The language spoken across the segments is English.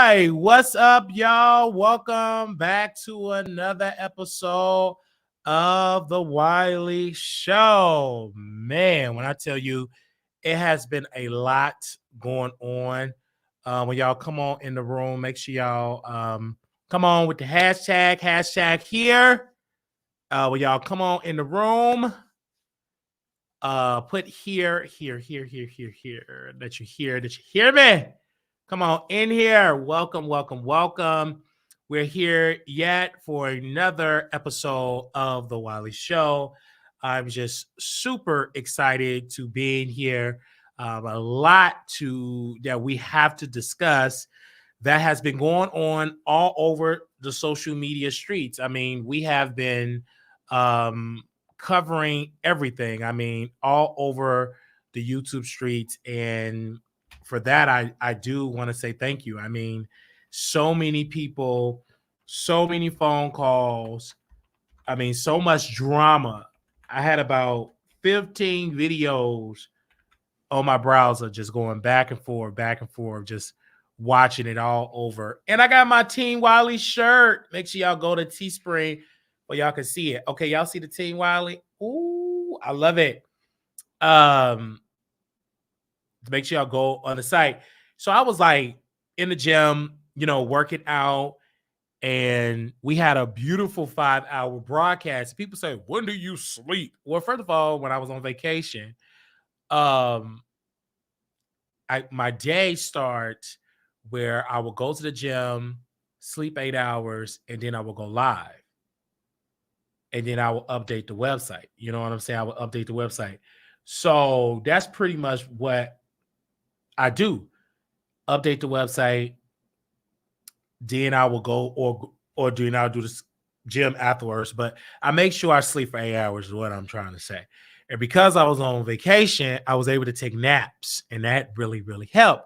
right, what's up, y'all? Welcome back to another episode of the Wiley Show. Man, when I tell you, it has been a lot going on. When y'all come on in the room, make sure y'all come on with the hashtag here. When y'all come on in the room, put here that you hear me. Come on in here. Welcome. We're here yet for another episode of The Wiley Show. I'm just super excited to be in here. A lot that we have to discuss that has been going on all over the social media streets. I mean, we have been covering everything. I mean, all over the YouTube streets, and for that, I do want to say thank you. I mean, so many people, so many phone calls. I mean, so much drama. I had about 15 videos on my browser just going back and forth, just watching it all over. And I got my Team Wiley shirt. Make sure y'all go to Teespring where y'all can see it. Okay, y'all see the Team Wiley? Ooh, I love it. Make sure y'all go on the site. So I was like in the gym, working out, and we had a beautiful 5-hour broadcast. People say, when do you sleep? Well, first of all, when I was on vacation, my day starts where I will go to the gym, sleep 8 hours, and then I will go live. And then I will update the website. You know what I'm saying? I will update the website. So that's pretty much what I do. Update the website. Then I will go or do I'll do this gym afterwards. But I make sure I sleep for 8 hours is what I'm trying to say. And because I was on vacation, I was able to take naps, and that really, really helped.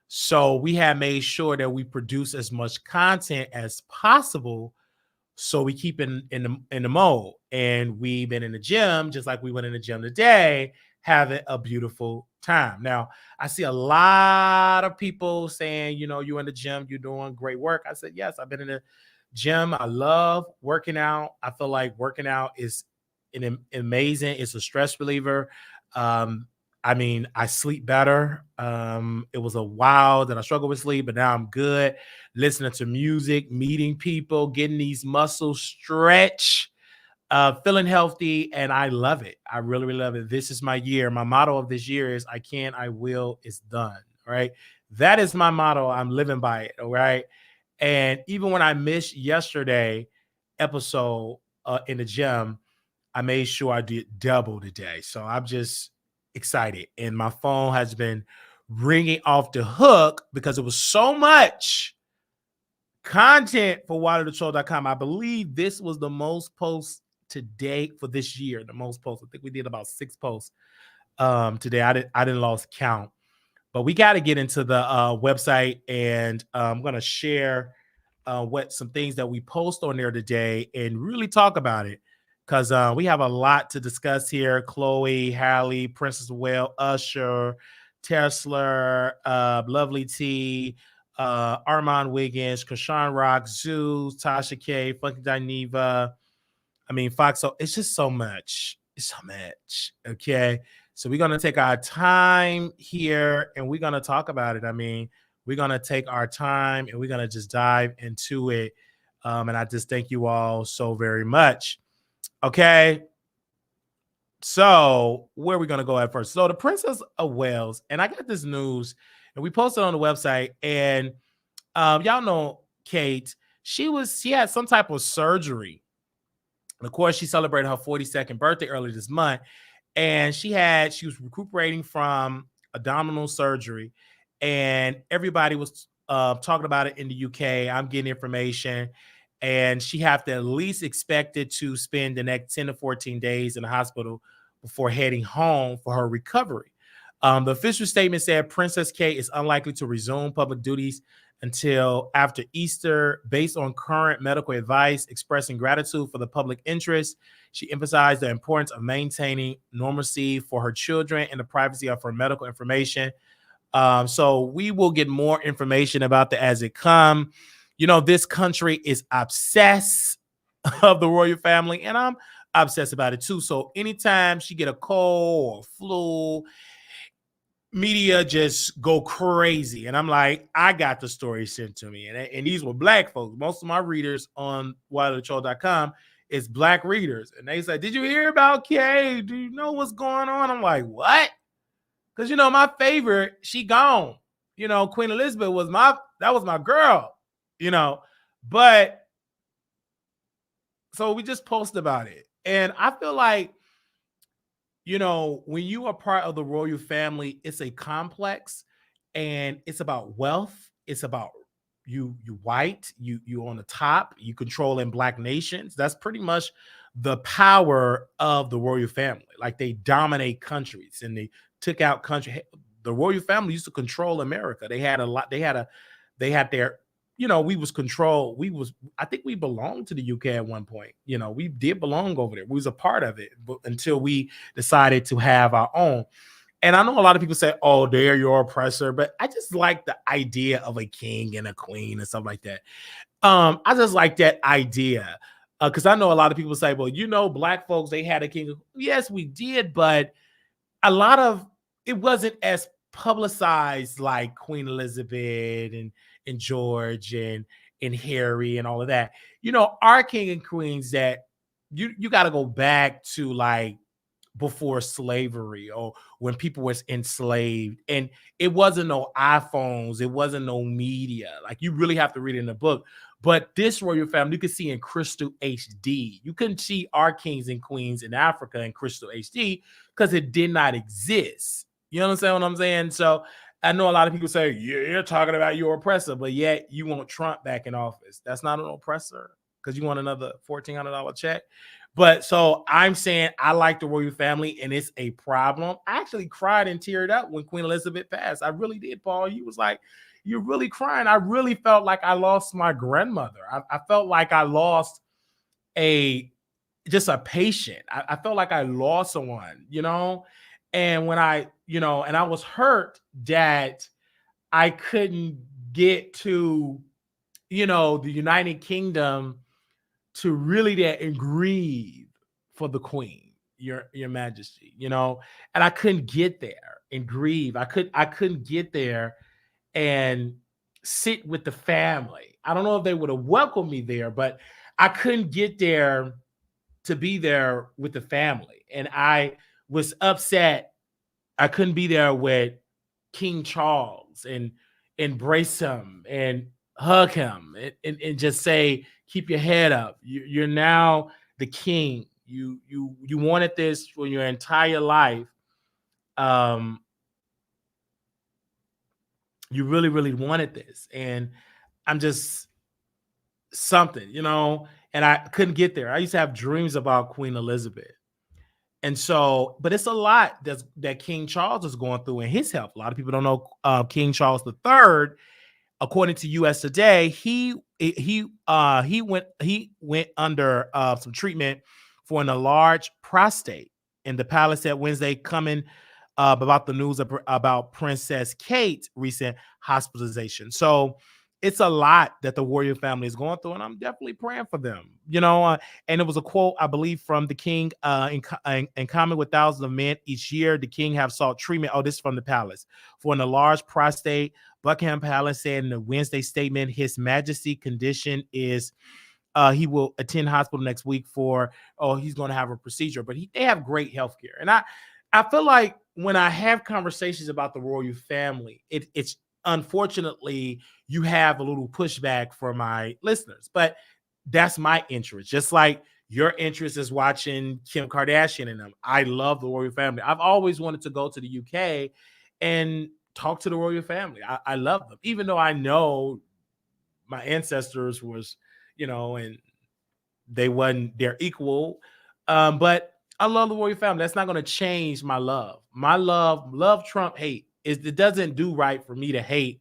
So we have made sure that we produce as much content as possible, so we keep in the mode. And we've been in the gym, just like we went in the gym today, having a beautiful time. Now, I see a lot of people saying, you're in the gym, you're doing great work. I said, yes, I've been in the gym. I love working out. I feel like working out is amazing. It's a stress reliever. I mean, I sleep better. It was a while that I struggled with sleep, but now I'm good. Listening to music, meeting people, getting these muscles stretch, feeling healthy, and I love it. I really, really love it. This is my year. My motto of this year is I can, I will, it's done. All right. That is my motto. I'm living by it. All right. And even when I missed yesterday episode in the gym, I made sure I did double today. So I'm just excited. And my phone has been ringing off the hook because it was so much content for wileytheshow.com. I believe this was the most posts to date for this year. The most posts. I think we did about 6 posts today. I didn't lose count. But we got to get into the website, and I'm going to share some things that we post on there today and really talk about it, because we have a lot to discuss here. Chloe, Hallie, Princess Well, Usher, Tesla, Lovely T, Armon, Wiggins, Krishan Rock, Zeus, Tasha K, Funky Dineva. I mean, Fox. So it's just so much. It's so much. Okay. So we're going to take our time here, and we're going to talk about it. I mean, we're going to take our time, and we're going to just dive into it. And I just thank you all so very much. Okay. So where are we going to go at first? So the Princess of Wales, and I got this news, and we posted on the website, and y'all know Kate, she had some type of surgery. And of course, she celebrated her 42nd birthday earlier this month. And she was recuperating from abdominal surgery, and everybody was talking about it in the UK. I'm getting information, and she have to at least expected to spend the next 10 to 14 days in the hospital before heading home for her recovery. The official statement said Princess Kate is unlikely to resume public duties until after Easter, based on current medical advice, expressing gratitude for the public interest. She emphasized the importance of maintaining normalcy for her children and the privacy of her medical information. So we will get more information about that as it come. This country is obsessed of the royal family, and I'm obsessed about it too. So anytime she get a cold or flu, media just go crazy. And I'm like, I got the story sent to me. And these were black folks. Most of my readers on wildthetroll.com is black readers. And they said, did you hear about Kay? Do you know what's going on? I'm like, what? Because my favorite, she gone. Queen Elizabeth was my girl, but so we just post about it. And I feel like, when you are part of the royal family, it's a complex, and it's about wealth. It's about you white, you on the top, you controlling black nations. That's pretty much the power of the royal family. Like, they dominate countries, and they took out country. The royal family used to control America. They had a lot. They had their, we was control. I think we belonged to the UK at one point. We did belong over there. We was a part of it, but until we decided to have our own. And I know a lot of people say, oh, they're your oppressor, but I just like the idea of a king and a queen and stuff like that. I just like that idea. Because I know a lot of people say, well, black folks, they had a king. Yes, we did, but a lot of it wasn't as publicized like Queen Elizabeth and George and Harry and all of that. Our king and queens, that you got to go back to like before slavery, or when people was enslaved, and it wasn't no iPhones, it wasn't no media. Like, you really have to read it in the book. But this royal family, you could see in crystal HD. You couldn't see our kings and queens in Africa in crystal HD because it did not exist. You understand what I'm saying? So I know a lot of people say, yeah, you're talking about your oppressor, but yet you want Trump back in office. That's not an oppressor, because you want another $1,400 check. But so I'm saying I like the royal family, and it's a problem. I actually cried and teared up when Queen Elizabeth passed. I really did, Paul. You was like, you're really crying. I really felt like I lost my grandmother. I felt like I lost just a patient. I felt like I lost someone, and when and I was hurt that I couldn't get to, the United Kingdom to really that and grieve for the queen, your majesty, and I couldn't get there and grieve. I couldn't get there and sit with the family. I don't know if they would have welcomed me there, but I couldn't get there to be there with the family. And I was upset I couldn't be there with King Charles and embrace him and hug him and just say, keep your head up. You're now the king. You wanted this for your entire life. You really, really wanted this. And I'm just something, and I couldn't get there. I used to have dreams about Queen Elizabeth. And so, but it's a lot that King Charles is going through in his health. A lot of people don't know King Charles III. According to U.S. Today, he went under some treatment for an enlarged prostate. And the palace said Wednesday, coming about the news about Princess Kate's recent hospitalization. So it's a lot that the Warrior family is going through, and I'm definitely praying for them. And it was a quote, I believe, from the king in common with thousands of men each year. The king have sought treatment. Oh, this is from the palace for an enlarged prostate. Buckingham Palace said in a Wednesday statement, His Majesty condition is he will attend hospital next week he's going to have a procedure, but they have great health care. And I feel like when I have conversations about the royal family, it's unfortunately you have a little pushback for my listeners, but that's my interest. Just like your interest is watching Kim Kardashian and them. I love the royal family. I've always wanted to go to the UK and talk to the royal family. I love them, even though I know my ancestors was, and they wasn't their equal. But I love the royal family. That's not going to change my love. My love Trump, hate. It doesn't do right for me to hate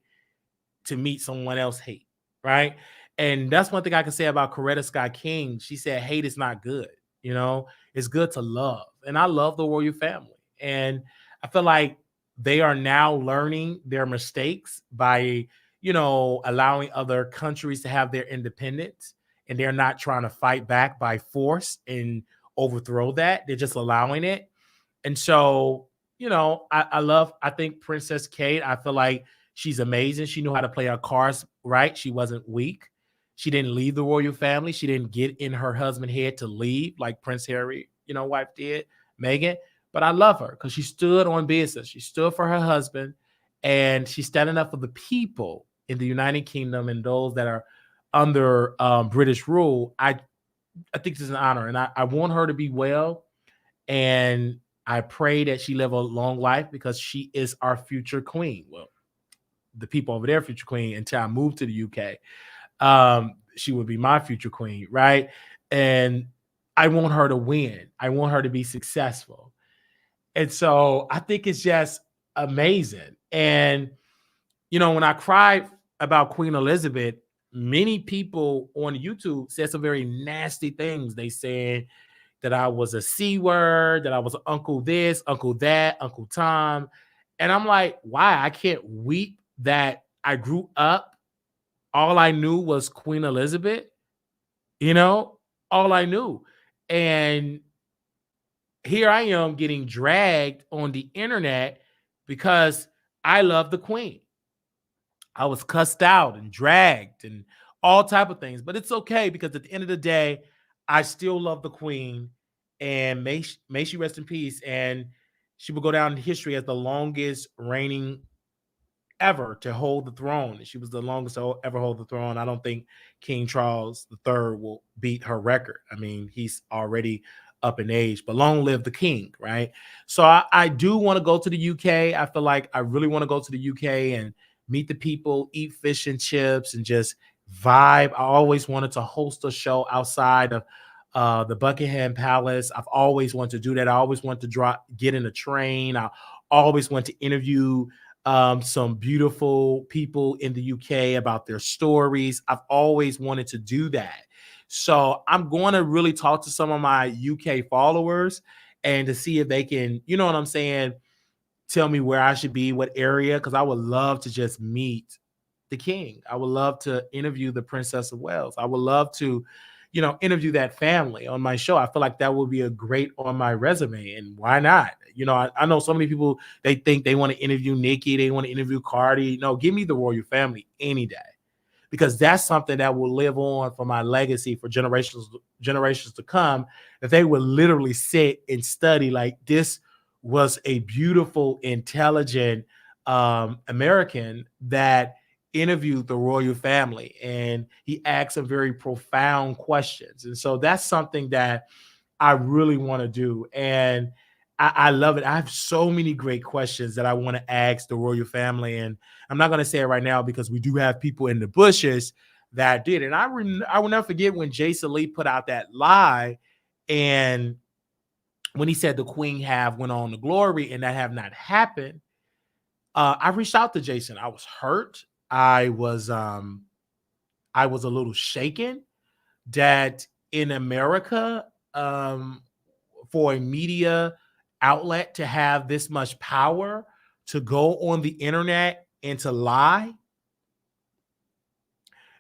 to meet someone else hate, right? And that's one thing I can say about Coretta Scott King. She said hate is not good. It's good to love. And I love the royal family. And I feel like they are now learning their mistakes by, allowing other countries to have their independence, and they're not trying to fight back by force and overthrow that. They're just allowing it. And so, I think Princess Kate, I feel like she's amazing. She knew how to play her cards right. She wasn't weak. She didn't leave the royal family. She didn't get in her husband's head to leave like Prince Harry, wife did, Meghan. But I love her because she stood on business. She stood for her husband, and she's standing up for the people in the United Kingdom and those that are under British rule. I think this is an honor, and I want her to be well. And I pray that she live a long life because she is our future queen. Well, the people over there, future queen, until I move to the UK. She would be my future queen, right? And I want her to win. I want her to be successful. And so I think it's just amazing. And, when I cried about Queen Elizabeth, many people on YouTube said some very nasty things. They said that I was a C word, that I was Uncle this, Uncle that, Uncle Tom. And I'm like, why? I can't weep that I grew up. All I knew was Queen Elizabeth, all I knew. And here I am getting dragged on the internet because I love the Queen. I was cussed out and dragged and all type of things, but it's okay because at the end of the day, I still love the Queen, and may she rest in peace. And she will go down in history as the longest reigning ever to hold the throne. She was the longest to ever hold the throne. I don't think King Charles III will beat her record. I mean, he's already up in age, but long live the king, right? So I do want to go to the UK. I feel like I really want to go to the UK and meet the people, eat fish and chips, and just vibe. I always wanted to host a show outside of the Buckingham Palace. I've always wanted to do that. I always want to get in a train. I always want to interview some beautiful people in the UK about their stories. I've always wanted to do that. So I'm going to really talk to some of my UK followers and to see if they can, you know what I'm saying, tell me where I should be, what area, because I would love to just meet the king. I would love to interview the Princess of Wales. I would love to, interview that family on my show. I feel like that would be a great on my resume. And why not? I know so many people, they think they want to interview Nikki, they want to interview Cardi. No, give me the royal family any day, because that's something that will live on for my legacy for generations to come. That they will literally sit and study like this was a beautiful, intelligent American that interviewed the royal family, and he asked some very profound questions. And so that's something that I really want to do. And I love it. I have so many great questions that I want to ask the royal family. And I'm not going to say it right now because we do have people in the bushes that did. And I will never forget when Jason Lee put out that lie, and when he said the Queen have went on to glory and that have not happened. I reached out to Jason. I was hurt. I was a little shaken that in America, for a media outlet to have this much power to go on the internet and to lie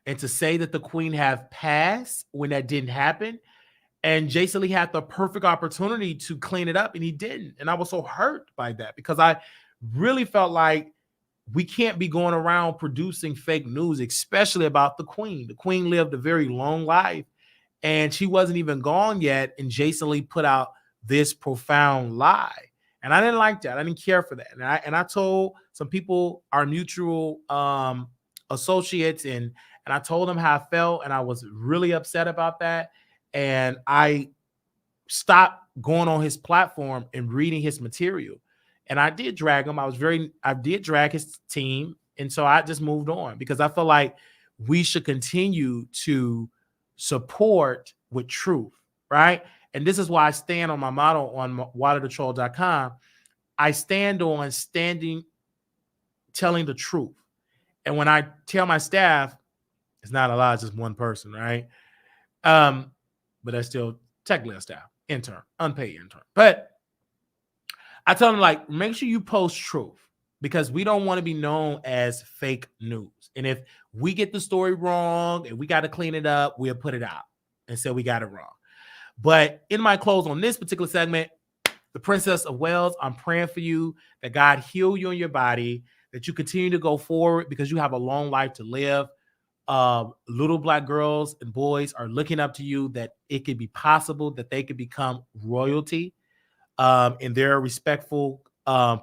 and to say that the Queen have passed when that didn't happen. And Jason Lee had the perfect opportunity to clean it up, and he didn't. And I was so hurt by that because I really felt like we can't be going around producing fake news, especially about the Queen. The Queen lived a very long life, and she wasn't even gone yet. And Jason Lee put out this profound lie. And I didn't like that. I didn't care for that. And I told some people, our mutual associates, and I told them how I felt, and I was really upset about that. And I stopped going on his platform and reading his material. And I did drag him. I did drag his team. And so I just moved on because I feel like we should continue to support with truth, right? And this is why I stand on my motto on waterthetroll.com. I stand on telling the truth. And when I tell my staff, it's not a lot, it's just one person, right? But that's still technically a staff, intern, unpaid intern. But I tell them, like, make sure you post truth. because we don't want to be known as fake news. And if we get the story wrong and we got to clean it up, we'll put it out and say we got it wrong. But in my close on this particular segment, the Princess of Wales, I'm praying for you that God heal you in your body, that you continue to go forward because you have a long life to live. Little Black girls and boys are looking up to you, that it could be possible that they could become royalty in their respectful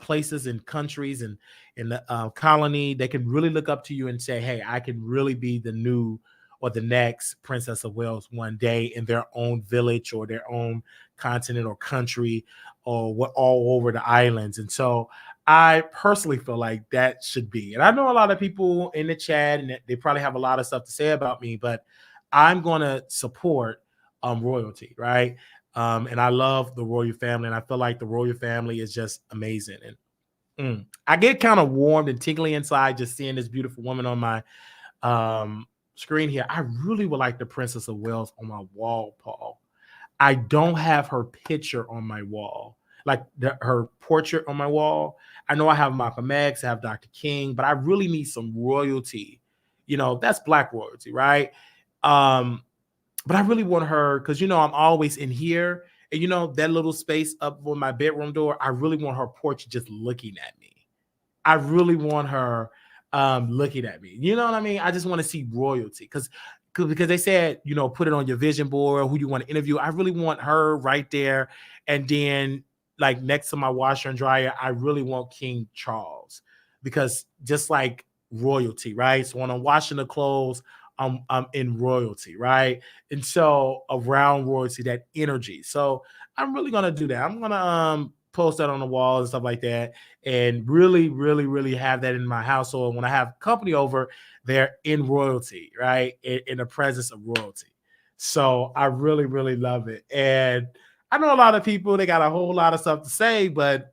places and countries and in the colony. They can really look up to you and say, hey, I can really be the new or the next Princess of Wales one day in their own village or their own continent or country or what all over the islands. And so I personally feel like that should be. And I know a lot of people in the chat and they probably have a lot of stuff to say about me, but I'm going to support royalty, right? And I love the royal family, and I feel like the royal family is just amazing. And I get kind of warmed and tingly inside just seeing this beautiful woman on my screen here. I really would like the Princess of Wales on my wall, Paul. I don't have her picture on my wall, like her portrait on my wall. I know I have Malcolm X, I have Dr. King, but I really need some royalty. You know, that's Black royalty, right? But I really want her because, you know, I'm always in here. And, you know, that little space up on my bedroom door, I really want her portrait just looking at me. I really want her looking at me. You know what I mean? I just want to see royalty because they said, you know, put it on your vision board, who you want to interview. I really want her right there. And then like next to my washer and dryer, I really want King Charles because just like royalty, right? So when I'm washing the clothes, I'm in royalty, right? And so around royalty, that energy. So I'm really gonna do that. I'm gonna post that on the wall and stuff like that, and really, really, really have that in my household. When I have company over, they're in royalty, right? In the presence of royalty. So I really, really love it. And I know a lot of people, they got a whole lot of stuff to say, but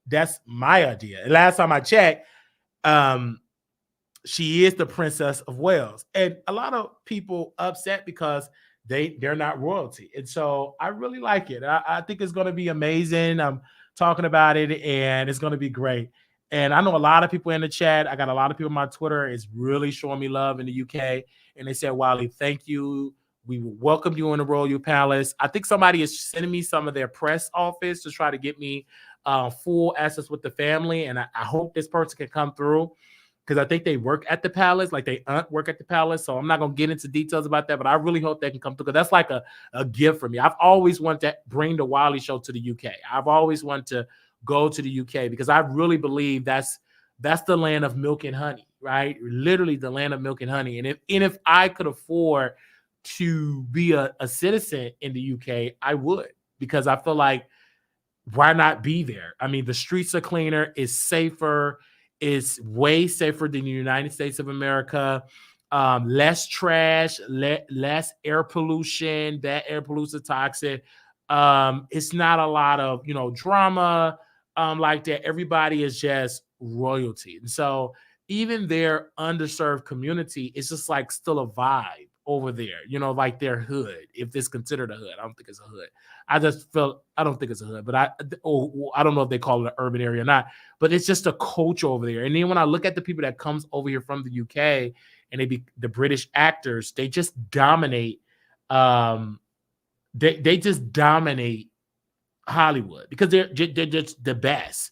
that's my idea. And last time I checked, she is the Princess of Wales. And a lot of people upset because they're not royalty. And so I really like it. I think it's going to be amazing. I'm talking about it and it's going to be great. And I know a lot of people in the chat. I got a lot of people on my Twitter is really showing me love in the UK. And they said, Wiley, thank you. We welcome you in the Royal Palace. I think somebody is sending me some of their press office to try to get me full access with the family. And I hope this person can come through, because I think they work at the palace, like they work at the palace. So I'm not going to get into details about that, but I really hope they can come through, because that's like a gift for me. I've always wanted to bring the Wiley Show to the UK. I've always wanted to go to the UK because I really believe that's the land of milk and honey, right? Literally the land of milk and honey. And if I could afford to be a citizen in the UK, I would, because I feel like, why not be there? I mean, the streets are cleaner, it's safer, it's way safer than the United States of America. Less trash, less air pollution. That air pollution toxic. It's not a lot of drama like that. Everybody is just royalty, and so even their underserved community is just like still a vibe over there. Like their hood, if it's considered a hood. I don't think it's a hood. I don't think it's a hood, but I don't know if they call it an urban area or not, but it's just a culture over there. And then when I look at the people that comes over here from the UK and they be the British actors, they just dominate. They just dominate Hollywood because they're just the best.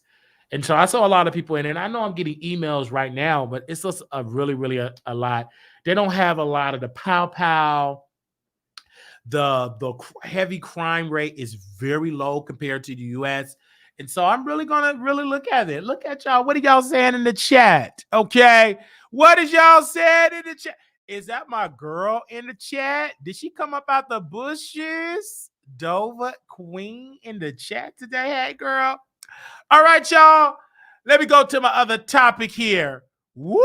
And so I saw a lot of people in it. And I know I'm getting emails right now, but it's just a really, really a lot. They don't have a lot of the pow. The heavy crime rate is very low compared to the US. And so I'm really going to really look at it. Look at y'all. What are y'all saying in the chat? Okay. What is y'all saying in the chat? Is that my girl in the chat? Did she come up out the bushes? Dover Queen in the chat today. Hey, girl. All right, y'all. Let me go to my other topic here. Woo!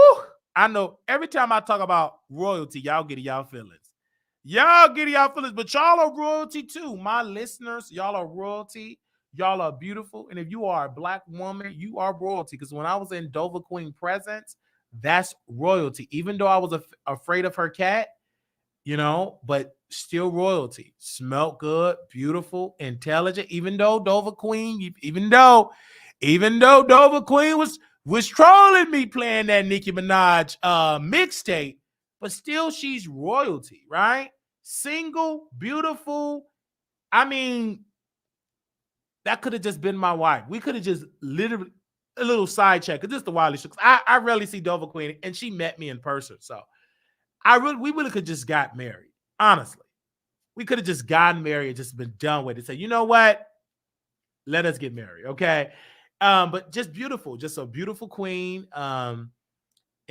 I know every time I talk about royalty, y'all get y'all feelings. Y'all get y'all feelings, but y'all are royalty too. My listeners, y'all are royalty. Y'all are beautiful. And if you are a Black woman, you are royalty. Because when I was in Dover Queen presence, that's royalty. Even though I was afraid of her cat, but still royalty. Smelled good, beautiful, intelligent. Even though Dover Queen was was trolling me playing that Nicki Minaj mixtape, but still she's royalty, right? Single, beautiful. I mean, that could have just been my wife. We could have just literally a little side check. Cause this is the wildest shit. I rarely see Dover Queen, and she met me in person. So we really could just got married. Honestly, we could have just gotten married and just been done with it. Say, you know what? Let us get married, okay? But just beautiful, just a beautiful queen. And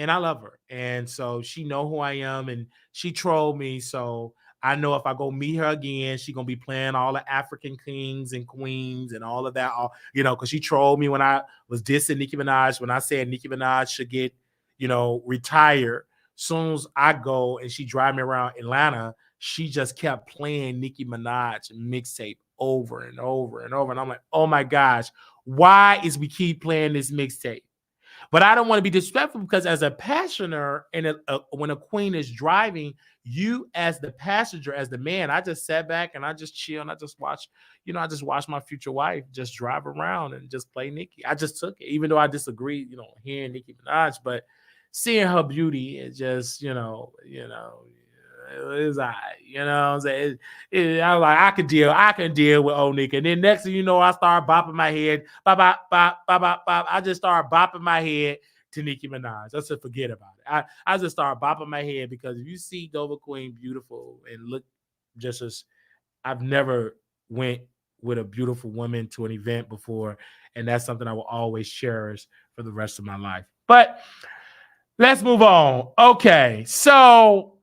I love her. And so she know who I am, and she trolled me. So I know if I go meet her again, she gonna be playing all the African kings and queens and all of that. All because she trolled me when I was dissing Nicki Minaj, when I said Nicki Minaj should get, retired. Soon as I go and she drive me around Atlanta, she just kept playing Nicki Minaj mixtape over and over and over. And I'm like, oh my gosh, why is we keep playing this mixtape? But I don't want to be disrespectful because as a passenger and when a queen is driving, you as the passenger, as the man, I just sat back and I just chill and I just watch, I just watch my future wife just drive around and just play Nicki. I just took it, even though I disagree, hearing Nicki Minaj, but seeing her beauty is just, it's all right, you know what I'm saying? I'm like, I can deal with old Nick. And then next thing you know, I start bopping my head. Bop, bop, bop, bop, bop, bop. I just start bopping my head to Nicki Minaj. I said, forget about it. I just start bopping my head because if you see Dover Queen beautiful and look just as I've never went with a beautiful woman to an event before. And that's something I will always cherish for the rest of my life. But let's move on. Okay. So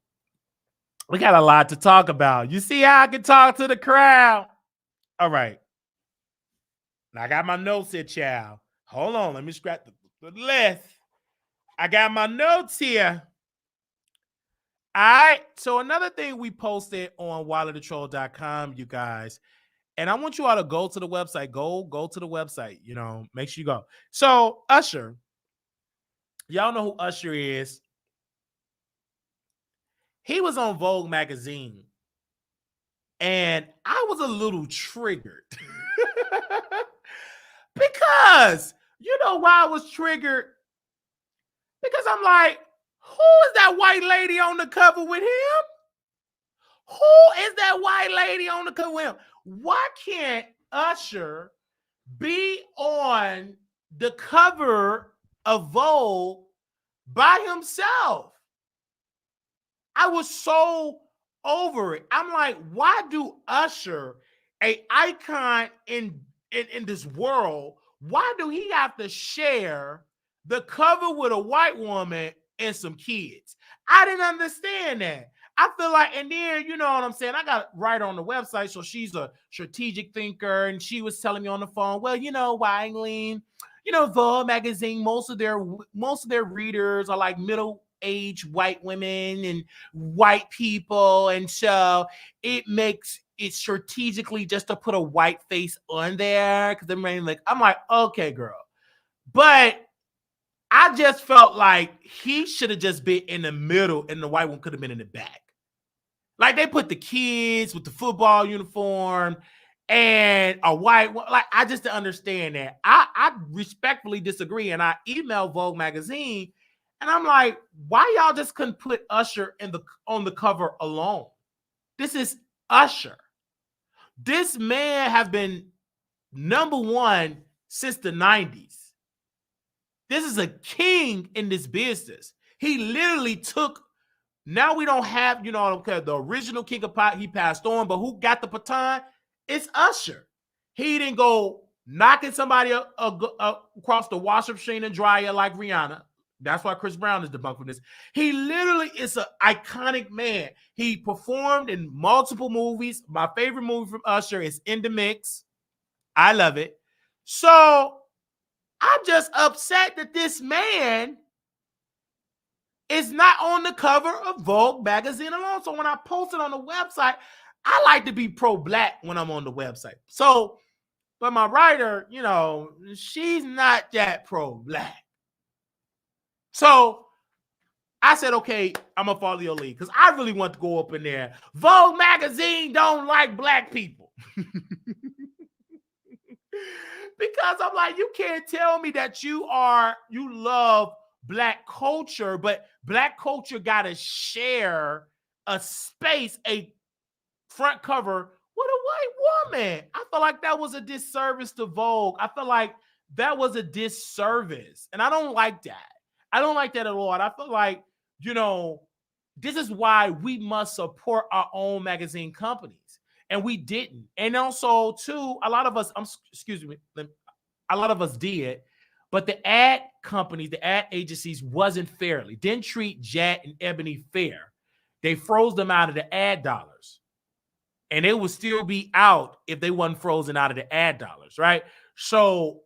we got a lot to talk about. You see how I can talk to the crowd? All right. Now I got my notes here, child. Hold on. Let me scratch the list. I got my notes here. All right. So another thing we posted on walletthetroll.com, you guys, and I want you all to go to the website. Go to the website. Make sure you go. So Usher, y'all know who Usher is. He was on Vogue magazine. And I was a little triggered because you know why I was triggered? Because I'm like, who is that white lady on the cover with him? Who is that white lady on the cover with him? Why can't Usher be on the cover of Vogue by himself? I was so over it. I'm like, why do Usher, a icon in this world, why do he have to share the cover with a white woman and some kids? I didn't understand that. I feel like, and then, you know what I'm saying? I got right on the website, so she's a strategic thinker, and she was telling me on the phone, well, Wileen, Vogue magazine, most of their readers are like middle-aged white women and white people, and so it makes it strategically just to put a white face on there because I'm like, okay, girl, but I just felt like he should have just been in the middle and the white one could have been in the back. Like they put the kids with the football uniform and a white one. Like I just didn't understand that. I respectfully disagree, and I emailed Vogue magazine, and I'm like, why y'all just couldn't put Usher on the cover alone? This is Usher. This man has been number one since the 90s. This is a king in this business. He literally took. Now we don't have, the original King of Pop, he passed on, but who got the baton? It's Usher. He didn't go knocking somebody across the washer machine and dryer like Rihanna. That's why Chris Brown is debunked from this. He literally is an iconic man. He performed in multiple movies. My favorite movie from Usher is In the Mix. I love it. So I'm just upset that this man is not on the cover of Vogue magazine alone. So when I post it on the website, I like to be pro-black when I'm on the website. So, but my writer, she's not that pro-black. So I said, okay, I'm going to follow your lead because I really want to go up in there. Vogue magazine don't like black people. because I'm like, you can't tell me that you love Black culture, but Black culture got to share a space, a front cover with a white woman. I feel like that was a disservice to Vogue. I feel like that was a disservice. And I don't like that. I don't like that at all. And I feel like, this is why we must support our own magazine companies. And we didn't. And also, too, a lot of us, a lot of us did, but the ad companies, the ad agencies didn't treat Jad and Ebony fair. They froze them out of the ad dollars. And they would still be out if they wasn't frozen out of the ad dollars, right? So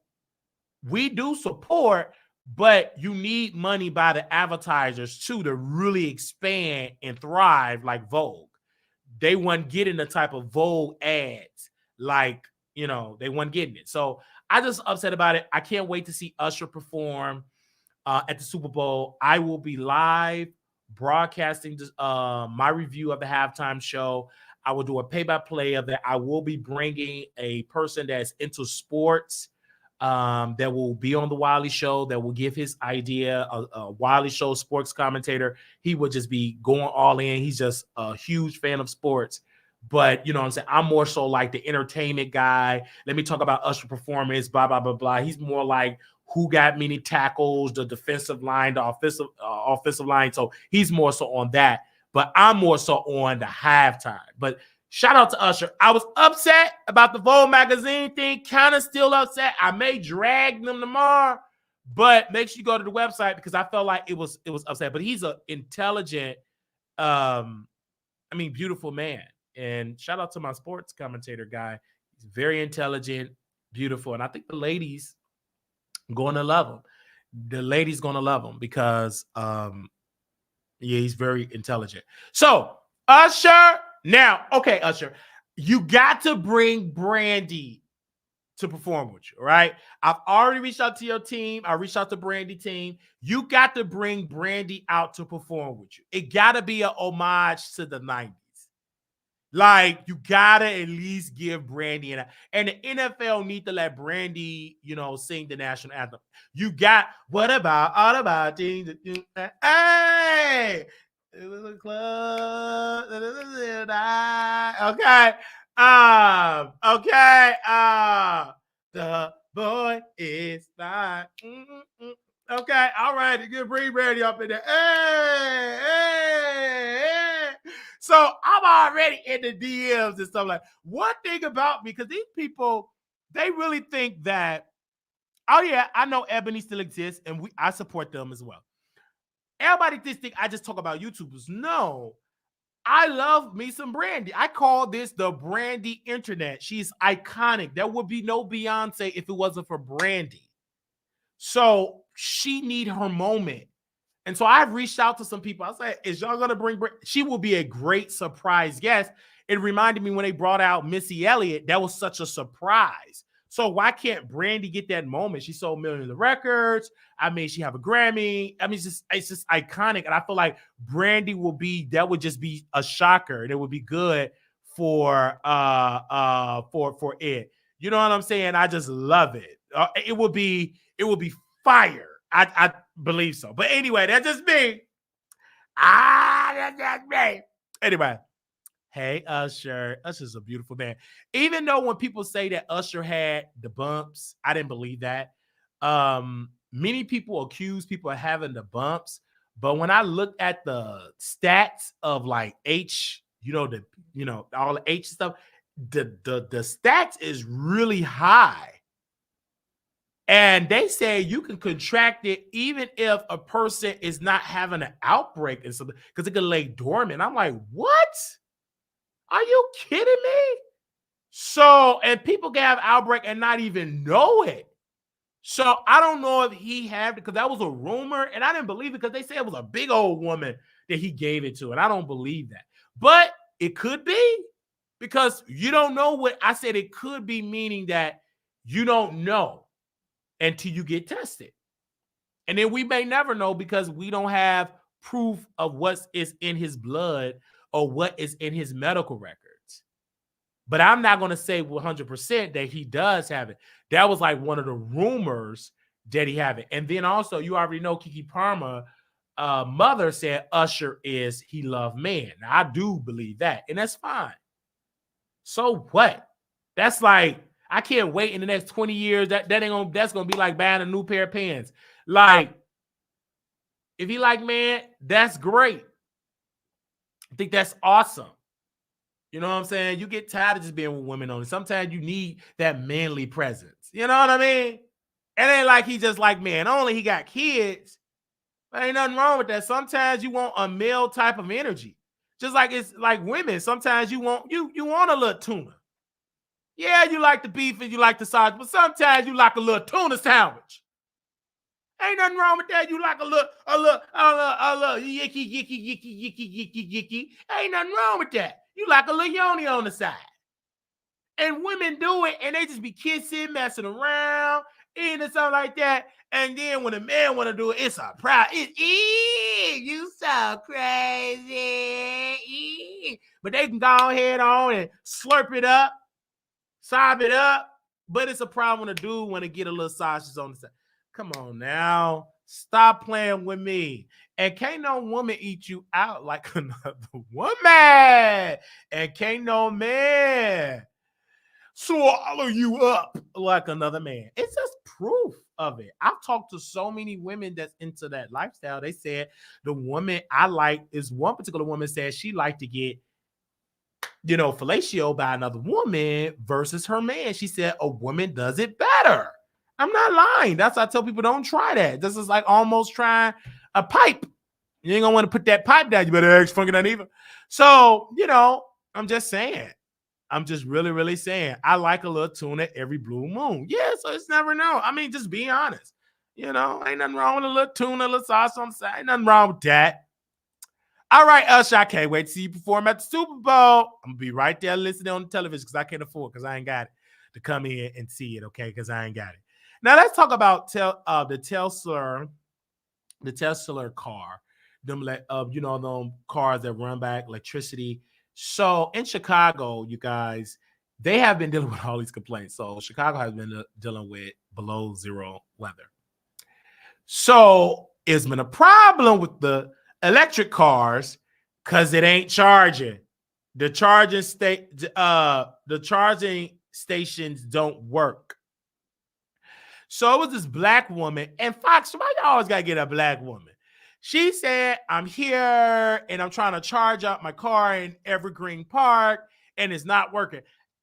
we do support, but you need money by the advertisers too to really expand and thrive like Vogue. They weren't getting the type of Vogue ads like, they weren't getting it. So I just upset about it. I can't wait to see Usher perform at the Super Bowl. I will be live broadcasting my review of the halftime show. I will do a play-by-play of it. I will be bringing a person that's into sports that will be on the Wiley Show, that will give his idea, a Wiley Show sports commentator. He would just be going all in. He's just a huge fan of sports. But, you know what I'm saying? I'm more so like the entertainment guy. Let me talk about Usher performance, blah, blah, blah, blah. He's more like who got many tackles, the defensive line, the offensive line. So he's more so on that. But I'm more so on the halftime. But shout out to Usher. I was upset about the Vogue magazine thing, kind of still upset. I may drag them tomorrow, but make sure you go to the website because I felt like it was upset. But he's an intelligent, beautiful man. And shout out to my sports commentator guy. He's very intelligent, beautiful. And I think the ladies going to love him. The ladies going to love him because he's very intelligent. So, Usher, Usher, you got to bring Brandy to perform with you, right? I've already reached out to your team. I reached out to Brandy team. You got to bring Brandy out to perform with you. It got to be an homage to the 90s. Like, you gotta at least give Brandy and the NFL need to let Brandy, sing the national anthem. You got what about things that you hey, it was a club. The boy is fine. Okay, all right, you can bring Brandy up in there. Hey. So I'm already in the DMs and stuff like. One thing about me, because these people, they really think that, oh yeah, I know Ebony still exists, and I support them as well. Everybody just think I just talk about YouTubers. No, I love me some Brandy. I call this the Brandy internet. She's iconic. There would be no Beyonce if it wasn't for Brandy. So she need her moment. And so I've reached out to some people. I said, is y'all going to bring Brandy? She will be a great surprise guest. It reminded me when they brought out Missy Elliott. That was such a surprise. So why can't Brandy get that moment? She sold millions of records. She have a Grammy. It's just iconic. And I feel like Brandy that would just be a shocker. It would be good for it. You know what I'm saying? I just love it. It would be fire. I believe so. But anyway, that's just me. That's just me. Anyway. Hey, Usher. Usher's a beautiful man. Even though when people say that Usher had the bumps, I didn't believe that. Many people accuse people of having the bumps, but when I looked at the stats of like H, all the H stuff, the stats is really high. And they say you can contract it even if a person is not having an outbreak and something because it can lay dormant. I'm like, what? Are you kidding me? So, and people can have outbreak and not even know it. So I don't know if he had, because that was a rumor, and I didn't believe it because they said it was a big old woman that he gave it to, and I don't believe that. But it could be, because you don't know what I said. It could be meaning that you don't know until you get tested. And then we may never know because we don't have proof of what is in his blood or what is in his medical records. But I'm not going to say 100% that he does have it. That was like one of the rumors that he have it. And then also, you already know Keke Palmer mother said Usher is he loved man. Now, I do believe that, and that's fine. So what? That's like, I can't wait in the next 20 years. That's gonna be like buying a new pair of pants. Like, if he like man, that's great. I think that's awesome. You know what I'm saying? You get tired of just being with women only. Sometimes you need that manly presence. You know what I mean? It ain't like he just like man only. He got kids. But ain't nothing wrong with that. Sometimes you want a male type of energy. Just like it's like women. Sometimes you want a little tuna. Yeah, you like the beef and you like the sausage, but sometimes you like a little tuna sandwich. Ain't nothing wrong with that. You like a little yicky. Ain't nothing wrong with that. You like a little yoni on the side. And women do it, and they just be kissing, messing around, eating something like that. And then when a man want to do it, it's a proud. You so crazy. But they can go ahead on and slurp it up, sob it up. But it's a problem when a dude want to get a little sausage on the side. Come on now. Stop playing with me. And can't no woman eat you out like another woman. And can't no man swallow you up like another man. It's just proof of it. I've talked to so many women that's into that lifestyle. They said the woman I like is one particular woman said she liked to get, fellatio by another woman versus her man. She said a woman does it better. I'm not lying. That's why I tell people don't try that. This is like almost trying a pipe. You ain't gonna want to put that pipe down. You better ask funky that either. So, I'm just saying. I'm just really, really saying I like a little tuna every blue moon. Yeah, so it's never know. I mean, just be honest. Ain't nothing wrong with a little tuna, a little sauce on the side. Ain't nothing wrong with that. All right, Usher, I can't wait to see you perform at the Super Bowl. I'm going to be right there listening on the television because I can't afford because I ain't got it to come in and see it, okay, because I ain't got it. Now, let's talk about the Tesla car. Them cars that run by electricity. So in Chicago, you guys, they have been dealing with all these complaints. So Chicago has been dealing with below zero weather. So it's been a problem with the electric cars because it ain't charging. The charging stations don't work. So it was this black woman, and Fox, why you always gotta get a black woman? She said, I'm here and I'm trying to charge up my car in Evergreen Park and it's not working.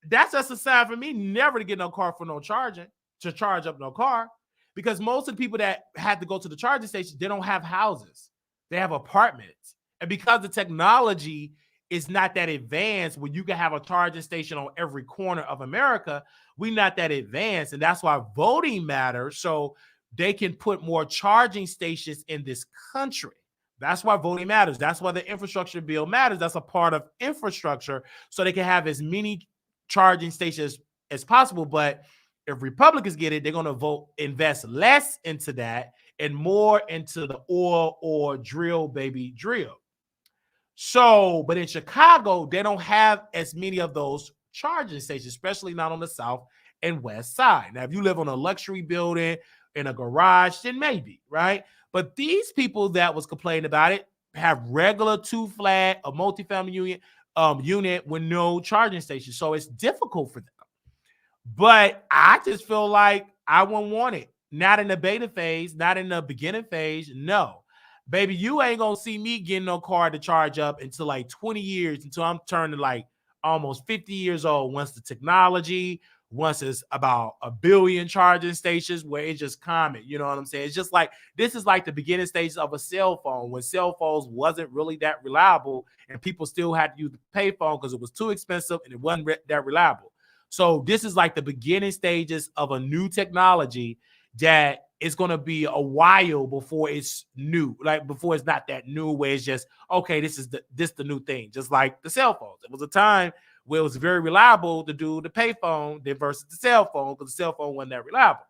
That's just a sign for me never to get no car for no charging, to charge up no car. Because most of the people that had to go to the charging station, they don't have houses. They have apartments. And because the technology is not that advanced where you can have a charging station on every corner of America, we're not that advanced. And that's why voting matters. So they can put more charging stations in this country. That's why voting matters. That's why the infrastructure bill matters. That's a part of infrastructure so they can have as many charging stations as possible. But if Republicans get it, they're going to invest less into that and more into the oil or drill, baby, drill. So, but in Chicago, they don't have as many of those charging stations, especially not on the south and west side. Now, if you live on a luxury building, in a garage, then maybe, right? But these people that was complaining about it have regular two-flat, a multifamily unit with no charging station. So it's difficult for them. But I just feel like I wouldn't want it. Not in the beta phase, not in the beginning phase. No. Baby, you ain't going to see me getting no car to charge up until like 20 years, until I'm turning like almost 50 years old once the technology, once it's about 1 billion charging stations where it's just common. You know what I'm saying? It's just like, this is like the beginning stages of a cell phone when cell phones wasn't really that reliable and people still had to use the payphone because it was too expensive and it wasn't that reliable. So this is like the beginning stages of a new technology that it's going to be a while before it's new, like before it's not that new where it's just, okay, this is the new thing. Just like the cell phones. It was a time where it was very reliable to do the payphone versus the cell phone because the cell phone wasn't that reliable.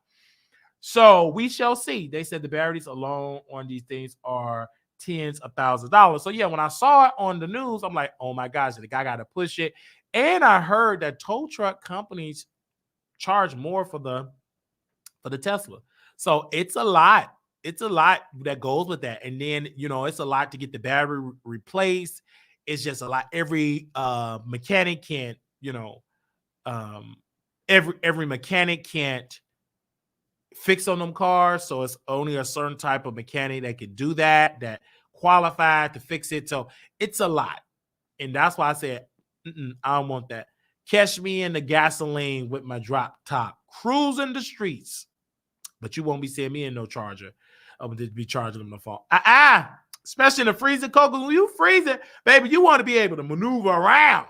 So we shall see. They said the batteries alone on these things are tens of thousands of dollars. So yeah, when I saw it on the news, I'm like, oh my gosh, the guy got to push it. And I heard that tow truck companies charge more for the Tesla. So it's a lot. It's a lot that goes with that. And then, it's a lot to get the battery replaced. It's just a lot. Every mechanic can't, um every mechanic can't fix on them cars. So it's only a certain type of mechanic that can do that qualified to fix it. So it's a lot. And that's why I said, I don't want that. Catch me in the gasoline with my drop top, cruising the streets. But you won't be seeing me in no charger. I'm gonna be charging them the phone. Especially in the freezing cold. When you freezing, baby, you want to be able to maneuver around.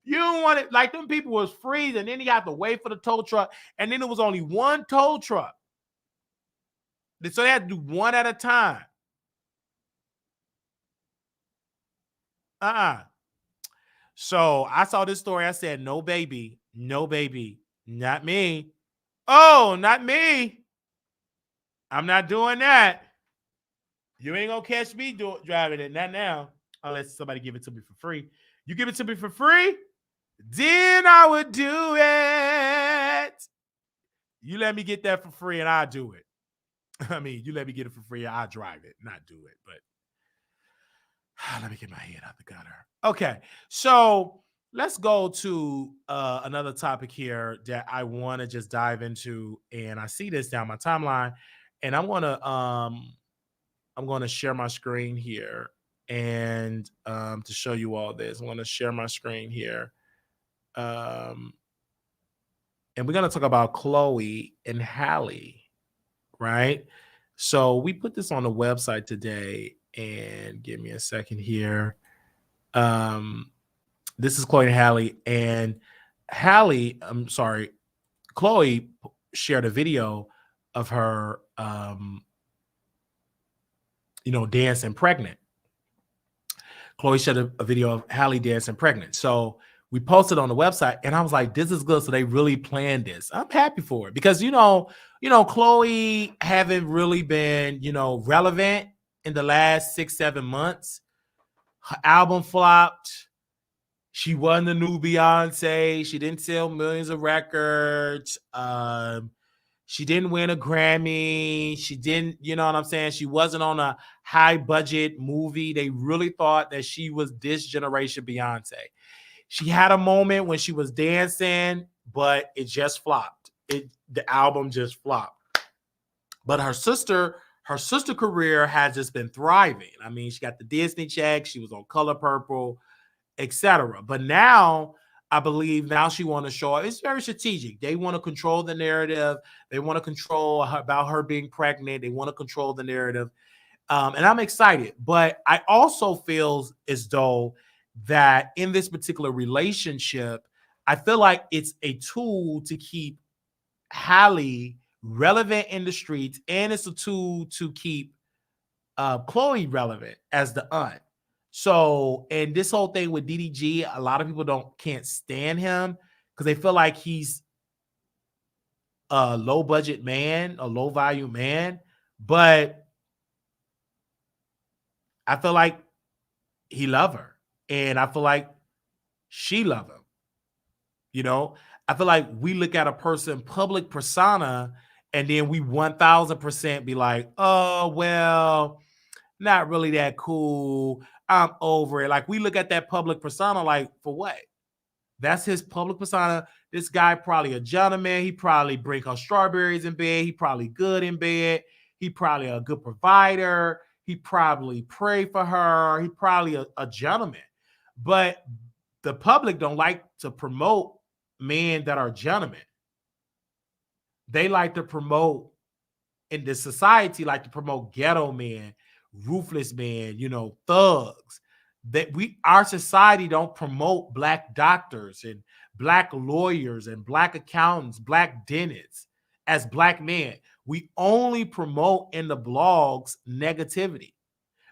You don't want it like them people was freezing. Then you got to wait for the tow truck. And then it was only one tow truck. So they had to do one at a time. So I saw this story. I said, no, baby, not me. Oh, not me. I'm not doing that. You ain't gonna catch me driving it. Not now. Unless somebody give it to me for free. You give it to me for free, then I would do it. You let me get that for free and I'll do it. I mean, you let me get it for free, I'll drive it, not do it. But let me get my head out the gutter. Okay, so let's go to another topic here that I want to just dive into, and I see this down my timeline, and I'm gonna share my screen here, and to show you all this, I'm gonna share my screen here, and we're gonna talk about Chloe and Halle, right? So we put this on the website today, and give me a second here. This is Chloe and Halle, and Chloe shared a video of her, dancing pregnant. Chloe shared a video of Halle dancing pregnant. So we posted on the website, and I was like, this is good. So they really planned this. I'm happy for it because, Chloe haven't really been, relevant in the last 6-7 months. Her album flopped. She wasn't the new Beyonce. She didn't sell millions of records. She didn't win a Grammy. She didn't, you know what I'm saying? She wasn't on a high budget movie. They really thought that she was this generation Beyonce. She had a moment when she was dancing, but it just flopped. The album just flopped. But her sister career has just been thriving. I mean, she got the Disney check. She was on Color Purple, etc. But now, I believe now she want to show it's very strategic. They want to control the narrative. They want to control about her being pregnant. They want to control the narrative. And I'm excited. But I also feel as though that in this particular relationship, I feel like it's a tool to keep Halle relevant in the streets, and it's a tool to keep Chloe relevant as the aunt. So, and this whole thing with DDG, a lot of people can't stand him because they feel like he's a low budget man, a low value man. But I feel like he love her, and I feel like she love him. I feel like we look at a person public persona, and then we 1000% be like, oh well, not really that cool. I'm over it. Like we look at that public persona like, for what? That's his public persona. This guy probably a gentleman. He probably bring her strawberries in bed. He probably good in bed. He probably a good provider. He probably pray for her. He probably a gentleman. But the public don't like to promote men that are gentlemen. They like to promote, in the society, like to promote ghetto men, ruthless men, thugs. That our society don't promote black doctors and black lawyers and black accountants, black dentists as black men. We only promote in the blogs negativity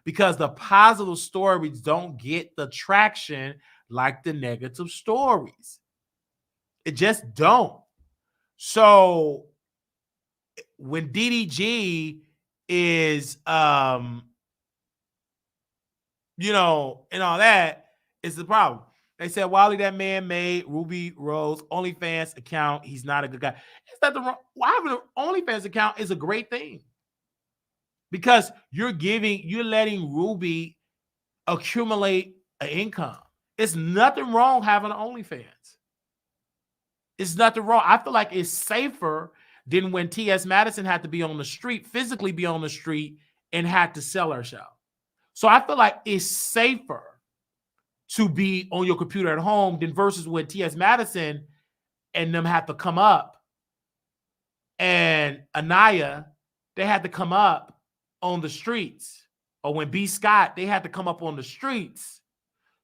because the positive stories don't get the traction like the negative stories. It just don't. So when DDG is and all that is the problem. They said Wally, that man made Ruby Rose OnlyFans account. He's not a good guy. It's not the wrong. Why having an OnlyFans account is a great thing because you're letting Ruby accumulate an income. It's nothing wrong having an OnlyFans. It's nothing wrong. I feel like it's safer than when T.S. Madison had to be on the street, physically be on the street, and had to sell herself. So I feel like it's safer to be on your computer at home than versus when T.S. Madison and them had to come up, and Anaya, they had to come up on the streets. Or when B. Scott, they had to come up on the streets.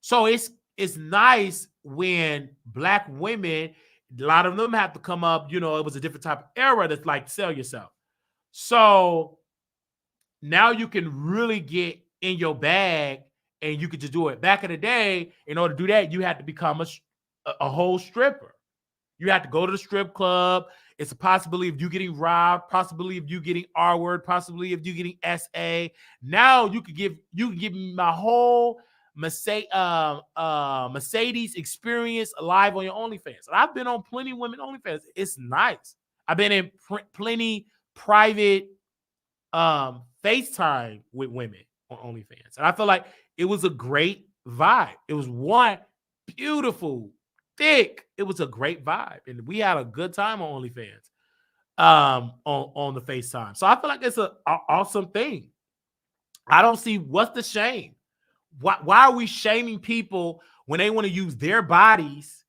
So it's nice when Black women, a lot of them have to come up, it was a different type of era that's like sell yourself. So now you can really get in your bag and you could just do it. Back in the day, in order to do that, you had to become a whole stripper. You have to go to the strip club. It's a possibility of you getting robbed, possibility of you getting R-word, possibility of you getting SA. Now you can give me my whole Mercedes experience live on your OnlyFans. And I've been on plenty of women OnlyFans. It's nice. I've been in plenty private FaceTime with women on OnlyFans. And I feel like it was a great vibe. It was one beautiful, thick. It was a great vibe. And we had a good time on OnlyFans on the FaceTime. So I feel like it's an awesome thing. I don't see what's the shame. Why are we shaming people when they want to use their bodies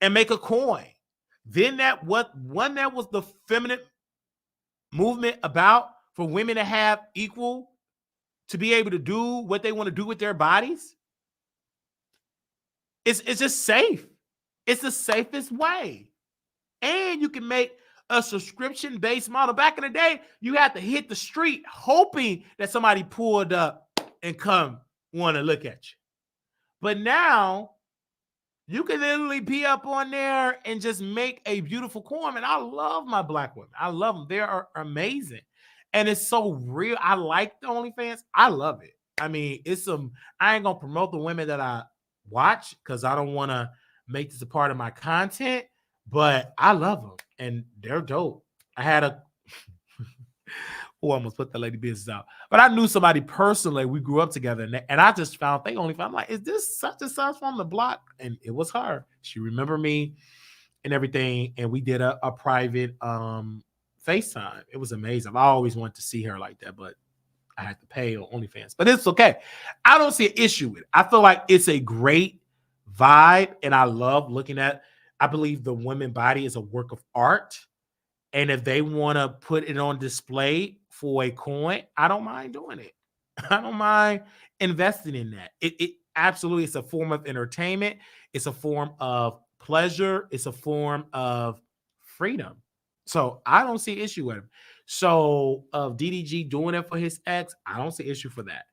and make a coin? Then that was the feminine movement about, for women to have equal, to be able to do what they want to do with their bodies. It's just safe. It's the safest way. And you can make a subscription-based model. Back in the day, you had to hit the street hoping that somebody pulled up and come want to look at you. But now you can literally be up on there and just make a beautiful coin. And I love my Black women. I love them. They are amazing. And it's so real. I like the OnlyFans. I love it. I mean, I ain't going to promote the women that I watch because I don't want to make this a part of my content, but I love them and they're dope. I had almost put the lady business out, but I knew somebody personally. We grew up together, and I just found they OnlyFans. I'm like, is this such and such from the block? And it was her. She remembered me and everything, and we did a private FaceTime. It was amazing. I always wanted to see her like that, but I had to pay on OnlyFans. But it's okay. I don't see an issue with it. I feel like it's a great vibe, and I love looking at. I believe the woman body is a work of art, and if they want to put it on display for a coin, I don't mind doing it. I don't mind investing in that. It absolutely, it's a form of entertainment. It's a form of pleasure. It's a form of freedom. So I don't see issue with him. So of DDG doing it for his ex, I don't see issue for that.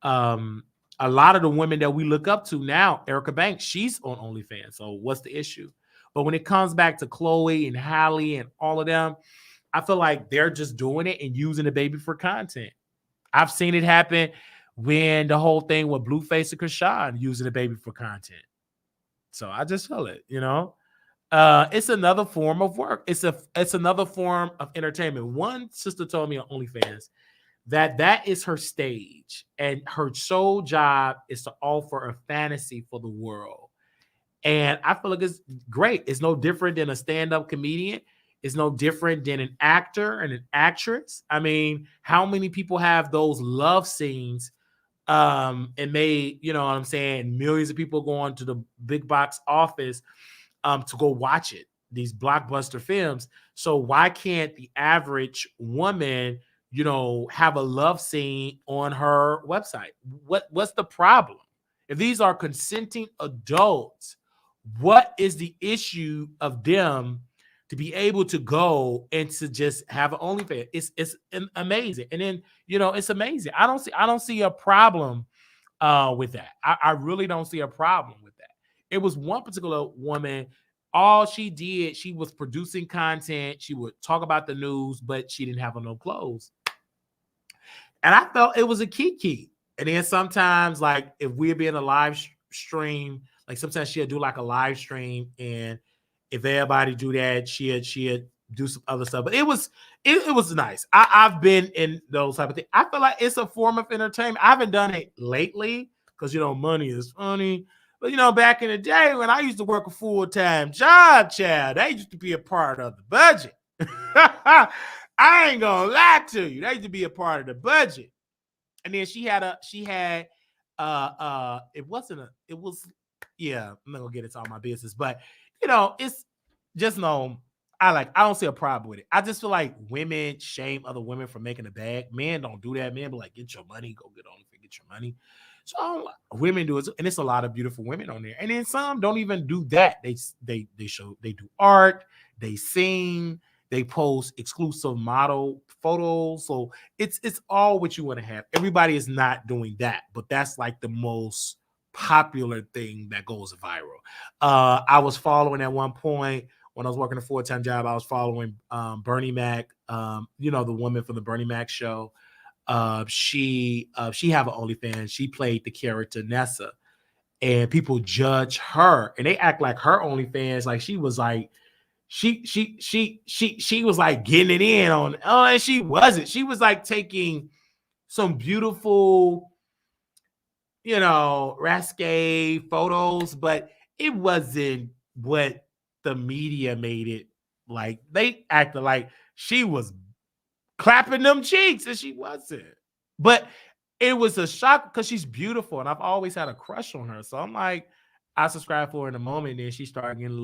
A lot of the women that we look up to now, Erica Banks, she's on OnlyFans. So what's the issue? But when it comes back to Chloe and Halle and all of them, I feel like they're just doing it and using the baby for content. I've seen it happen when the whole thing with Blueface and Krishan using the baby for content. So I just feel it, it's another form of work. It's another form of entertainment. One sister told me on OnlyFans that is her stage, and her sole job is to offer a fantasy for the world. And I feel like it's great. It's no different than a stand-up comedian. It's no different than an actor and an actress. I mean, how many people have those love scenes and made, you know what I'm saying, millions of people going to the big box office to go watch it, these blockbuster films. So why can't the average woman, have a love scene on her website? What's the problem? If these are consenting adults, what is the issue of them to be able to go and to just have an OnlyFans? It's amazing. And then, it's amazing. I don't see a problem with that. I really don't see a problem with that. It was one particular woman. All she did, she was producing content. She would talk about the news, but she didn't have on no clothes. And I felt it was a kiki. And then sometimes, like, if we'd be in a live stream, Like sometimes she'll do like a live stream, and if everybody do that, she'd do some other stuff. But it was nice. I've been in those type of things. I feel like it's a form of entertainment. I haven't done it lately because money is funny. But back in the day when I used to work a full-time job, child, they used to be a part of the budget. I ain't gonna lie to you. They used to be a part of the budget. And then she had it wasn't a it was yeah, I'm not gonna get into all my business, but it's just I don't see a problem with it. I just feel like women shame other women for making a bag. Men don't do that. Men be like, get your money, go get on and get your money. So women do it, and it's a lot of beautiful women on there. And then some don't even do that. They do art, they sing, they post exclusive model photos. So it's all what you want to have. Everybody is not doing that, but that's like the most popular thing that goes viral. I was following at one point when I was working a full-time job. I was following Bernie Mac, the woman from the Bernie Mac show. She have an OnlyFans. She played the character Nessa, and people judge her, and they act like her OnlyFans, like she was like she was like getting it in on. Oh, and she wasn't. She was like taking some beautiful, risque photos, but it wasn't what the media made it. Like they acted like she was clapping them cheeks, and she wasn't. But it was a shock because she's beautiful, and I've always had a crush on her. So I'm like, I subscribed for her in a moment, and then she started getting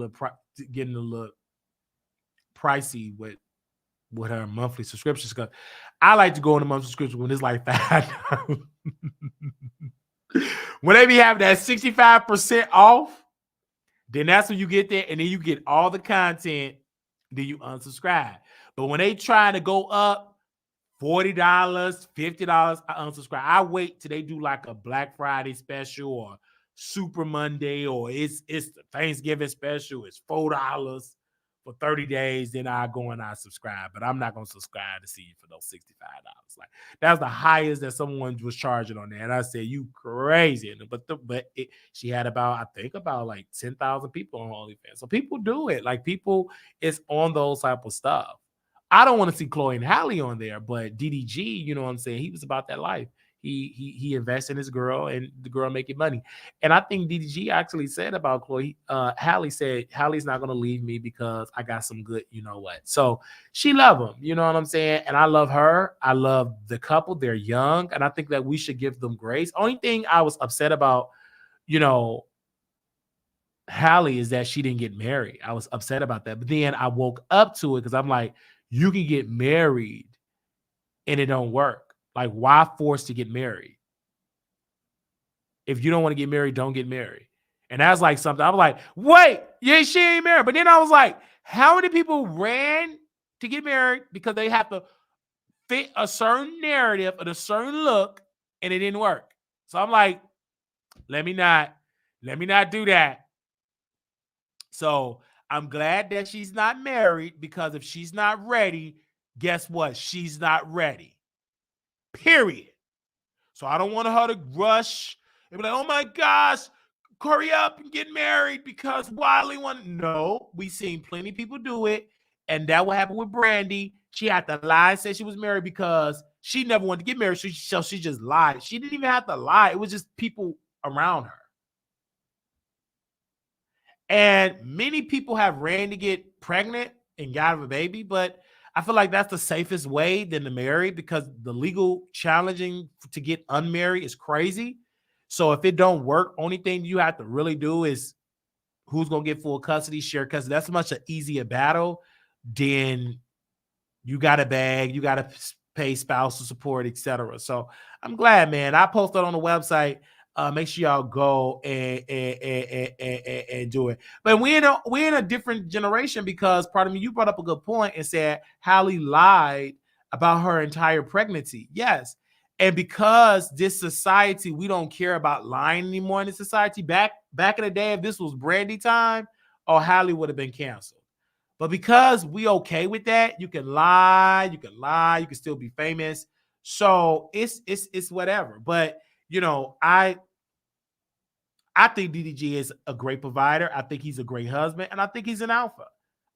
a little pricey with her monthly subscriptions. Because I like to go on a monthly subscription when it's like $5. When they be having that 65% off, then that's when you get there, and then you get all the content, then you unsubscribe. But when they trying to go up $40, $50, I unsubscribe. I wait till they do like a Black Friday special or Super Monday, or it's the Thanksgiving special. It's $4 for 30 days. Then I go and I subscribe. But I'm not going to subscribe to see you for those $65. Like that's the highest that someone was charging on there. And I said, you crazy. She had about like 10,000 people on OnlyFans. So people do it. Like people is on those type of stuff. I don't want to see Chloe and Halle on there, but DDG, you know what I'm saying? He was about that life. He invests in his girl, and the girl making money. And I think DDG actually said about Chloe, Halle said, Halle's not going to leave me because I got some good, you know what. So she love him, you know what I'm saying? And I love her. I love the couple. They're young, and I think that we should give them grace. Only thing I was upset about, Halle, is that she didn't get married. I was upset about that. But then I woke up to it because I'm like, you can get married and it don't work. Like, why force to get married? If you don't want to get married, don't get married. And that's like something I was like, wait, yeah, she ain't married. But then I was like, how many people ran to get married because they have to fit a certain narrative or a certain look, and it didn't work? So I'm like, let me not do that. So I'm glad that she's not married, because if she's not ready, guess what? She's not ready. Period. So I don't want her to rush and be like, oh my gosh, hurry up and get married because Wiley won. No, we seen plenty of people do it. And that what happened with Brandy. She had to lie and say she was married because she never wanted to get married. So she just lied. She didn't even have to lie. It was just people around her. And many people have ran to get pregnant and got a baby, but I feel like that's the safest way than to marry, because the legal challenging to get unmarried is crazy. So if it don't work, only thing you have to really do is who's going to get full custody, share custody. That's much an easier battle than you got a bag, you got to pay spousal support, etc. So I'm glad, man. I posted on the website. Make sure y'all go and do it. But we're in a different generation, because pardon me, you brought up a good point and said Halle lied about her entire pregnancy. Yes. And because this society, we don't care about lying anymore in this society. Back in the day, if this was Brandy time, Halle would have been canceled. But because we okay with that, you can lie, you can still be famous. So it's whatever. But I I think DDG is a great provider. I think he's a great husband, and I think he's an alpha.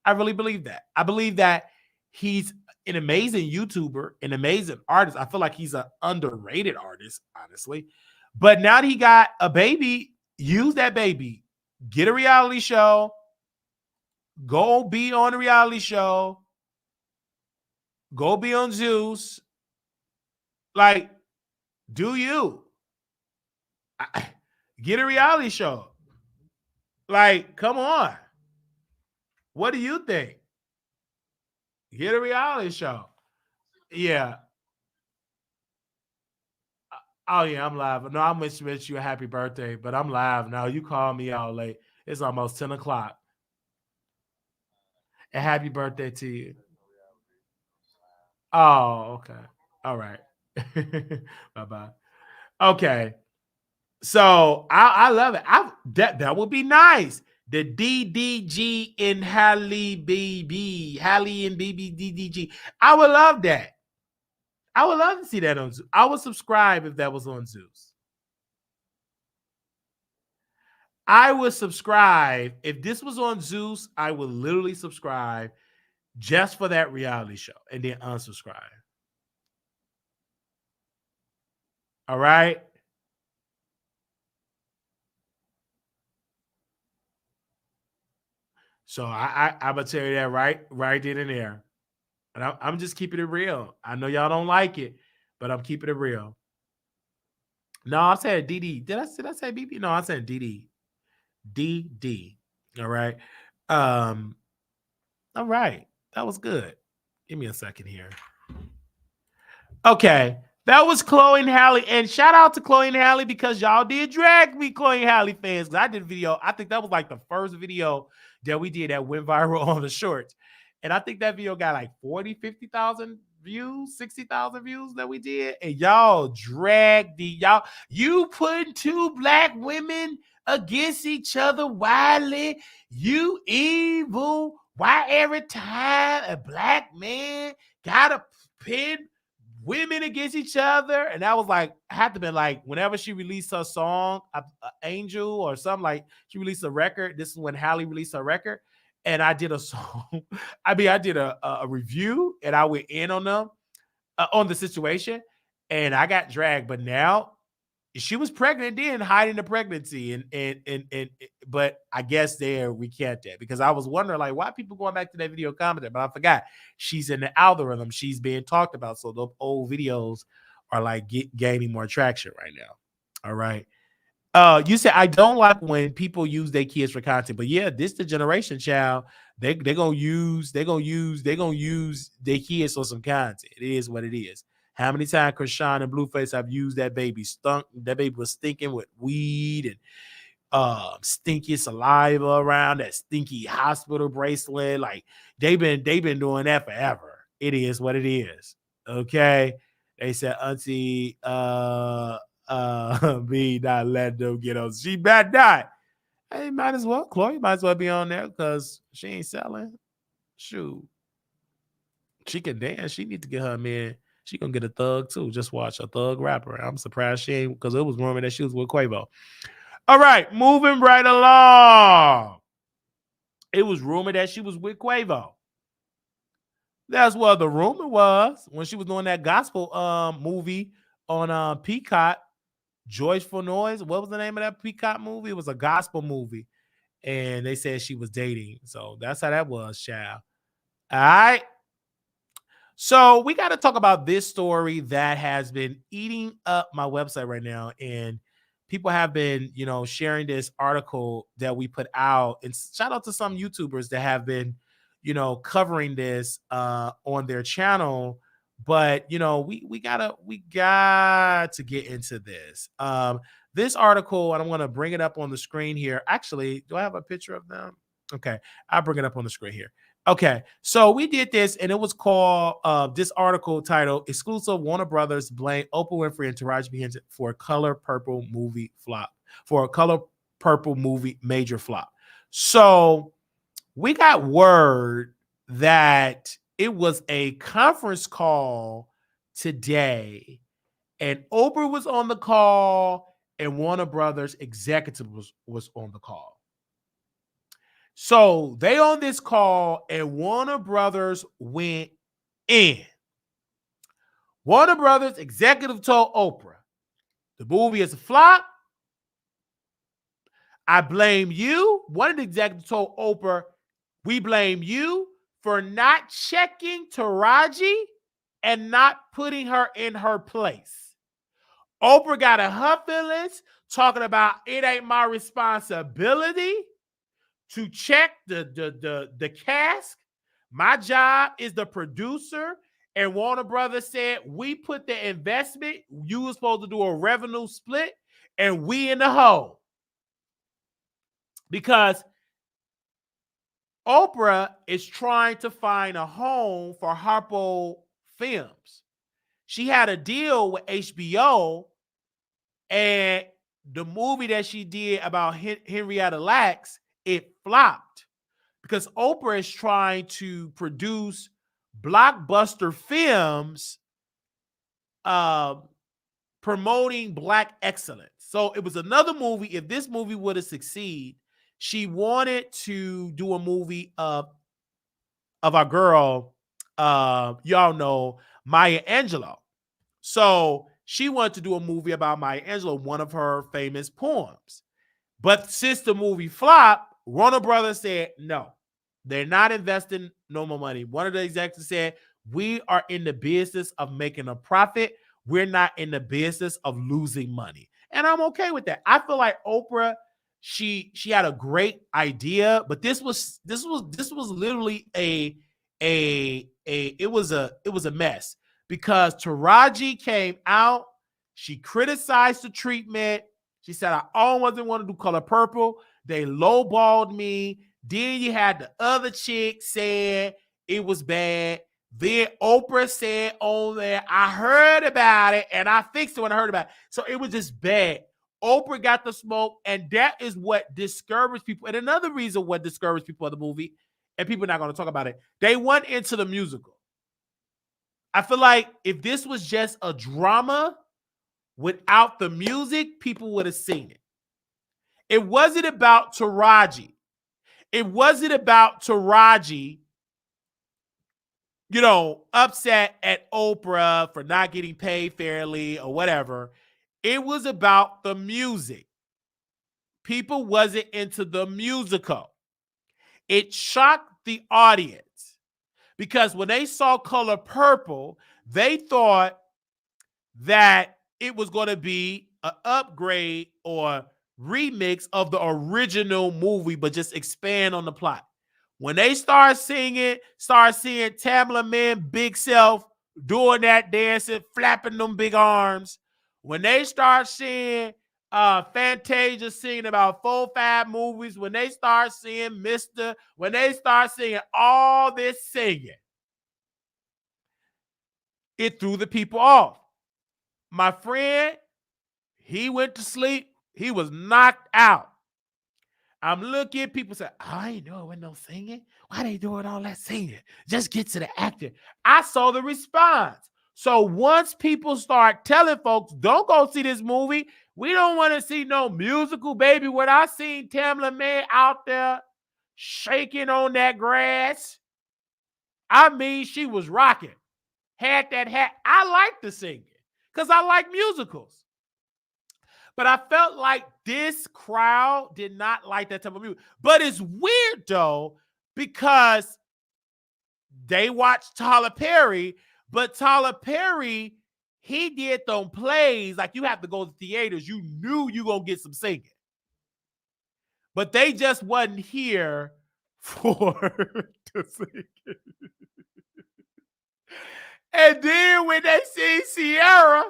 I really believe that. I believe that he's an amazing YouTuber, an amazing artist. I feel like he's an underrated artist, honestly. But now that he got a baby, use that baby. Get a reality show. Go be on a reality show. Go be on Zeus. Like, do you. Get a reality show. Like, come on. What do you think? Get a reality show. Yeah. Oh yeah, I'm live. No, I'm wish you a happy birthday, but I'm live now. You call me out late. It's almost 10 o'clock. And happy birthday to you. Oh, okay. All right. Bye-bye. Okay. So I love it. That would be nice. The DDG in Halle BB. Halle and BB DDG. I would love that. I would love to see that on Zeus. I would subscribe if that was on Zeus. I would subscribe. If this was on Zeus, I would literally subscribe just for that reality show and then unsubscribe. All right. So I'm gonna tell you that right then and there. And I'm just keeping it real. I know y'all don't like it, but I'm keeping it real. No, I said DD. Did I say BB? No, I said DD. DD. All right. Um, all right. That was good. Give me a second here. Okay. That was Chloe and Halle. And shout out to Chloe and Halle because y'all did drag me, Chloe and Halle fans. I did a video. I think that was like the first video that we did that went viral on the shorts. And I think that video got like 40, 50,000 views, 60,000 views that we did. And y'all dragged you putting two black women against each other wildly. You evil. Why every time a black man gotta pin women against each other? And that was like, I had to be like, whenever she released her song, Angel or something, like she released a record. This is when Halle released her record. And I did a song. I did a review and I went in on them, on the situation. And I got dragged. But now she was pregnant then, hiding the pregnancy. And but I guess they recant that because I was wondering like why people going back to that video commenting, but I forgot she's in the algorithm. She's being talked about. So those old videos are like gaining more traction right now. All right. You said I don't like when people use their kids for content, but yeah, this the generation, child. They're gonna use their kids for some content. It is what it is. How many times Krishan and Blueface have used that baby? That baby was stinking with weed and stinky saliva around that stinky hospital bracelet. Like they've been doing that forever. It is what it is. Okay. They said Auntie me not letting them get on. She better not. Hey, might as well. Chloe might as well be on there because she ain't selling. Shoot. She can dance. She need to get her man. She gonna get a thug too. Just watch a thug rapper. I'm surprised she ain't because it was rumored that she was with Quavo. All right, moving right along. It was rumored that she was with Quavo. That's what the rumor was when she was doing that gospel movie on Peacock. Joyful Noise. What was the name of that Peacock movie? It was a gospel movie. And they said she was dating. So that's how that was, child. All right. So we got to talk about this story that has been eating up my website right now. And people have been, sharing this article that we put out. And shout out to some YouTubers that have been, covering this on their channel. But we got to get into this. This article, and I'm going to bring it up on the screen here. Actually, do I have a picture of them? Okay, I'll bring it up on the screen here. Okay, so we did this, and it was called this article titled "Exclusive Warner Brothers Blame Oprah Winfrey and Taraji P. Henson for a Color Purple movie flop, for a Color Purple movie major flop." So we got word that it was a conference call today, and Oprah was on the call, and Warner Brothers executive was on the call. So they on this call, and Warner Brothers went in. Warner Brothers executive told Oprah, the movie is a flop. I blame you. One of the executives told Oprah, we blame you for not checking Taraji and not putting her in her place. Oprah got in her feelings talking about it ain't my responsibility to check the cast. My job is the producer. And Warner Brothers said, we put the investment. You were supposed to do a revenue split, and we in the hole. Because Oprah is trying to find a home for Harpo Films. She had a deal with HBO, and the movie that she did about Henrietta Lacks, it flopped because Oprah is trying to produce blockbuster films promoting Black excellence. So it was another movie. If this movie would have succeeded, she wanted to do a movie of our girl, y'all know, Maya Angelou. So she wanted to do a movie about Maya Angelou, one of her famous poems. But since the movie flopped, Warner Brothers said, no, they're not investing no more money. One of the executives said, we are in the business of making a profit. We're not in the business of losing money. And I'm okay with that. I feel like Oprah, she had a great idea, but this was literally it was a mess because Taraji came out, she criticized the treatment. She said, I always want to do Color Purple. They lowballed me. Then you had the other chick saying it was bad. Then Oprah said on there, I heard about it and I fixed it when I heard about it. So it was just bad. Oprah got the smoke, and that is what discouraged people. And another reason what discouraged people of the movie, and people are not going to talk about it, they went into the musical. I feel like if this was just a drama without the music, people would have seen it. It wasn't about Taraji. It wasn't about Taraji, upset at Oprah for not getting paid fairly or whatever. It was about the music. People wasn't into the musical. It shocked the audience because when they saw Color Purple, they thought that it was going to be an upgrade or remix of the original movie, but just expand on the plot. When they start seeing Tamla Man, Big Self doing that dancing, flapping them big arms, when they start seeing Fantasia singing about 4-5 movies, when they start seeing Mr., when they start seeing all this singing, it threw the people off. My friend, he went to sleep. He was knocked out. I'm looking at people say, I ain't know it wasn't no singing. Why they doing all that singing? Just get to the acting. I saw the response. So once people start telling folks, don't go see this movie, we don't want to see no musical, baby. When I seen Tamla Man out there shaking on that grass, I mean, she was rocking. Had that hat. I like the singing because I like musicals. But I felt like this crowd did not like that type of music. But it's weird, though, because they watched Tyler Perry, but Tyler Perry, he did them plays. Like, you have to go to theaters. You knew you going to get some singing. But they just wasn't here for the singing. And then when they see Sierra,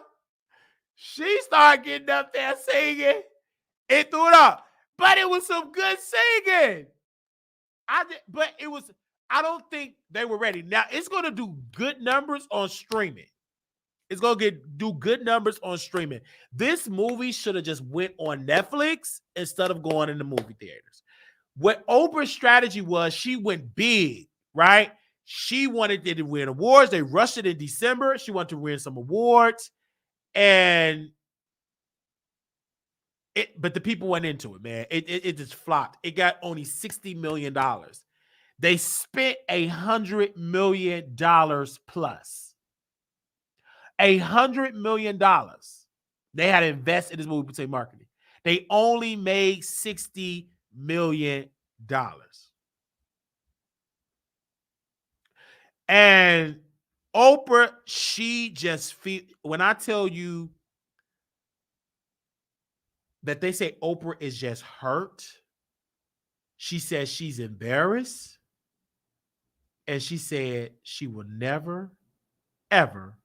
she started getting up there singing. It threw it up. But it was some good singing. I don't think they were ready. Now, it's going to do good numbers on streaming. It's going to do good numbers on streaming. This movie should have just went on Netflix instead of going in the movie theaters. What Oprah's strategy was, she went big, right? She wanted to win awards. They rushed it in December. She wanted to win some awards. And But the people went into it, man. It just flopped. It got only $60 million. They spent $100 million plus. $100 million. They had to invest in this movie to marketing. They only made $60 million. And Oprah, she just when I tell you that they say Oprah is just hurt, she says she's embarrassed, and she said she will never, ever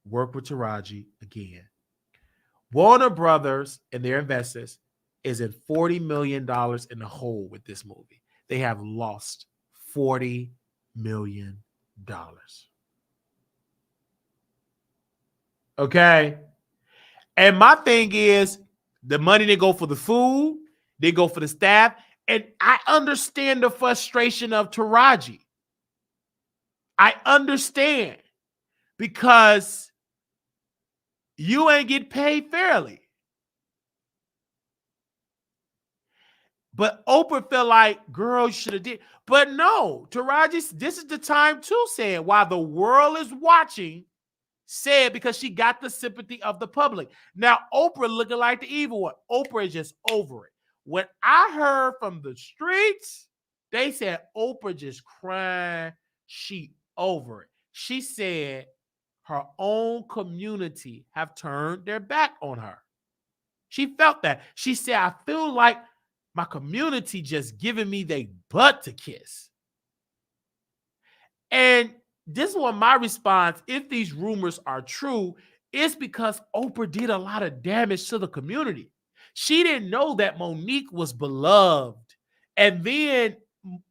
work with Taraji again. Warner Brothers and their investors is in $40 million in the hole with this movie. They have lost $40 million. Okay. And my thing is, the money they go for the food, they go for the staff. And I understand the frustration of Taraji. I understand, because you ain't get paid fairly. But Oprah felt like, girl, you should have did. But no, Taraji, this is the time too, saying while the world is watching, said, because she got the sympathy of the public. Now, Oprah looking like the evil one. Oprah is just over it. When I heard from the streets, they said Oprah just crying. She over it. She said her own community have turned their back on her. She felt that. She said, I feel like my community just giving me their butt to kiss. And this was my response. If these rumors are true, it's because Oprah did a lot of damage to the community. She didn't know that Monique was beloved. And then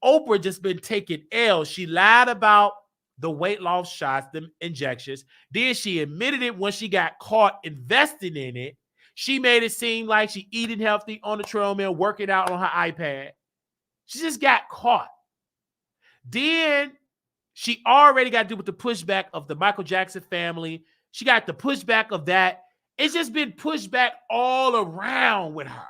Oprah just been taking L. She lied about the weight loss shots, the injections. Then she admitted it when she got caught investing in it. She made it seem like she eating healthy on the treadmill, working out on her iPad. She just got caught. Then she already got to do with the pushback of the Michael Jackson family. She got the pushback of that. It's just been pushback all around with her.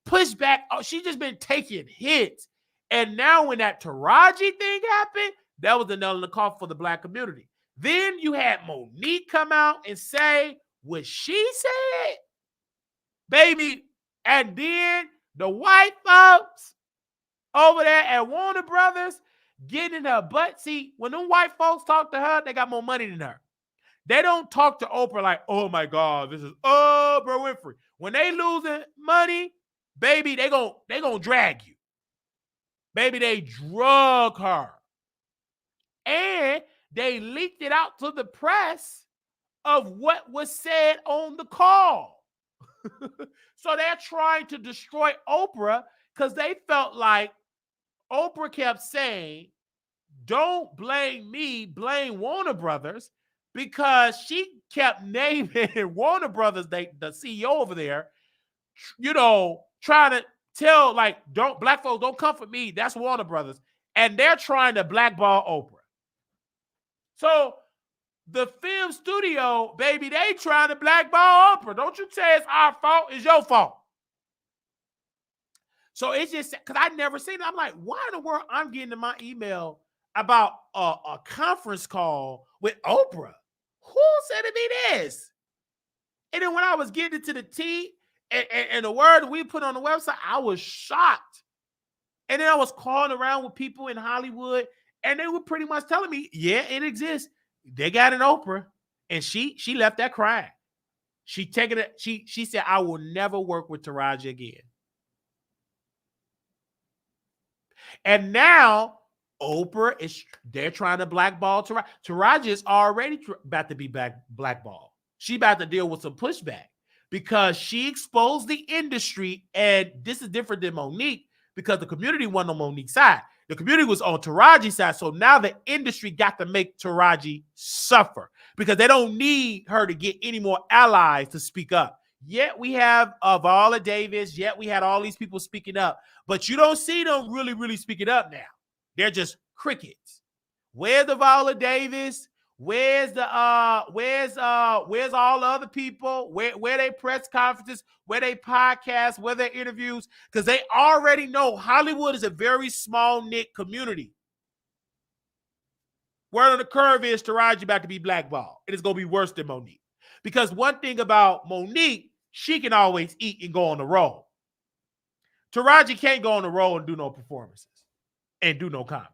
Pushback. Oh, she's just been taking hits. And now when that Taraji thing happened, that was the nail in the coffin for the Black community. Then you had Monique come out and say what she said, baby. And then the white folks over there at Warner Brothers getting in her butt. See, when them white folks talk to her, they got more money than her. They don't talk to Oprah like, oh my God, this is Oprah Winfrey. When they losing money, baby, they gonna drag you. Baby, they drug her. And they leaked it out to the press of what was said on the call. So they're trying to destroy Oprah because they felt like Oprah kept saying, don't blame me, blame Warner Brothers, because she kept naming Warner Brothers, the CEO over there, trying to tell, like, don't black folks, don't come for me. That's Warner Brothers. And they're trying to blackball Oprah. So the film studio, baby, they trying to blackball Oprah. Don't you say it's our fault, it's your fault. So it's just, because I never seen it. I'm like, why in the world I'm getting in my email about a conference call with Oprah? Who said to me this? And then when I was getting into the tea and the word we put on the website, I was shocked. And then I was calling around with people in Hollywood, and they were pretty much telling me, yeah, it exists. They got an Oprah, and she left that crying. She said, I will never work with Taraji again. And now Oprah they're trying to blackball Taraji. Taraji is already about to be blackballed. She about to deal with some pushback because she exposed the industry, and this is different than Monique because the community wasn't on Monique's side. The community was on Taraji's side, so now the industry got to make Taraji suffer because they don't need her to get any more allies to speak up. Yet we have Viola Davis, yet we had all these people speaking up, but you don't see them really, really speaking up now. They're just crickets. Where's the Viola Davis? Where's all the other people? Where they press conferences, where they podcasts, where they interviews? Because they already know Hollywood is a very small knit community. Word on the curve is Taraji about to be blackballed. It is going to be worse than Monique. Because one thing about Monique, she can always eat and go on the road. Taraji can't go on the road and do no performances and do no comedy.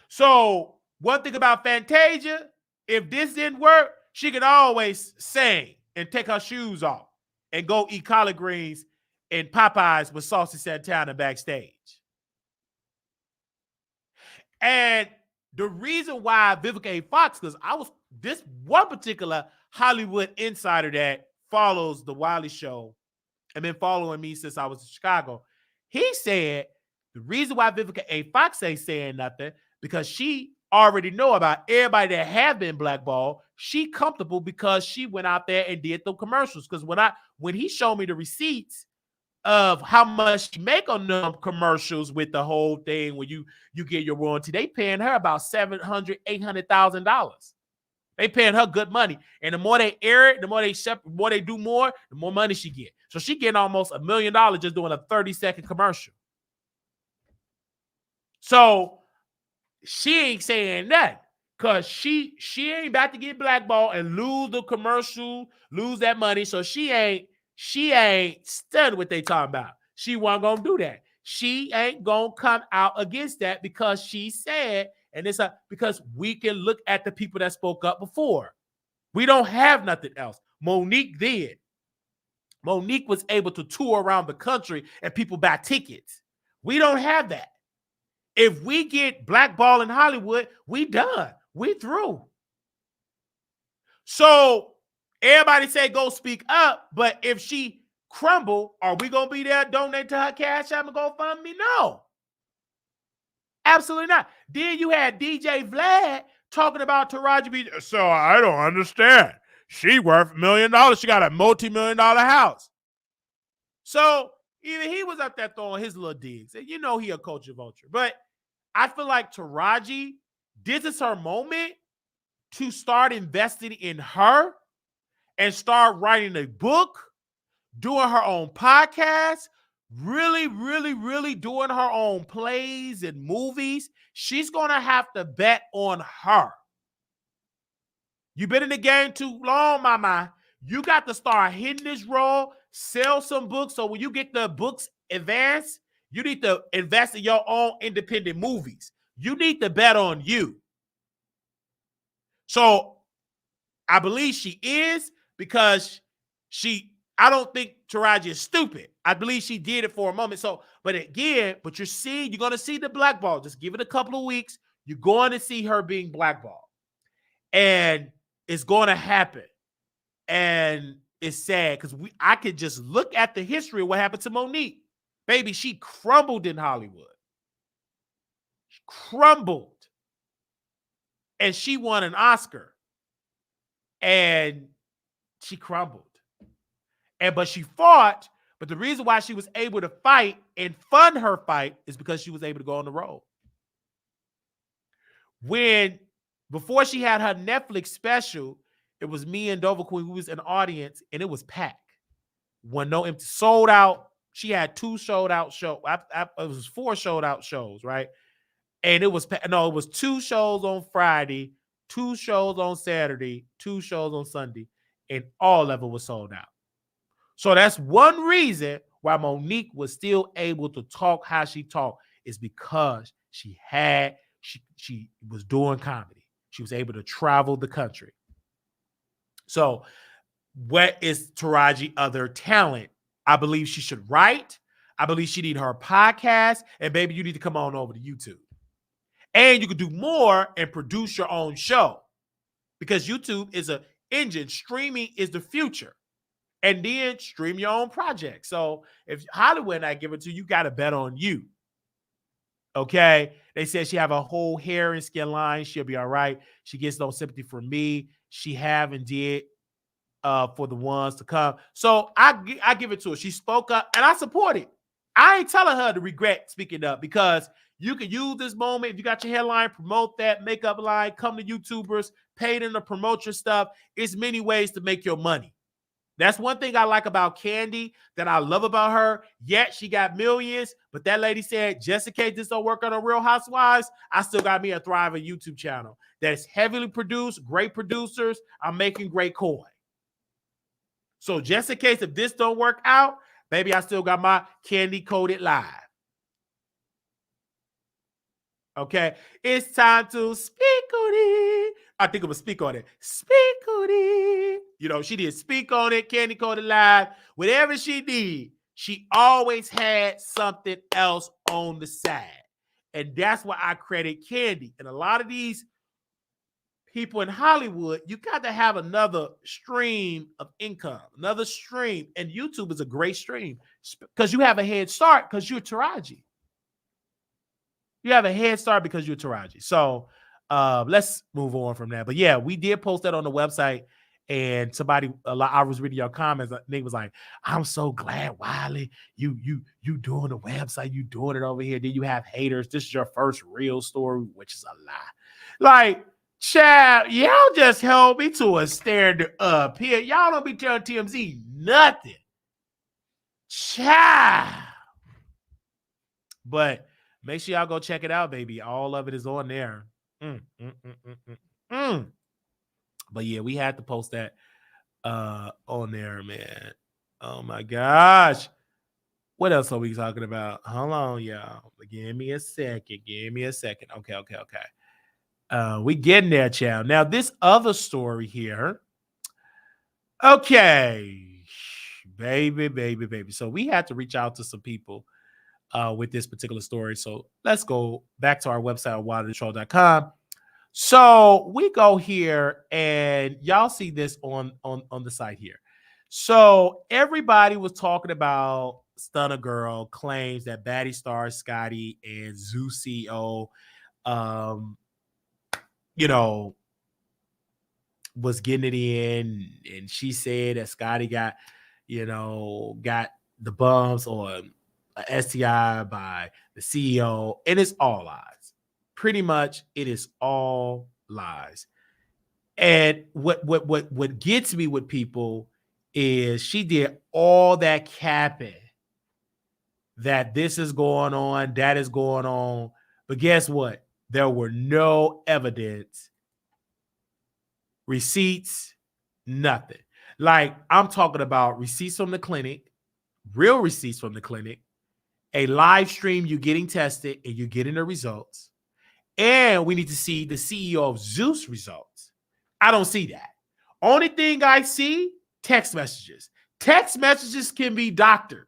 So one thing about Fantasia, if this didn't work, she can always sing and take her shoes off and go eat collard greens and Popeyes with Saucy Santana backstage. And the reason why Vivica A. Fox, because this one particular Hollywood insider that follows the Wiley Show and been following me since I was in Chicago, he said the reason why Vivica A. Fox ain't saying nothing because she already know about everybody that have been blackballed. She comfortable because she went out there and did the commercials. Because when he showed me the receipts of how much she make on them commercials with the whole thing, when you get your royalty, they paying her about $700,000, $800,000. They paying her good money, and the more they air it, the more they do more, the more money she get. So she getting almost $1 million just doing a 30-second commercial. So she ain't saying nothing because she ain't about to get blackballed and lose the commercial, lose that money. So she ain't studying what they talking about. She wasn't gonna do that. She ain't gonna come out against that because she said, and it's because we can look at the people that spoke up before. We don't have nothing else. Monique did. Monique was able to tour around the country and people buy tickets. We don't have that. If we get blackballed in Hollywood, we done. We through. So everybody say go speak up, but if she crumble, are we going to be there, donate to her Cash App and GoFundMe? No. Absolutely not. Then you had DJ Vlad talking about Taraji B. So I don't understand. She worth $1 million. She got a multi-million-dollar house. So even he was up there throwing his little digs. And you know he a culture vulture. But I feel like Taraji, this is her moment to start investing in her and start writing a book, doing her own podcast, really, really, really doing her own plays and movies. She's going to have to bet on her. You've been in the game too long, mama. You got to start hitting this role, sell some books. So when you get the books advanced, you need to invest in your own independent movies. You need to bet on you. So I believe she is because I don't think Taraji is stupid. I believe she did it for a moment. So, but again, you're going to see the blackball. Just give it a couple of weeks. You're going to see her being blackballed. And it's going to happen. And it's sad because I could just look at the history of what happened to Monique. Baby, she crumbled in Hollywood. She crumbled. And she won an Oscar. And she crumbled. But she fought. But the reason why she was able to fight and fund her fight is because she was able to go on the road. Before she had her Netflix special, it was me and Dover Queen who was in the audience, and it was packed. No empty, sold out. She had 2 sold out shows. It was 4 sold out shows, right? And it was 2 shows on Friday, 2 shows on Saturday, 2 shows on Sunday, and all of it was sold out. So that's one reason why Monique was still able to talk how she talked, is because she was doing comedy. She was able to travel the country. So what is Taraji other talent? I believe she should write. I believe she need her podcast. And baby, you need to come on over to YouTube. And you can do more and produce your own show, because YouTube is an engine. Streaming is the future. And then stream your own project. So if Hollywood not give it to you, you got to bet on you. Okay? They said she have a whole hair and skin line. She'll be all right. She gets no sympathy from me. She have and did for the ones to come. So I give it to her. She spoke up, and I support it. I ain't telling her to regret speaking up, because You can use this moment. If you got your headline, promote that, makeup line, come to YouTubers, pay them to promote your stuff. It's many ways to make your money. That's one thing I like about Candy, that I love about her. Yet she got millions, but that lady said, just in case this don't work on a Real Housewives, I still got me a thriving YouTube channel that's heavily produced, great producers. I'm making great coin. So just in case if this don't work out, baby, I still got my Candy Coated Live. Okay, it's time to speak on it. I think I'm gonna speak on it. Speak on it. You know, she did speak on it, Candy Coated Live. Whatever she did, she always had something else on the side. And that's why I credit Candy. And a lot of these people in Hollywood, you got to have another stream of income, another stream. And YouTube is a great stream because you have a head start because you're Taraji. You have a head start because you're Taraji. So let's move on from that. But yeah, we did post that on the website. And I was reading your comments. They was like, I'm so glad, Wiley, you doing the website, you doing it over here. Then you have haters. This is your first real story, which is a lie. Like, child, y'all just held me to a standard up here. Y'all don't be telling TMZ nothing. Child. But make sure y'all go check it out, baby. All of it is on there. But yeah, we had to post that on there, man. Oh my gosh. What else are we talking about? Hold on, y'all. Give me a second. Okay. We getting there, child. Now, this other story here. Okay. Baby. So we had to reach out to some people with this particular story. So let's go back to our website, wilderthetroll.com. So we go here and y'all see this on the site here. So everybody was talking about Stunner Girl claims that Baddie Star Scotty and Zeus CEO, was getting it in, and she said that Scotty got the bumps or a STI by the CEO, and it's all lies. Pretty much, it is all lies. And what gets me with people is she did all that capping that this is going on, that is going on. But guess what? There were no evidence, receipts, nothing. Like, I'm talking about receipts from the clinic, real receipts from the clinic, a live stream, you getting tested and you're getting the results. And we need to see the CEO of Zeus results. I don't see that. Only thing I see, text messages. Text messages can be doctored.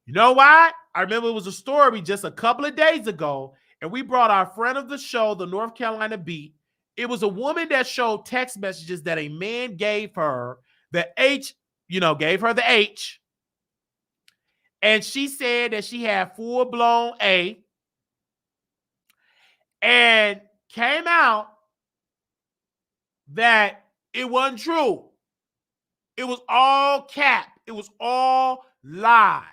You know why? I remember it was a story just a couple of days ago, and we brought our friend of the show, the North Carolina Beat. It was a woman that showed text messages that a man gave her the H, gave her the H. And she said that she had full-blown A. And came out that it wasn't true. It was all cap. It was all lies.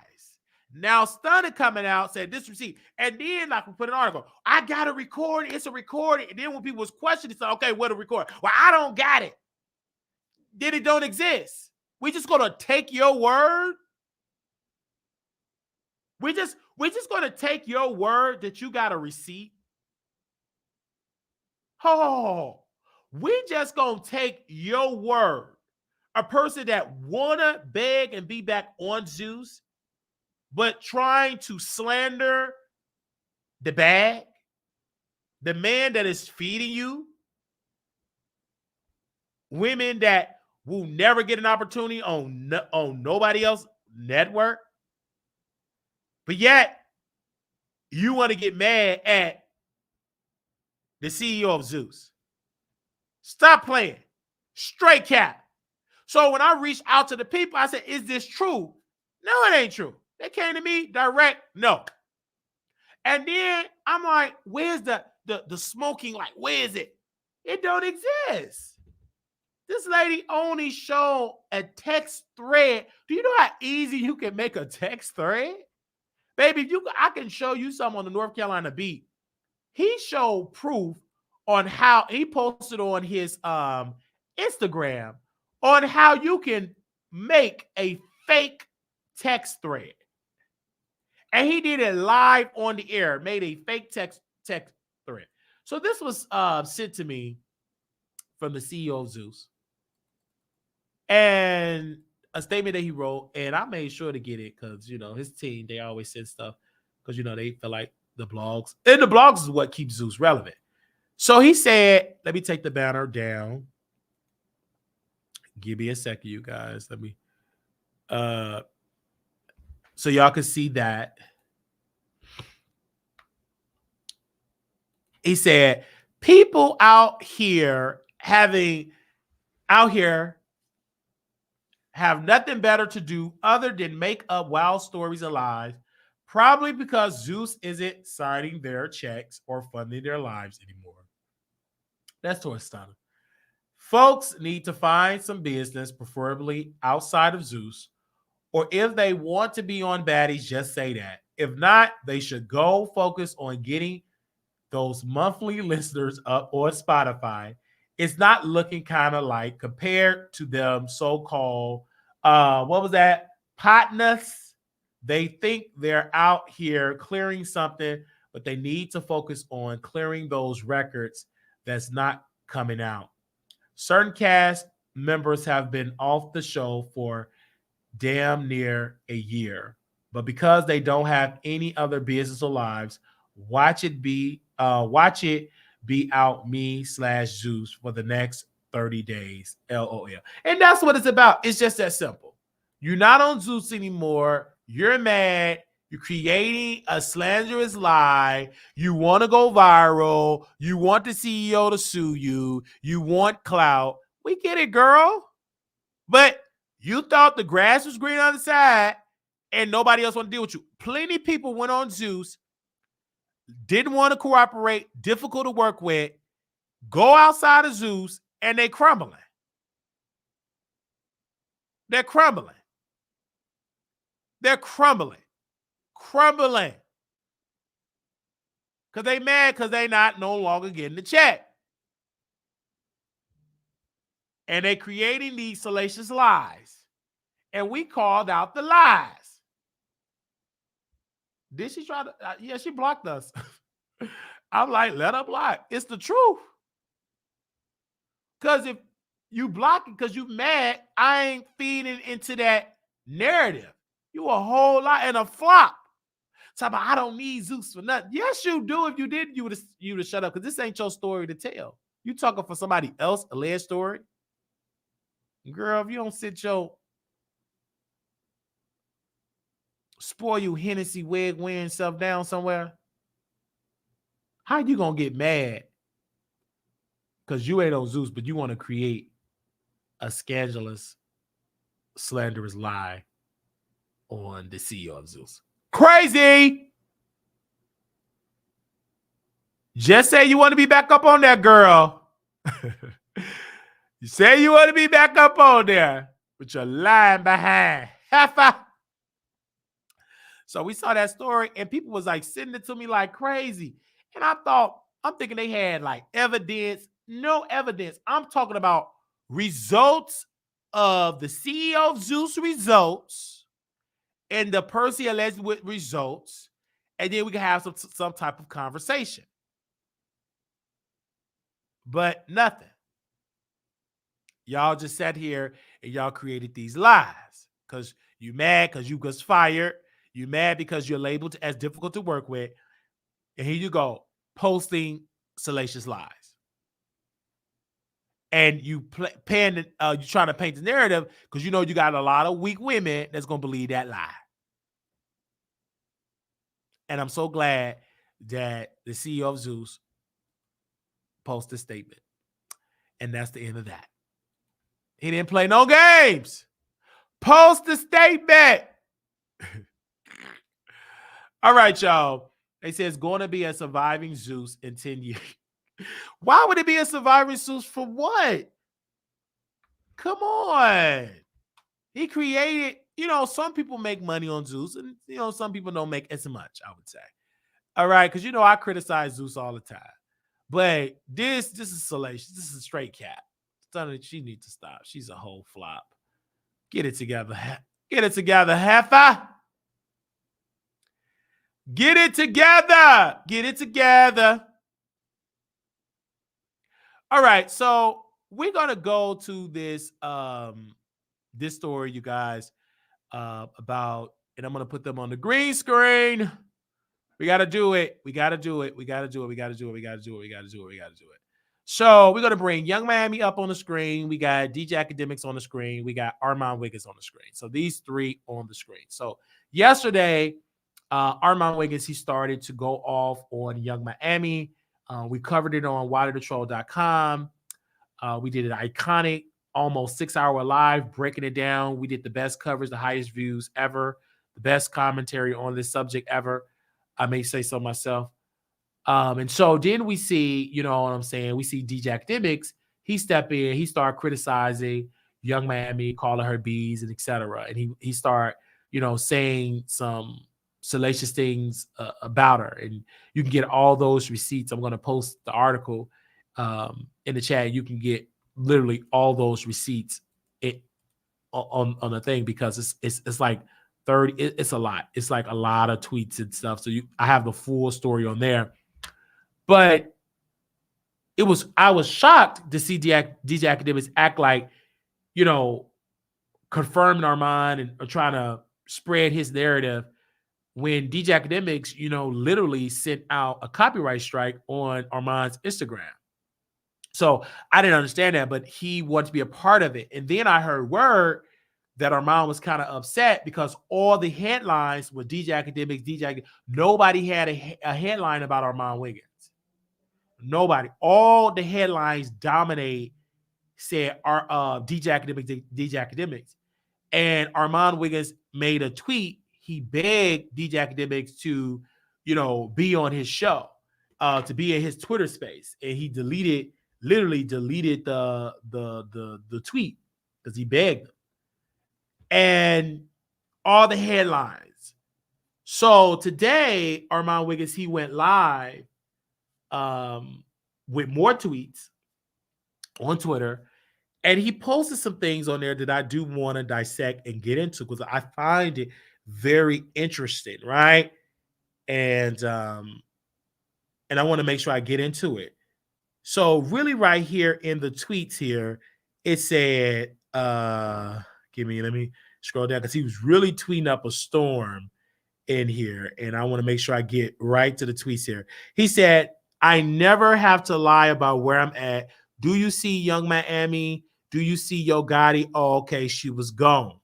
Now Stunner coming out said this receipt. And then like we put an article, I got a recording. It's a recording. And then when people was questioning, said, okay, what a recording? Well, I don't got it. Then it don't exist. We just gonna take your word. We just gonna take your word that you got a receipt. Oh, we just gonna take your word. A person that wanna beg and be back on Zeus, but trying to slander the bag, the man that is feeding you, women that will never get an opportunity on nobody else's network, but yet you want to get mad at the CEO of Zeus. Stop playing. Straight cap. So when I reached out to the people, I said, is this true? No, it ain't true. They came to me direct, no. And then I'm like, where's the smoking? Like, where is it? It don't exist. This lady only showed a text thread. Do you know how easy you can make a text thread? Baby, I can show you some on the North Carolina beat. He showed proof on how he posted on his Instagram on how you can make a fake text thread. And he did it live on the air, made a fake text thread. So this was sent to me from the CEO of Zeus. And a statement that he wrote, and I made sure to get it because, you know, his team, they always send stuff because, you know, they feel like the blogs. And the blogs is what keeps Zeus relevant. So he said, let me take the banner down. Give me a second, you guys. Let me, so y'all can see that. He said, people out here have nothing better to do other than make up wild stories and lies, probably because Zeus isn't signing their checks or funding their lives anymore. That's Torstana. Folks need to find some business, preferably outside of Zeus, or if they want to be on baddies, just say that. If not, they should go focus on getting those monthly listeners up on Spotify. It's not looking kind of like compared to them so-called what was that? Partners. They think they're out here clearing something, but they need to focus on clearing those records that's not coming out. Certain cast members have been off the show for damn near a year, but because they don't have any other business or lives, watch it be out me/Zeus for the next 30 days. LOL. And that's what it's about. It's just that simple. You're not on Zeus anymore. You're mad. You're creating a slanderous lie. You want to go viral. You want the CEO to sue you. You want clout. We get it, girl. But you thought the grass was green on the side and nobody else want to deal with you. Plenty of people went on Zeus, didn't want to cooperate, difficult to work with, go outside of Zeus, and they crumbling. They're crumbling. They're crumbling. Crumbling. Because they mad because they not no longer getting the check. And they creating these salacious lies. And we called out the lies. Did she try to? Yeah, she blocked us. I'm like, let her block. It's the truth. Because if you block it because you mad, I ain't feeding into that narrative. You a whole lot and a flop. Talk about I don't need Zeus for nothing. Yes, you do. If you did, you would have shut up because this ain't your story to tell. You talking for somebody else, alleged story. Girl, if you don't sit your spoil you Hennessy wig wearing self down somewhere, how you gonna get mad? Because you ain't on Zeus, but you want to create a scandalous, slanderous lie on the CEO of Zeus. Crazy! Just say you want to be back up on that, girl. You say you want to be back up on there, but you're lying behind. So we saw that story, and people was like sending it to me like crazy. And I'm thinking they had like evidence. No evidence. I'm talking about results of the CEO of Zeus results and the person alleged with results, and then we can have some type of conversation. But nothing. Y'all just sat here and y'all created these lies because you mad because you was fired. You mad because you're labeled as difficult to work with. And here you go, posting salacious lies. And you you're trying to paint the narrative because you know you got a lot of weak women that's going to believe that lie. And I'm so glad that the CEO of Zeus posted a statement. And that's the end of that. He didn't play no games. Post the statement. All right, y'all. They say it's going to be a surviving Zeus in 10 years. Why would it be a surviving Zeus for what? Come on. He created some people make money on Zeus, and some people don't make as much, I would say. All right, because I criticize Zeus all the time. But this is salacious. This is a straight cat. Stunning, she needs to stop. She's a whole flop. Get it together. Get it together, heifer. Get it together. Get it together. All right, so we're gonna go to this this story, you guys, about, and I'm gonna put them on the green screen. We got to do it. We got to do it. We got to do it. We got to do it. We got to do it. We got to do it. We got to do it. So we're going to bring Young Miami up on the screen. We got DJ Akademiks on the screen. We got Armon Wiggins on the screen. So these three on the screen. So yesterday, Armon Wiggins, he started to go off on Young Miami. We covered it on waterthetroll.com. We did an iconic, almost 6-hour live, breaking it down. We did the best coverage, the highest views ever, the best commentary on this subject ever. I may say so myself. And so then we see, you know what I'm saying? We see DJ Akademiks. He step in, he start criticizing Young Miami, calling her bees and etc. And he start, saying some salacious things about her. And you can get all those receipts. I'm going to post the article in the chat. You can get literally all those receipts on the thing, because it's like 30. It's a lot. It's like a lot of tweets and stuff. So I have the full story on there. But I was shocked to see DJ Akademiks act like, confirming Armon and trying to spread his narrative, when DJ Akademiks, literally sent out a copyright strike on Armon's Instagram. So I didn't understand that, but he wanted to be a part of it. And then I heard word that Armon was kind of upset because all the headlines were DJ Akademiks, nobody had a headline about Armon Wiggins. Nobody. All the headlines said DJ Akademiks. And Armon Wiggins made a tweet. He begged DJ Akademiks to, be on his show, to be in his Twitter space. And he literally deleted the tweet because he begged him. And all the headlines. So today, Armon Wiggins, he went live with more tweets on Twitter, and he posted some things on there that I do want to dissect and get into, because I find it very interesting, right? And I want to make sure I get into it. So really right here in the tweets here, it said, let me scroll down, because he was really tweeting up a storm in here, and I want to make sure I get right to the tweets here. He said, "I never have to lie about where I'm at. Do you see Young Miami? Do you see Yo Gotti? Oh, okay, she was gone."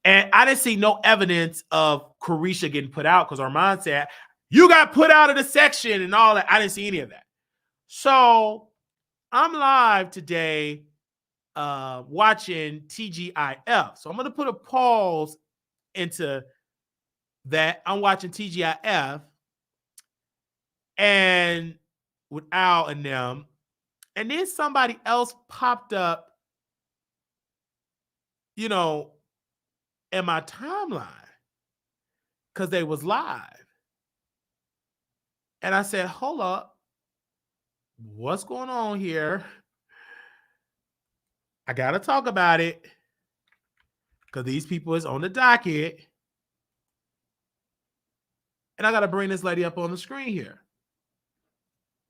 And I didn't see no evidence of Carisha getting put out, because Armon said, "You got put out of the section," and all that. I didn't see any of that. So I'm live today watching TGIF. So I'm going to put a pause into that. I'm watching TGIF and with Al and them. And then somebody else popped up, in my timeline, because they was live. And I said, hold up. What's going on here? I got to talk about it, because these people is on the docket. And I got to bring this lady up on the screen here.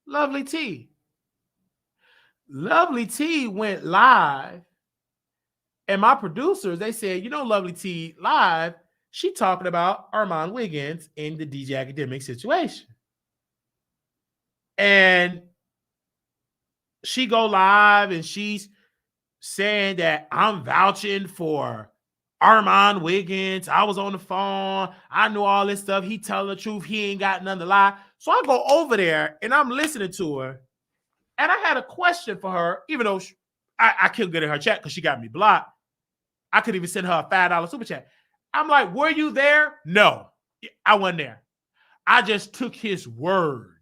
Lovely T. Lovely T went live. And my producers, they said, Lovely T live, she talking about Armon Wiggins in the DJ Akademiks situation. And she go live and she's saying that I'm vouching for Armon Wiggins. I was on the phone. I knew all this stuff. He telling the truth. He ain't got nothing to lie. So I go over there and I'm listening to her. And I had a question for her, even though I couldn't get in her chat because she got me blocked. I could even send her a $5 super chat. I'm like, were you there? No, I wasn't there. I just took his word.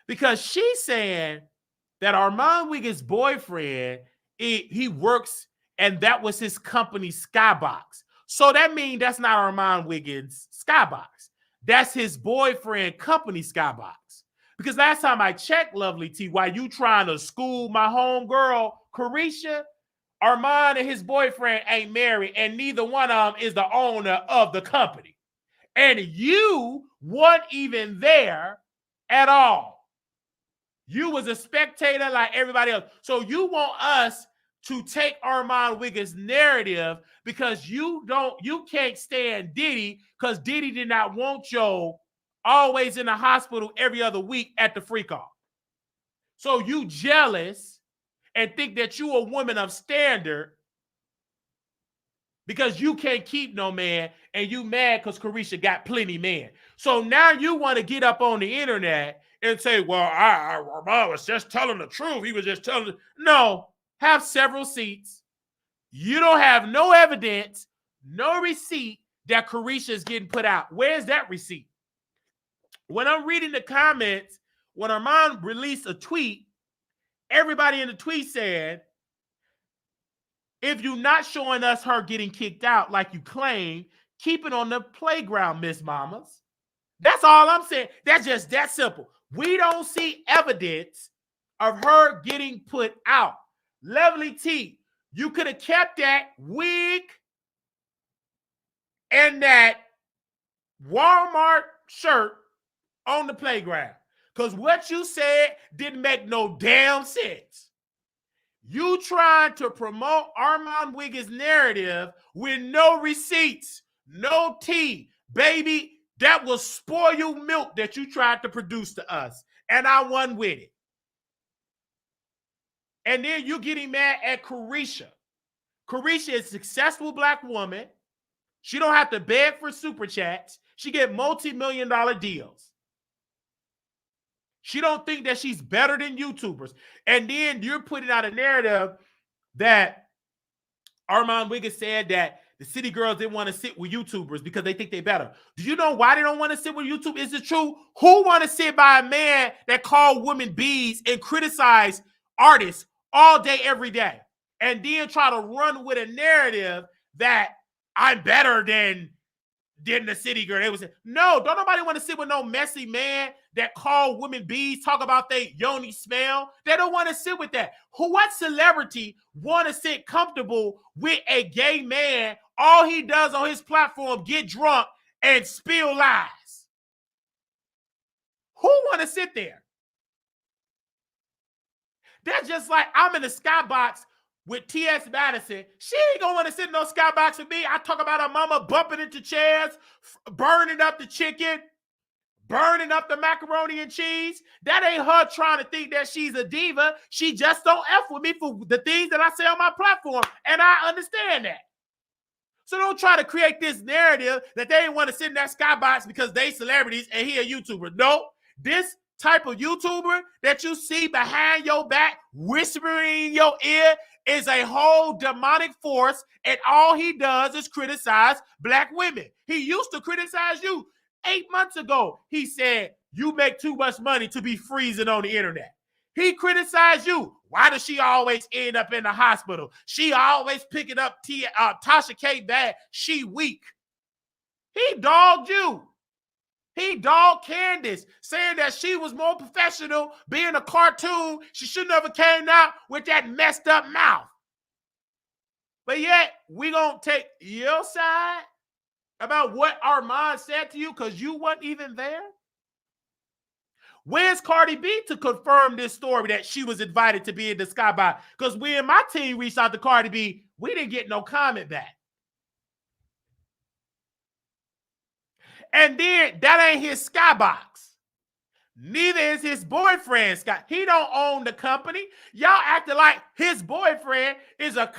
Because she's saying that Armon Wiggins' boyfriend, he works and that was his company Skybox. So that means that's not Armon Wiggins Skybox. That's his boyfriend company Skybox. Because last time I checked, Lovely T, while you trying to school my homegirl, Carisha, Armon and his boyfriend ain't married, and neither one of them is the owner of the company. And you weren't even there at all. You was a spectator like everybody else. So you want us to take Armon Wiggins' narrative because you can't stand Diddy because Diddy did not want you always in the hospital every other week at the free call. So you jealous and think that you a woman of standard because you can't keep no man, and you mad because Carisha got plenty men. So now you want to get up on the internet and say, well, I was just telling the truth. He was just telling. No, have several seats. You don't have no evidence, no receipt that Carisha is getting put out. Where's that receipt? When I'm reading the comments, when Armon released a tweet, everybody in the tweet said, if you're not showing us her getting kicked out like you claim, keep it on the playground, Miss Mamas. That's all I'm saying. That's just that simple. We don't see evidence of her getting put out. Lovely T, you could have kept that wig and that Walmart shirt on the playground. Because what you said didn't make no damn sense. You trying to promote Armon Wiggins' narrative with no receipts, no tea. Baby, that was spoiled milk that you tried to produce to us. And I won with it. And then you getting mad at Carisha. Carisha is a successful black woman. She don't have to beg for super chats. She get multi-million-dollar deals. She don't think that she's better than YouTubers. And then you're putting out a narrative that Armon Wiggins said that the city girls didn't want to sit with YouTubers because they think they're better. Do you know why they don't want to sit with YouTube? Is it true? Who want to sit by a man that called women bees and criticize artists all day, every day? And then try to run with a narrative that I'm better than the city girl. They was no, don't nobody want to sit with no messy man that call women bees, talk about they yoni smell. They don't want to sit with that. What celebrity want to sit comfortable with a gay man? All he does on his platform, get drunk and spill lies. Who want to sit there? That's just like I'm in the skybox with T.S. Madison. She ain't gonna want to sit in no skybox with me. I talk about her mama bumping into chairs, burning up the chicken, burning up the macaroni and cheese. That ain't her trying to think that she's a diva. She just don't F with me for the things that I say on my platform, and I understand that. So don't try to create this narrative that they didn't want to sit in that skybox because they celebrities and he a YouTuber. Nope. This type of YouTuber that you see behind your back, whispering in your ear, is a whole demonic force, and all he does is criticize black women. He used to criticize you. 8 months ago, he said, you make too much money to be freezing on the internet. He criticized you. Why does she always end up in the hospital? She always picking up Tasha K bad. She weak. He dogged you. He dogged Candace, saying that she was more professional being a cartoon. She should never came out with that messed up mouth. But yet, we gonna take your side about what Armon said to you because you weren't even there? Where's Cardi B to confirm this story that she was invited to be in the skybox? Because we and my team reached out to Cardi B, we didn't get no comment back. And then that ain't his skybox. Neither is his boyfriend, Scott. He don't own the company. Y'all acting like his boyfriend is a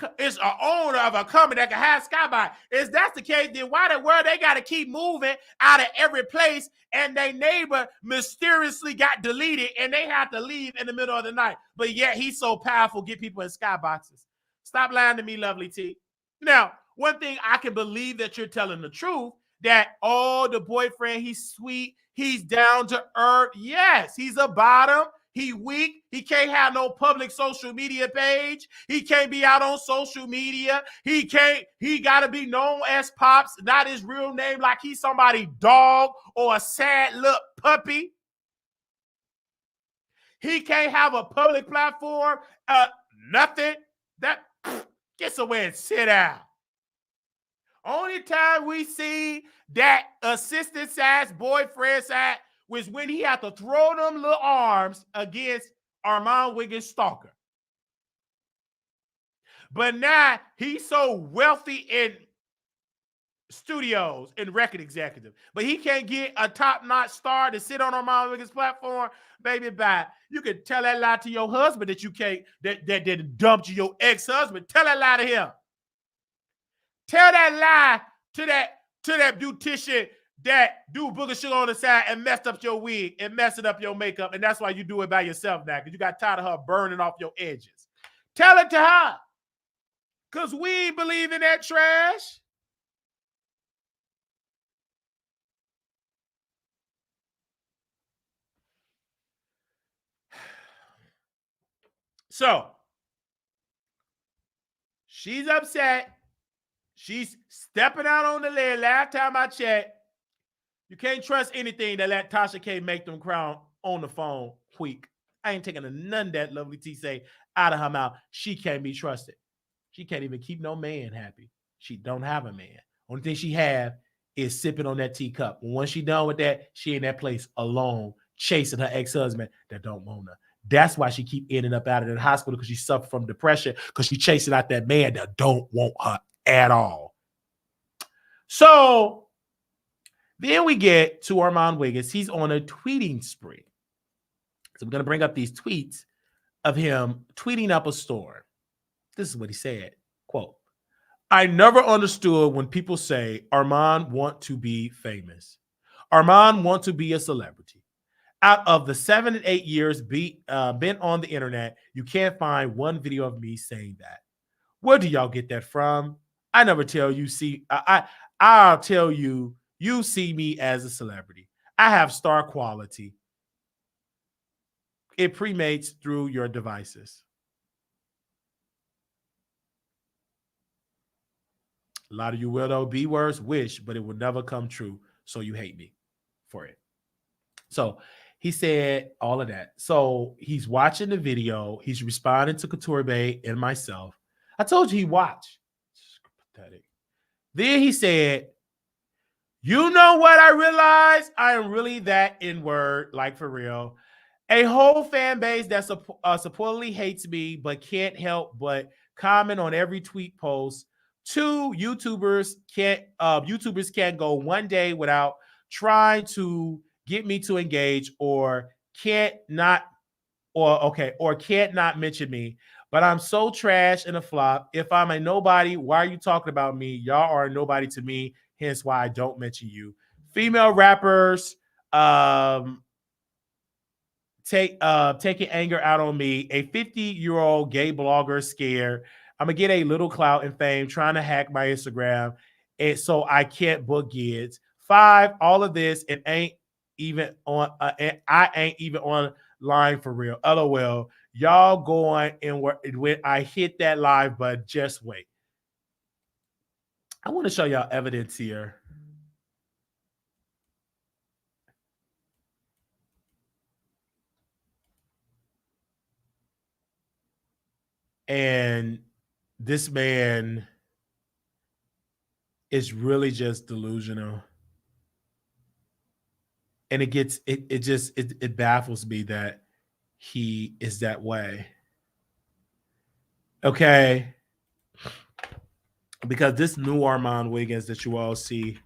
owner of a company that can have skybox. If that's the case, then why the world they got to keep moving out of every place and their neighbor mysteriously got deleted and they have to leave in the middle of the night? But yet he's so powerful, get people in skyboxes. Stop lying to me, Lovely T. Now, one thing I can believe that you're telling the truth, that, oh, the boyfriend, he's sweet, he's down to earth. Yes, he's a bottom. He weak. He can't have no public social media page. He can't be out on social media. He got to be known as Pops, not his real name, like he's somebody's dog or a sad little puppy. He can't have a public platform. Nothing. That get somewhere and sit down. Only time we see that assistant size, boyfriend side was when he had to throw them little arms against Armon Wiggins' stalker. But now he's so wealthy in studios and record executive, but he can't get a top-notch star to sit on Armon Wiggins' platform. Baby, bye. You can tell that lie to your husband that you can't, that dumped you, your ex-husband. Tell that lie to him. Tell that lie to that beautician that do booger sugar on the side and messed up your wig and messing up your makeup, and that's why you do it by yourself now, because you got tired of her burning off your edges. Tell it to her, because we ain't believe in that trash. So, she's upset. She's stepping out on the ledge. Last time I checked, you can't trust anything that Tasha can't make them cry on the phone quick. I ain't taking none of that lovely tea say out of her mouth. She can't be trusted. She can't even keep no man happy. She don't have a man. Only thing she have is sipping on that teacup. Once she done with that, she in that place alone, chasing her ex-husband that don't want her. That's why she keep ending up out of the hospital, because she suffered from depression, because she chasing out that man that don't want her at all. So then we get to Armon Wiggins. He's on a tweeting spree. So we're going to bring up these tweets of him tweeting up a storm. This is what he said, quote, "I never understood when people say Armon want to be famous. Armon want to be a celebrity. Out of the 7 and 8 years been on the internet, you can't find one video of me saying that. Where do y'all get that from? I never tell you, I'll tell you, you see me as a celebrity. I have star quality. It premates through your devices." A lot of you will, though, be worse, wish, but it will never come true. So you hate me for it. So he said all of that. So he's watching the video. He's responding to Couture Bay and myself. I told you he watched. Pathetic. Then he said, "You know what I realized? I am really that N-word, like for real. A whole fan base that supposedly hates me, but can't help but comment on every tweet post. Two, YouTubers can't go one day without trying to get me to engage, or can't not mention me. But I'm so trash and a flop. If I'm a nobody, why are you talking about me? Y'all are a nobody to me, hence why I don't mention you. Female rappers taking anger out on me. A 50-year-old gay blogger scared I'm gonna get a little clout and fame trying to hack my Instagram, and so I can't book gigs. 5, all of this and ain't even on. And I ain't even online for real. LOL. Y'all go on and when I hit that live, but just wait. I want to show y'all evidence here. And this man is really just delusional. And it baffles me that he is that way. Okay. Because this new Armon Wiggins that you all see,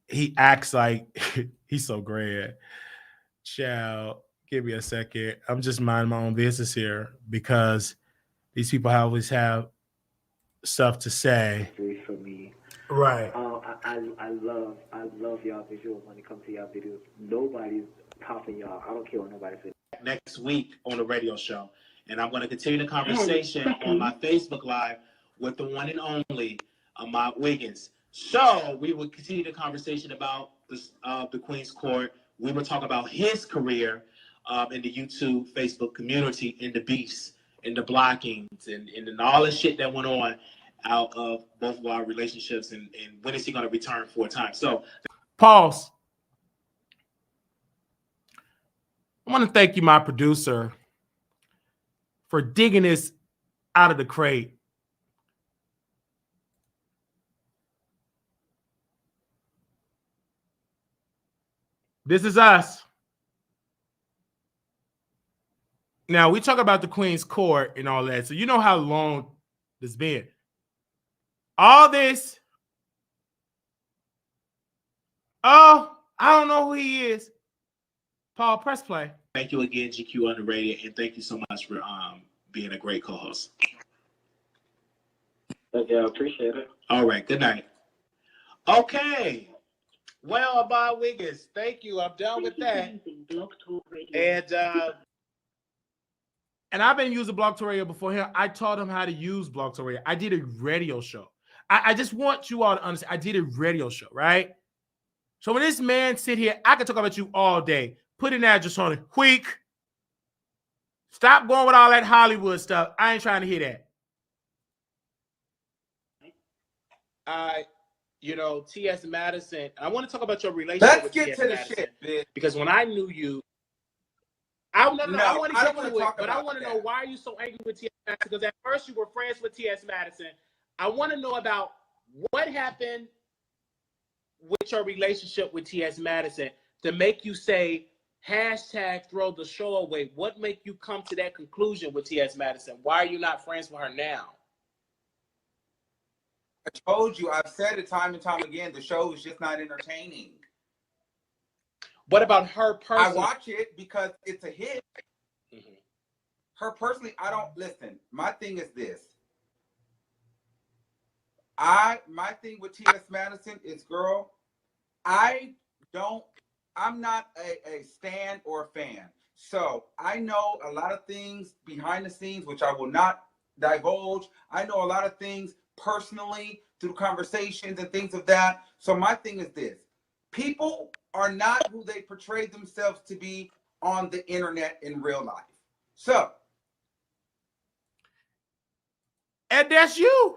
he acts like he's so grand. Child, give me a second. I'm just minding my own business here, because these people always have stuff to say. For me. Right. I love y'all visuals when it comes to y'all videos. Nobody's topping y'all. I don't care what nobody says. Next week on the radio show. And I'm going to continue the conversation on my Facebook Live with the one and only Ahmad Wiggins. So we will continue the conversation about the Queen's Court. We will talk about his career in the YouTube, Facebook community, in the beefs, in the blockings, and all the shit that went on out of both of our relationships, and when is he going to return 4 times? So, pause. I want to thank you, my producer, for digging this out of the crate. This is us. Now, we talk about the Queen's Court and all that, so you know how long this has been. All this, oh, I don't know who he is. Paul, press play. Thank you again, GQ Underrated, and thank you so much for being a great co-host. Okay, I appreciate it. All right, good night. Okay. Well, about Wiggins, thank you. I'm done with that. And I've been using Blog Talk Radio before here. I taught him how to use Blog Talk Radio. I did a radio show. I just want you all to understand. I did a radio show, right? So when this man sit here, I can talk about you all day. Put an address on it. Quick. Stop going with all that Hollywood stuff. I ain't trying to hear that. T.S. Madison. I want to talk about your relationship with T.S. Madison. Let's get to the shit, bitch. Because when I knew you, I want to get to it, but I want to know, why are you so angry with T.S. Madison? Because at first you were friends with T.S. Madison. I want to know about what happened with your relationship with T.S. Madison to make you say, #throw the show away. What make you come to that conclusion with T.S. Madison? Why are you not friends with her now? I told you, I've said it time and time again, the show is just not entertaining. What about her personally? I watch it because it's a hit. Mm-hmm. Her personally, I don't listen. My thing is this. My thing with T.S. Madison is, girl, I'm not a stan or a fan. So I know a lot of things behind the scenes, which I will not divulge. I know a lot of things personally through conversations and things of that. So my thing is this. People are not who they portray themselves to be on the internet in real life. So. And that's you.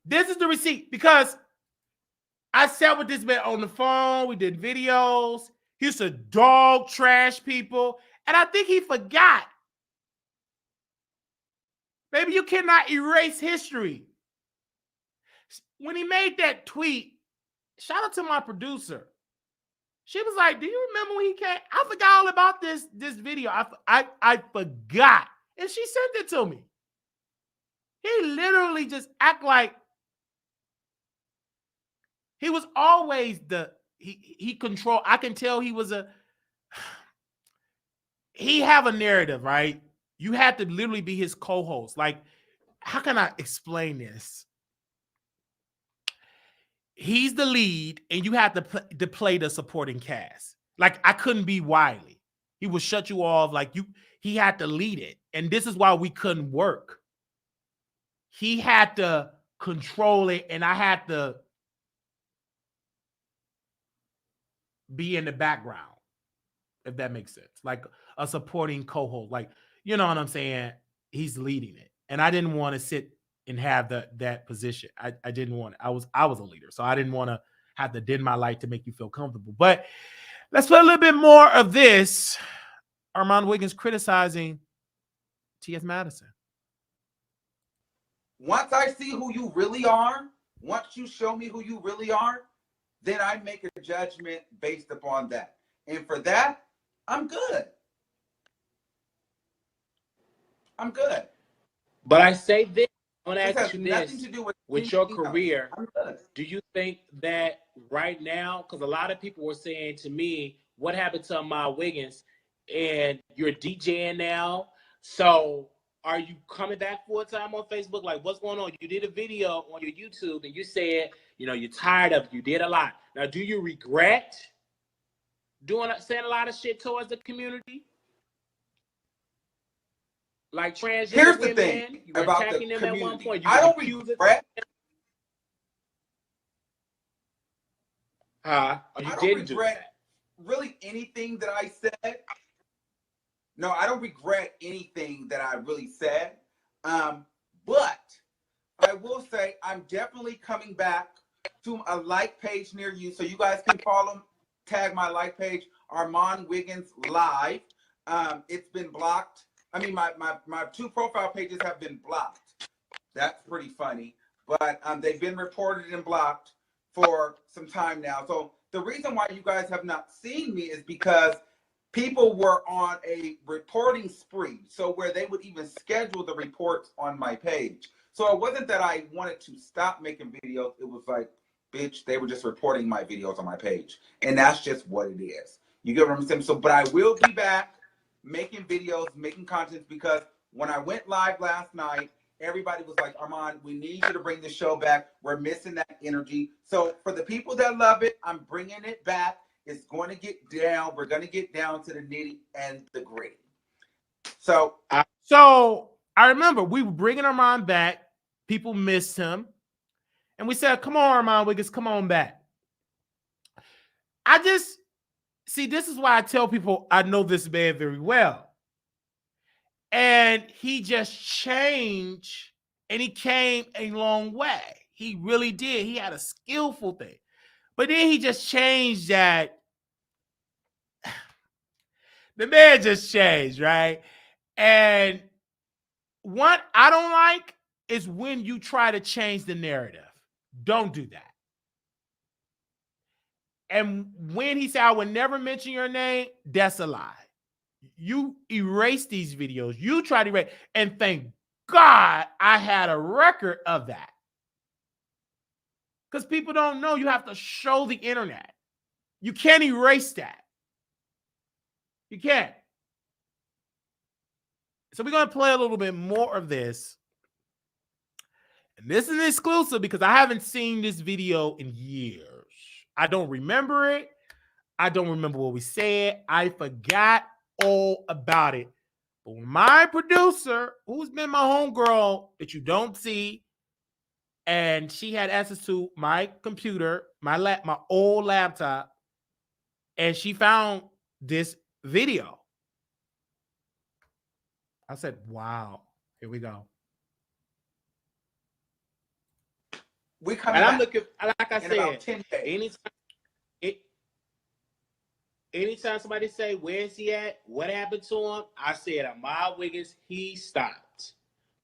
This is the receipt, because I sat with this man on the phone. We did videos. He used to dog trash people. And I think he forgot. Maybe you cannot erase history. When he made that tweet, shout out to my producer. She was like, do you remember when he came? I forgot all about this video. I forgot. And she sent it to me. He literally just act like he was always he controlled. I can tell he have a narrative, right? You had to literally be his co-host. Like, how can I explain this? He's the lead, and you have to play the supporting cast. Like, I couldn't be Wiley. He would shut you off. Like, he had to lead it. And this is why we couldn't work. He had to control it, and I had to be in the background, if that makes sense. Like a supporting co-host. Like, you know what I'm saying? He's leading it. And I didn't want to sit and have that position. I didn't want it. I was a leader. So I didn't want to have to dim my light to make you feel comfortable. But let's play a little bit more of this. Armon Wiggins criticizing T.S. Madison. Once I see who you really are, once you show me who you really are, then I make a judgment based upon that. And for that, I'm good. I'm good. But I say this, I want to This ask has you nothing this, to do with your career, else. do you think that right now, because a lot of people were saying to me, what happened to Mial Wiggins? And you're DJing now, so are you coming back full time on Facebook? Like, what's going on? You did a video on your YouTube, and you said, you're tired of it. You did a lot. Now, do you regret saying a lot of shit towards the community? Like transgender Here's women, the thing you were attacking them community. at one point. I don't regret. Oh, you I don't didn't do regret that. really anything that I said. No, I don't regret anything that I really said. But I will say I'm definitely coming back to a like page near you, so you guys can follow, tag my like page, Armon Wiggins Live. It's been blocked. I mean, my 2 profile pages have been blocked. That's pretty funny. But they've been reported and blocked for some time now. So the reason why you guys have not seen me is because people were on a reporting spree. So where they would even schedule the reports on my page. So it wasn't that I wanted to stop making videos. It was like, bitch, they were just reporting my videos on my page. And that's just what it is. You get what I'm saying? So, but I will be back making videos, making content, because when I went live last night, everybody was like, Armon, we need you to bring the show back. We're missing that energy. So for the people that love it, I'm bringing it back. It's going to get down. We're going to get down to the nitty and the gritty. So I remember we were bringing Armon back. People missed him. And we said, come on, Armon Wiggins, come on back. This is why I tell people I know this man very well. And he just changed, and he came a long way. He really did. He had a skillful thing. But then he just changed that. The man just changed, right? And what I don't like is when you try to change the narrative. Don't do that. And when he said, I would never mention your name, that's a lie. You erase these videos. You try to erase. And thank God I had a record of that. Because people don't know. You have to show the internet. You can't erase that. You can't. So we're going to play a little bit more of this. And this is an exclusive because I haven't seen this video in years. I don't remember it. I don't remember what we said. I forgot all about it. But when my producer, who's been my homegirl that you don't see, and she had access to my computer, my old laptop, and she found this video. I said, wow, here we go. we come And back I'm looking, like I in about said, 10 days. anytime somebody say, where's he at? What happened to him? I said, Mial Wiggins, he stopped.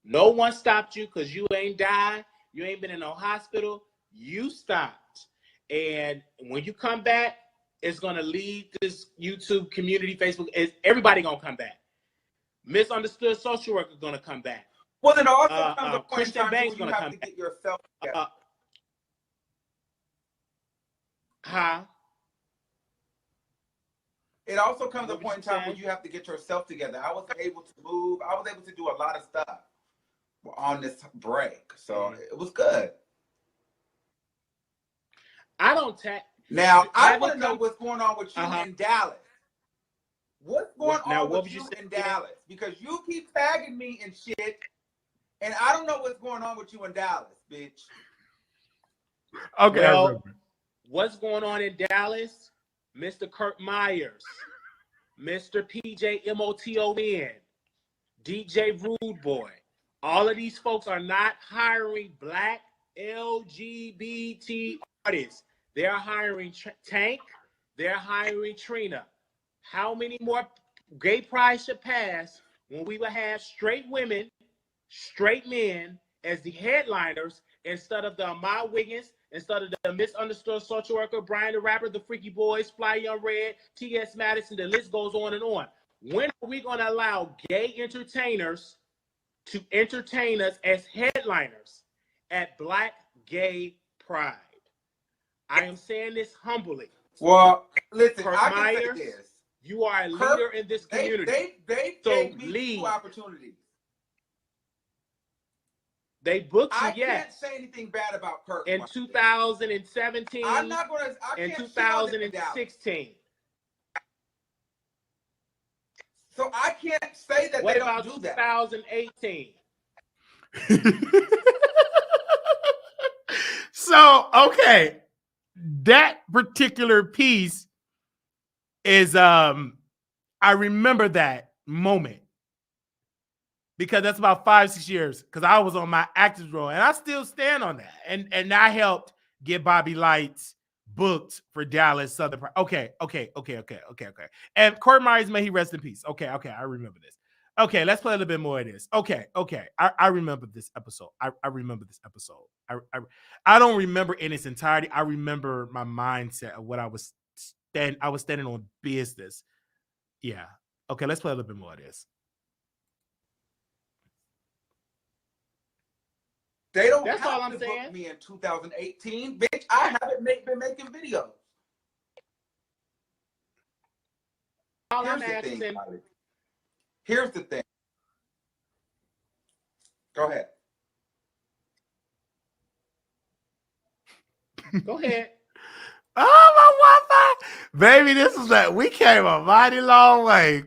No one stopped you because you ain't died. You ain't been in no hospital. You stopped. And when you come back, it's going to lead this YouTube community, Facebook. Everybody going to come back. Misunderstood social worker going to come back. Well, then also comes a point in Christian time Banks where you gonna have come to back. get yourself together. It also comes a point in time where you have to get yourself together. I was able to move. I was able to do a lot of stuff on this break. So it was good. I don't tag. Now, I want to know what's going on with you in Dallas. What's going on with you in Dallas? Because you keep tagging me and shit, and I don't know what's going on with you in Dallas, bitch. Okay. Well, what's going on in Dallas? Mr. Kurt Myers, Mr. PJ MOTON, DJ Rude Boy. All of these folks are not hiring black LGBT artists. They're hiring Tank. They're hiring Trina. How many more gay pride should pass when we will have straight women, straight men as the headliners instead of the Mial Wiggins, instead of the misunderstood social worker, Brian the Rapper, the Freaky Boys, Fly Young Red, T.S. Madison, the list goes on and on. When are we going to allow gay entertainers to entertain us as headliners at Black Gay Pride? I am saying this humbly. Well, listen, Kurt I Myers, can say this. You are a leader in this community. They gave me 2 opportunities. They booked you, I can't say anything bad about Kurt. In 2017 I'm not gonna. In 2016. So I can't say that What they about don't do that. 2018? So, okay. that particular piece is I remember that moment because that's about 5-6 years because I was on my active role and I still stand on that. And I helped get Bobby Lights booked for Dallas Southern. Okay. And Court Myers, may he rest in peace. Okay, I remember this. Okay, let's play a little bit more of this. Okay. I remember this episode. I remember this episode. I don't remember in its entirety. I remember my mindset of what I was standing on business. Yeah. Okay, let's play a little bit more of this. They don't That's all have I'm to saying. book me in 2018, bitch. I haven't been making videos. All Here's I'm the asking. thing, Kylie. Here's the thing. Go ahead. Go ahead. Oh, my Wi-Fi. Baby, this is that we came a mighty long way.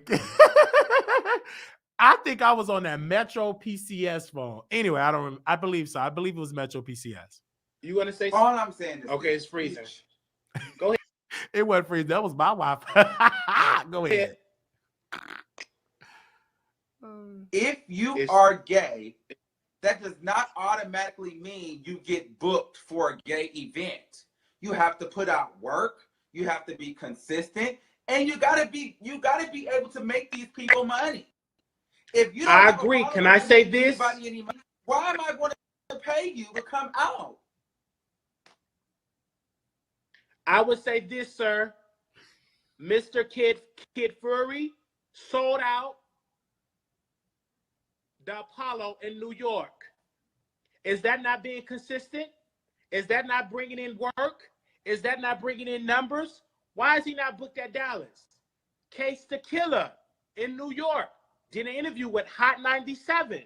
I think I was on that Metro PCS phone. Anyway, I believe so. I believe it was Metro PCS. You want to say All something? I'm saying is, Okay, it's freezing. bitch. Go ahead. It wasn't freezing. That was my Wi-Fi. Go ahead. If you are gay, that does not automatically mean you get booked for a gay event. You have to put out work. You have to be consistent, and you gotta be able to make these people money. If you don't I have agree. A Can I say this? any money, why am I going to pay you to come out? I would say this, sir. Mr. Kid Fury sold out the Apollo in New York. Is that not being consistent? Is that not bringing in work? Is that not bringing in numbers? Why is he not booked at Dallas? Case the Killer in New York did an interview with Hot 97.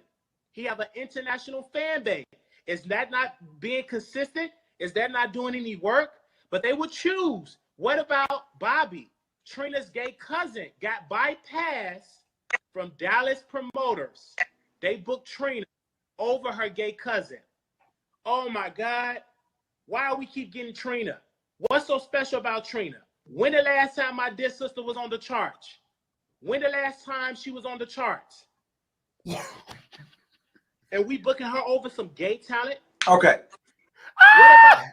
He have an international fan base. Is that not being consistent? Is that not doing any work? But they would choose. What about Bobby? Trina's gay cousin got bypassed from Dallas promoters. They booked Trina over her gay cousin. Oh my God. Why do we keep getting Trina? What's so special about Trina? When the last time my dear sister was on the charts? When the last time she was on the charts? And we booking her over some gay talent? Okay. What about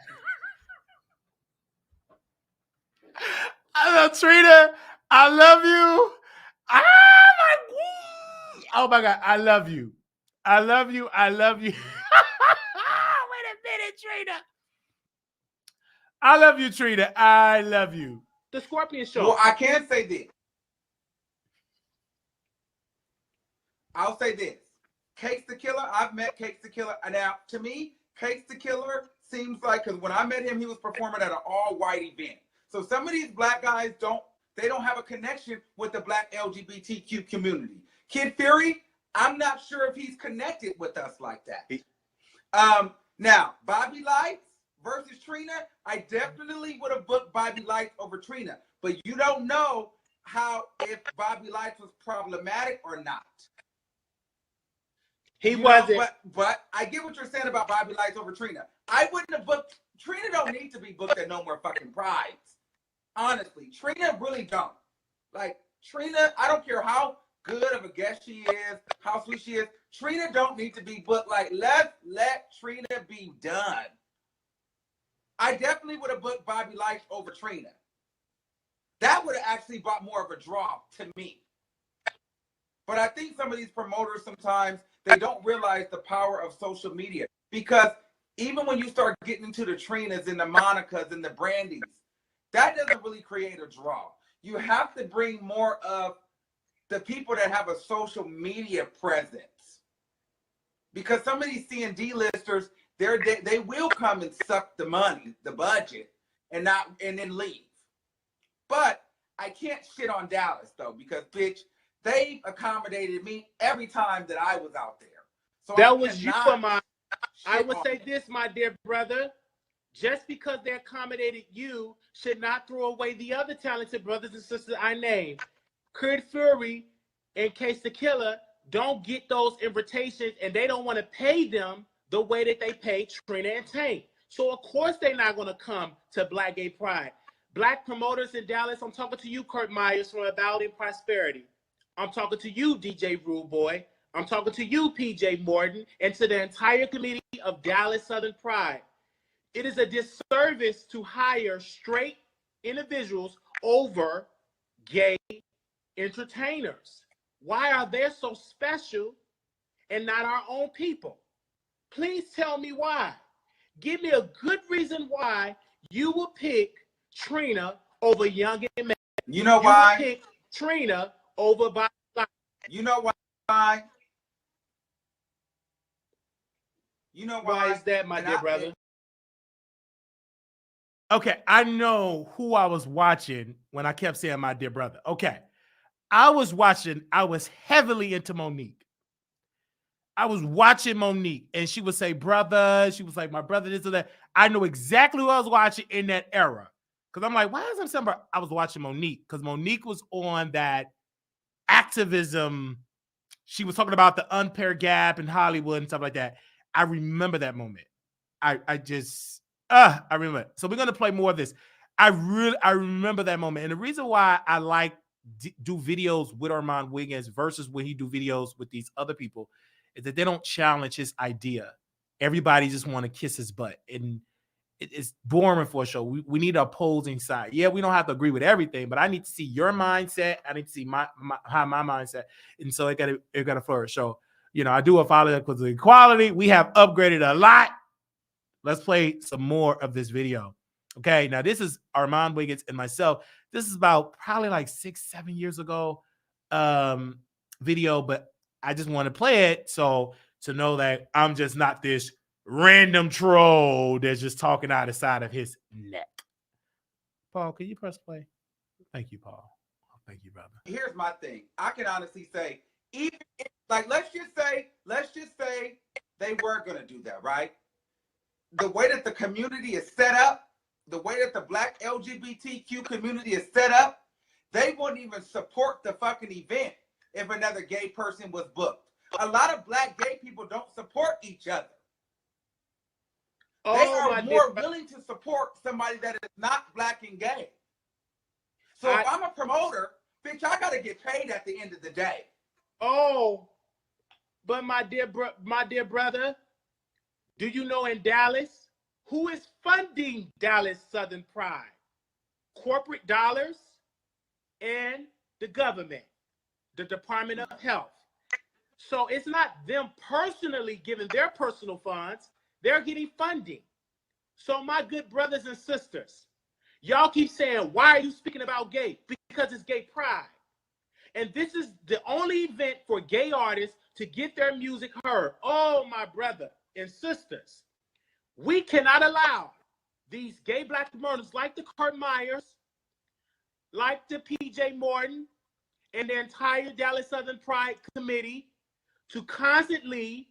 I love Trina. I love you. Oh my God. I love you. I love you. I love you. Wait a minute, Trina. I love you, Trina. I love you. the Scorpion Show? Well, I can say this. I'll say this. Case the Killer, I've met Case the Killer. Now, to me, Case the Killer seems like, because when I met him, he was performing at an all-white event. So some of these black guys don't have a connection with the black LGBTQ community. Kid Fury, I'm not sure if he's connected with us like that. Now, Bobby Lights versus Trina, I definitely would have booked Bobby Lights over Trina. But you don't know if Bobby Lights was problematic or not. He wasn't. But I get what you're saying about Bobby Lights over Trina. I wouldn't have booked. Trina don't need to be booked at No More Fucking Prides. Honestly, Trina really don't. Like, Trina, I don't care how good of a guest she is, how sweet she is. Trina don't need to be booked. Like, let Trina be done. I definitely would have booked Bobby Lights over Trina. That would have actually brought more of a draw to me. But I think some of these promoters sometimes, they don't realize the power of social media. Because even when you start getting into the Trinas and the Monicas and the Brandys, that doesn't really create a draw. You have to bring more of the people that have a social media presence. Because some of these C&D listers, they will come and suck the money, the budget, and then leave. But I can't shit on Dallas though, because bitch, they accommodated me every time that I was out there. So That was you for my. I would say this, my dear brother. Just because they accommodated you should not throw away the other talented brothers and sisters I named. Kid Fury and Case the Killer don't get those invitations, and they don't want to pay them the way that they pay Trina and Tank. So of course they're not going to come to Black Gay Pride. Black promoters in Dallas, I'm talking to you, Kurt Myers from About in Prosperity. I'm talking to you, DJ Rude Boy. I'm talking to you, PJ Morton, and to the entire committee of Dallas Southern Pride. It is a disservice to hire straight individuals over gay entertainers. Why are they so special and not our own people? Please tell me why. Give me a good reason why you will pick Trina over Young and Mad. You know why? You will pick Trina over Bobby. You know why? You know why? Why is that, my dear brother? Okay, I know who I was watching when I kept saying my dear brother. Okay, I was heavily into Monique. I was watching Monique, and she would say, brother. She was like, my brother, this or that. I know exactly who I was watching in that era. Because I'm like, why is it somebody? I was watching Monique, because Monique was on that activism. She was talking about the unpaired gap in Hollywood and stuff like that. I remember that moment. I remember it. So we're going to play more of this. I remember that moment. And the reason why I like do videos with Armon Wiggins versus when he do videos with these other people is that they don't challenge his idea. Everybody just want to kiss his butt. And it's boring for a show. We need an opposing side. Yeah, we don't have to agree with everything, but I need to see your mindset. I need to see how my mindset. And so it got to flourish. So, I do a follow up because of equality. We have upgraded a lot. Let's play some more of this video. Okay, now this is Armon Wiggins and myself. This is about probably like 6-7 years ago video, but I just want to play it so to know that I'm just not this random troll that's just talking out the side of his neck. Paul, can you press play? Thank you, Paul. Thank you, brother. Here's my thing. I can honestly say, even if, like, let's just say they were gonna do that, right? The way that the community is set up, the way that the Black LGBTQ community is set up, they wouldn't even support the fucking event if another gay person was booked. A lot of Black gay people don't support each other. They are more willing to support somebody that is not Black and gay. So if I'm a promoter, bitch, I gotta get paid at the end of the day. Oh, but my dear brother, do you know in Dallas, who is funding Dallas Southern Pride? Corporate dollars and the government, the Department of Health. So it's not them personally giving their personal funds. They're getting funding. So my good brothers and sisters, y'all keep saying, why are you speaking about gay? Because it's gay pride. And this is the only event for gay artists to get their music heard. Oh, my brother and sisters, we cannot allow these gay Black promoters like the Kurt Myers, like the PJ Morton, and the entire Dallas Southern Pride Committee to constantly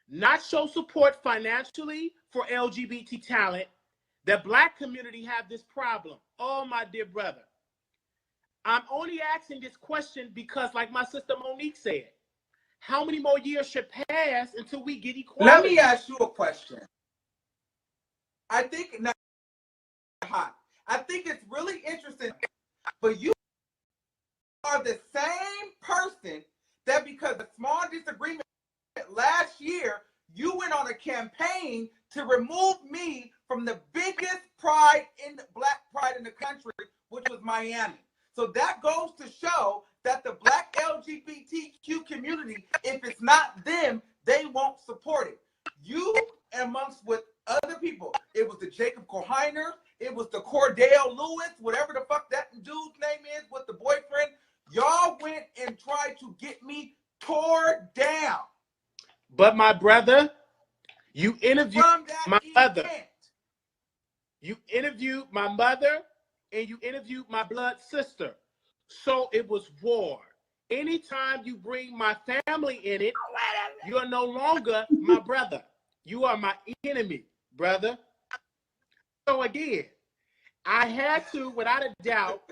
not show support financially for LGBT talent. The Black community have this problem. Oh, my dear brother. I'm only asking this question because, like my sister Monique said, how many more years should pass until we get equality? Let me ask you a question. I think it's really interesting, but you are the same person that, because of a small disagreement last year, you went on a campaign to remove me from the biggest pride in the Black pride in the country, which was Miami. So that goes to show that the Black LGBTQ community, if it's not them, they won't support it. You, amongst with other people, it was the Jacob Kohiner, it was the Cordell Lewis, whatever the fuck that dude's name is with the boyfriend. Y'all went and tried to get me tore down. But my brother, you interviewed my mother. You interviewed my mother and you interviewed my blood sister. So it was war. Anytime you bring my family in it, you are no longer my brother. You are my enemy, brother. So again, I had to, without a doubt,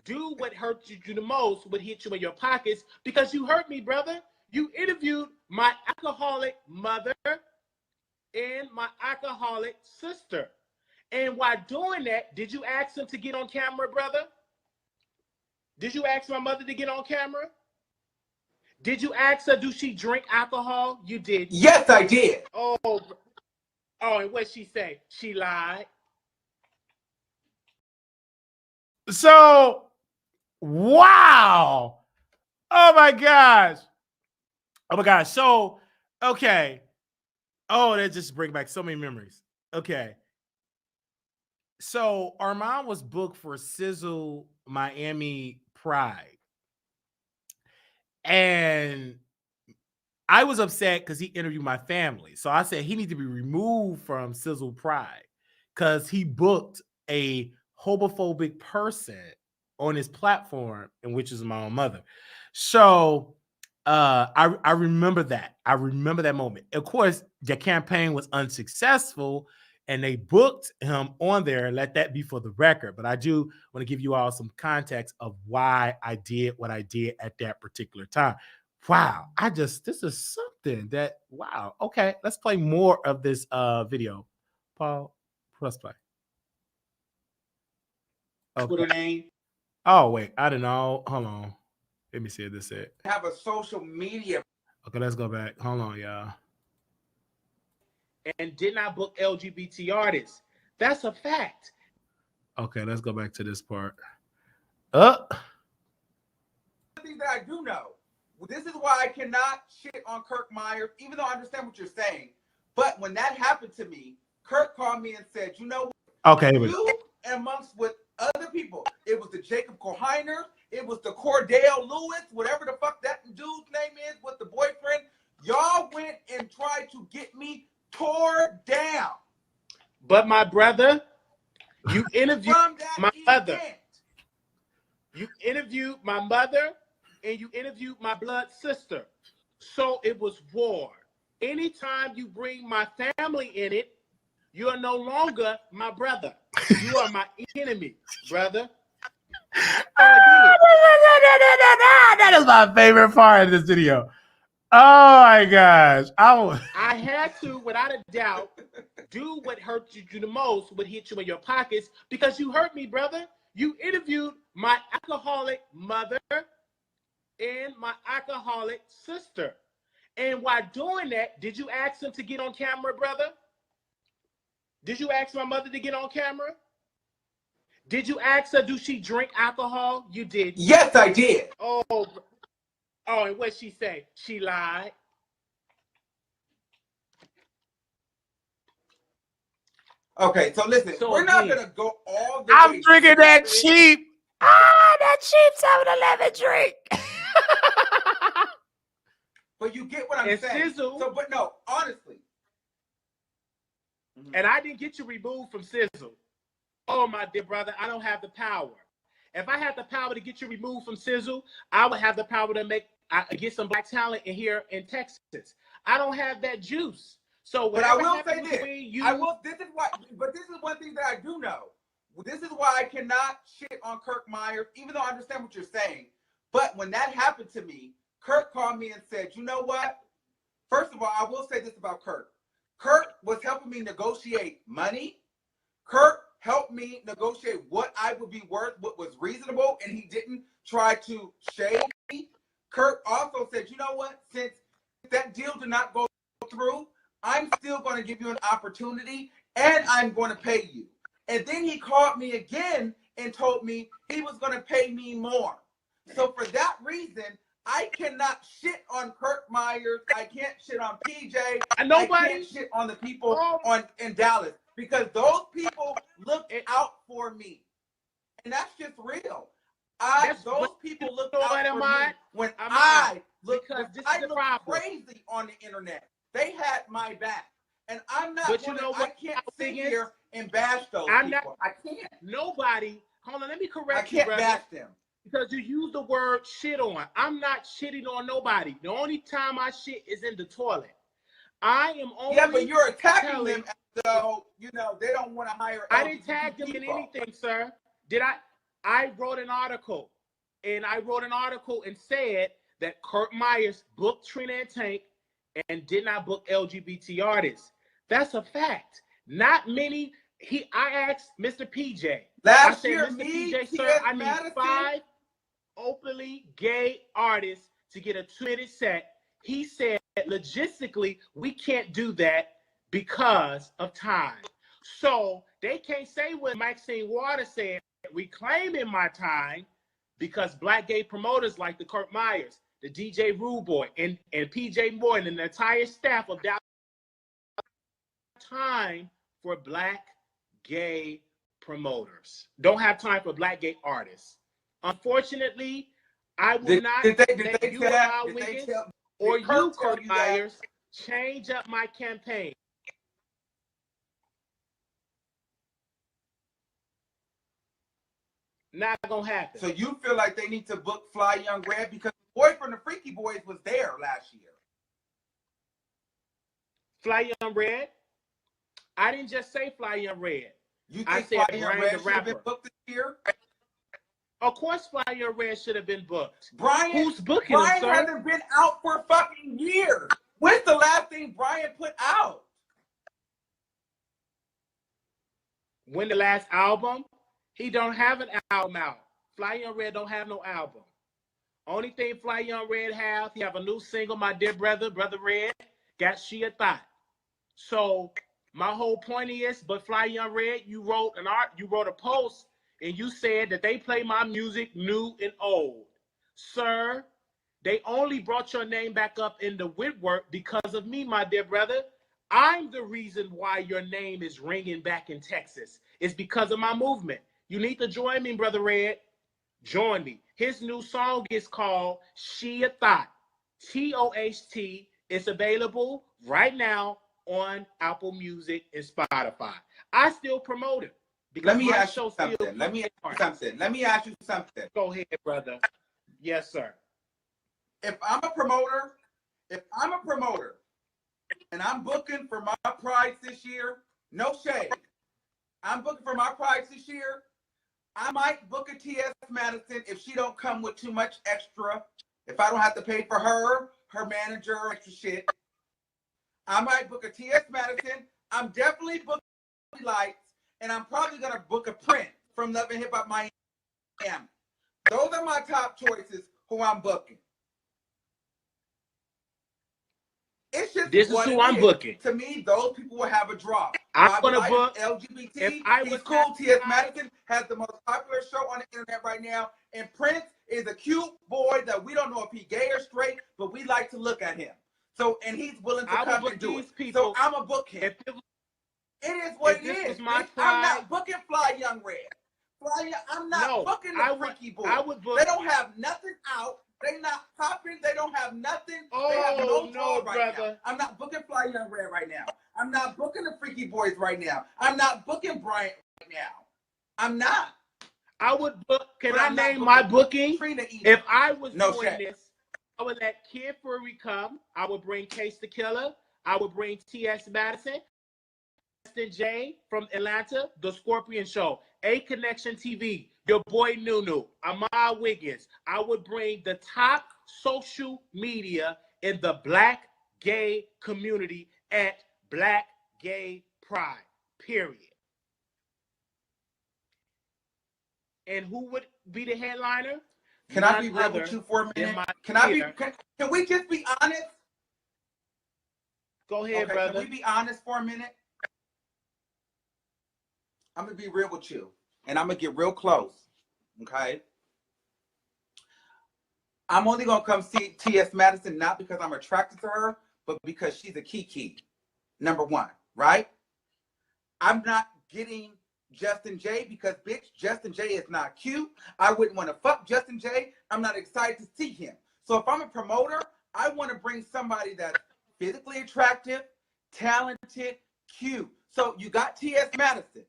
do what hurt you the most, what hit you in your pockets, because you hurt me, brother. You interviewed my alcoholic mother and my alcoholic sister. And while doing that, did you ask him to get on camera, brother? Did you ask my mother to get on camera? Did you ask her, do she drink alcohol? You did. Yes, I did. Oh, and what she say? She lied. So, wow. Oh my gosh. Oh my gosh. So, okay. Oh, that just brings back so many memories. Okay. So, Armon was booked for Sizzle Miami Pride. And I was upset because he interviewed my family. So I said he needs to be removed from Sizzle Pride because he booked a homophobic person on his platform, and which is my own mother. So I remember that. I remember that moment. Of course, the campaign was unsuccessful, and they booked him on there. Let that be for the record. But I do want to give you all some context of why I did what I did at that particular time. Wow, this is something that, wow. Okay, let's play more of this video. Paul, press play. Twitter Okay. name. Oh, wait, I don't know. Hold on. Let me see if this is it. Have a social media. Okay, let's go back. Hold on, y'all. And did not book LGBT artists. That's a fact. Okay, let's go back to this part. One thing that I do know, this is why I cannot shit on Kirk Myers, even though I understand what you're saying. But when that happened to me, Kirk called me and said, you know what? Okay, You amongst with other people, it was the Jacob Kohiner, it was the Cordell Lewis, whatever the fuck that dude's name is with the boyfriend. Y'all went and tried to get me tore down. But my brother, you interviewed my mother. You interviewed my mother and you interviewed my blood sister. So it was war. Anytime you bring my family in it, you are no longer my brother. You are my enemy, brother. That is my favorite part of this video. Oh my gosh. I had to, without a doubt, do what hurt you the most, what hit you in your pockets, because you hurt me, brother. You interviewed my alcoholic mother and my alcoholic sister. And while doing that, did you ask them to get on camera, brother? Did you ask my mother to get on camera? Did you ask her, do she drink alcohol? You did. Yes, I did. Oh, and what she say? She lied. Okay, so listen, So we're not again, gonna go all the way. I'm drinking that cheap. That cheap 7-Eleven drink. But you get what I'm And saying. Sizzle- So, but no, honestly. And I didn't get you removed from Sizzle. Oh, my dear brother, I don't have the power. If I had the power to get you removed from Sizzle, I would have the power to get some black talent in here in Texas. I don't have that juice. So, But I whatever will say happened this. between you, This is one thing that I do know. This is why I cannot shit on Kirk Myers, even though I understand what you're saying. But when that happened to me, Kirk called me and said, you know what? First of all, I will say this about Kirk. Kirk was helping me negotiate money. Kirk helped me negotiate what I would be worth, what was reasonable, and he didn't try to shade me. Kirk also said, you know what? Since that deal did not go through, I'm still going to give you an opportunity, and I'm going to pay you. And then he called me again and told me he was going to pay me more. So for that reason, I cannot shit on Kirk Myers. I can't shit on PJ. I can't shit on the people in Dallas because those people looked out for me. And that's just real. Those people looked out for me when I looked crazy on the internet. They had my back. And I'm not I can't sit here and bash those people. I can't. Nobody, hold on, let me correct you, I can't brother. bash them. Because you use the word shit on. I'm not shitting on nobody. The only time I shit is in the toilet. I am only. Yeah, but you're attacking them as though, they don't want to hire. I didn't tag them in anything, sir. Did I? I wrote an article. And I wrote an article and said that Kirk Myers booked Trina and Tank and did not book LGBT artists. That's a fact. Not many. I asked Mr. PJ. Last I said, year, Mr. me, PJ, sir, T.S. I need Madison, 5 openly gay artists to get a 2-minute set. He said, logistically, we can't do that because of time. So they can't say what Maxine Waters said, reclaiming my time, because black gay promoters like the Kurt Myers, the DJ Rude Boy, and PJ Moore, and the entire staff of that time for black gay promoters. Don't have time for black gay artists. Unfortunately, I will not let you allow Wiggins or you, Kurt Myers, change up my campaign. Not gonna happen. So you feel like they need to book Fly Young Red because the boy from the Freaky Boys was there last year. Fly Young Red? I didn't just say Fly Young Red. You I think said Fly Young Brian Red the should have been rapper. booked this year? Of course, Fly Young Red should have been booked. Brian, Who's booking him, sir? hasn't been out for fucking years. When's the last thing Brian put out? When the last album? He don't have an album out. Fly Young Red don't have no album. Only thing Fly Young Red have, he have a new single, My Dear Brother, Brother Red, got She a Thought. So my whole point is, but Fly Young Red, you wrote a post, and you said that they play my music new and old. Sir, they only brought your name back up in the Whitworth because of me, my dear brother. I'm the reason why your name is ringing back in Texas. It's because of my movement. You need to join me, Brother Red. Join me. His new song is called She a Thought. TOHT. It's available right now on Apple Music and Spotify. I still promote it. Let me ask you something. Let me ask you something. Go ahead, brother. Yes, sir. If I'm a promoter, and I'm booking for my prize this year, no shade. I'm booking for my prize this year. I might book a T.S. Madison if she don't come with too much extra. If I don't have to pay for her manager, extra shit. I might book a T.S. Madison. I'm definitely booking Lights, and I'm probably gonna book a Print from Love and Hip Hop Miami. Those are my top choices who I'm booking. It's just this is who I'm booking. To me, those people will have a draw. I'm gonna book LGBT. He's cool. T.S. Madison has the most popular show on the internet right now, and Prince is a cute boy that we don't know if he's gay or straight, but we like to look at him. So, and he's willing to come and do it. People, so I'm a book him. It is what it is. I'm not booking Fly Young Red. I'm not booking the Freaky Boy. They don't have nothing out. They not popping. They don't have nothing. They have no tour right now. I'm not booking Fly Young Red right now. I'm not booking the Freaky Boys right now. I'm not booking Bryant right now. I'm not. I would book. Can I name my booking? If I was doing this, I would let Kid Fury come. I would bring Case the Killer. I would bring T.S. Madison, Justin J from Atlanta, The Scorpion Show, A Connection TV, your boy Nunu, Amar Wiggins. I would bring the top social media in the black gay community at Black Gay Pride, period. And who would be the headliner? Can I be real with you for a minute? Can we just be honest? Go ahead, brother. Can we be honest for a minute? I'm going to be real with you, and I'm going to get real close, okay? I'm only going to come see T.S. Madison not because I'm attracted to her, but because she's a kiki, number one, right? I'm not getting Justin J because, bitch, Justin J is not cute. I wouldn't want to fuck Justin J. I'm not excited to see him. So if I'm a promoter, I want to bring somebody that's physically attractive, talented, cute. So you got T.S. Madison.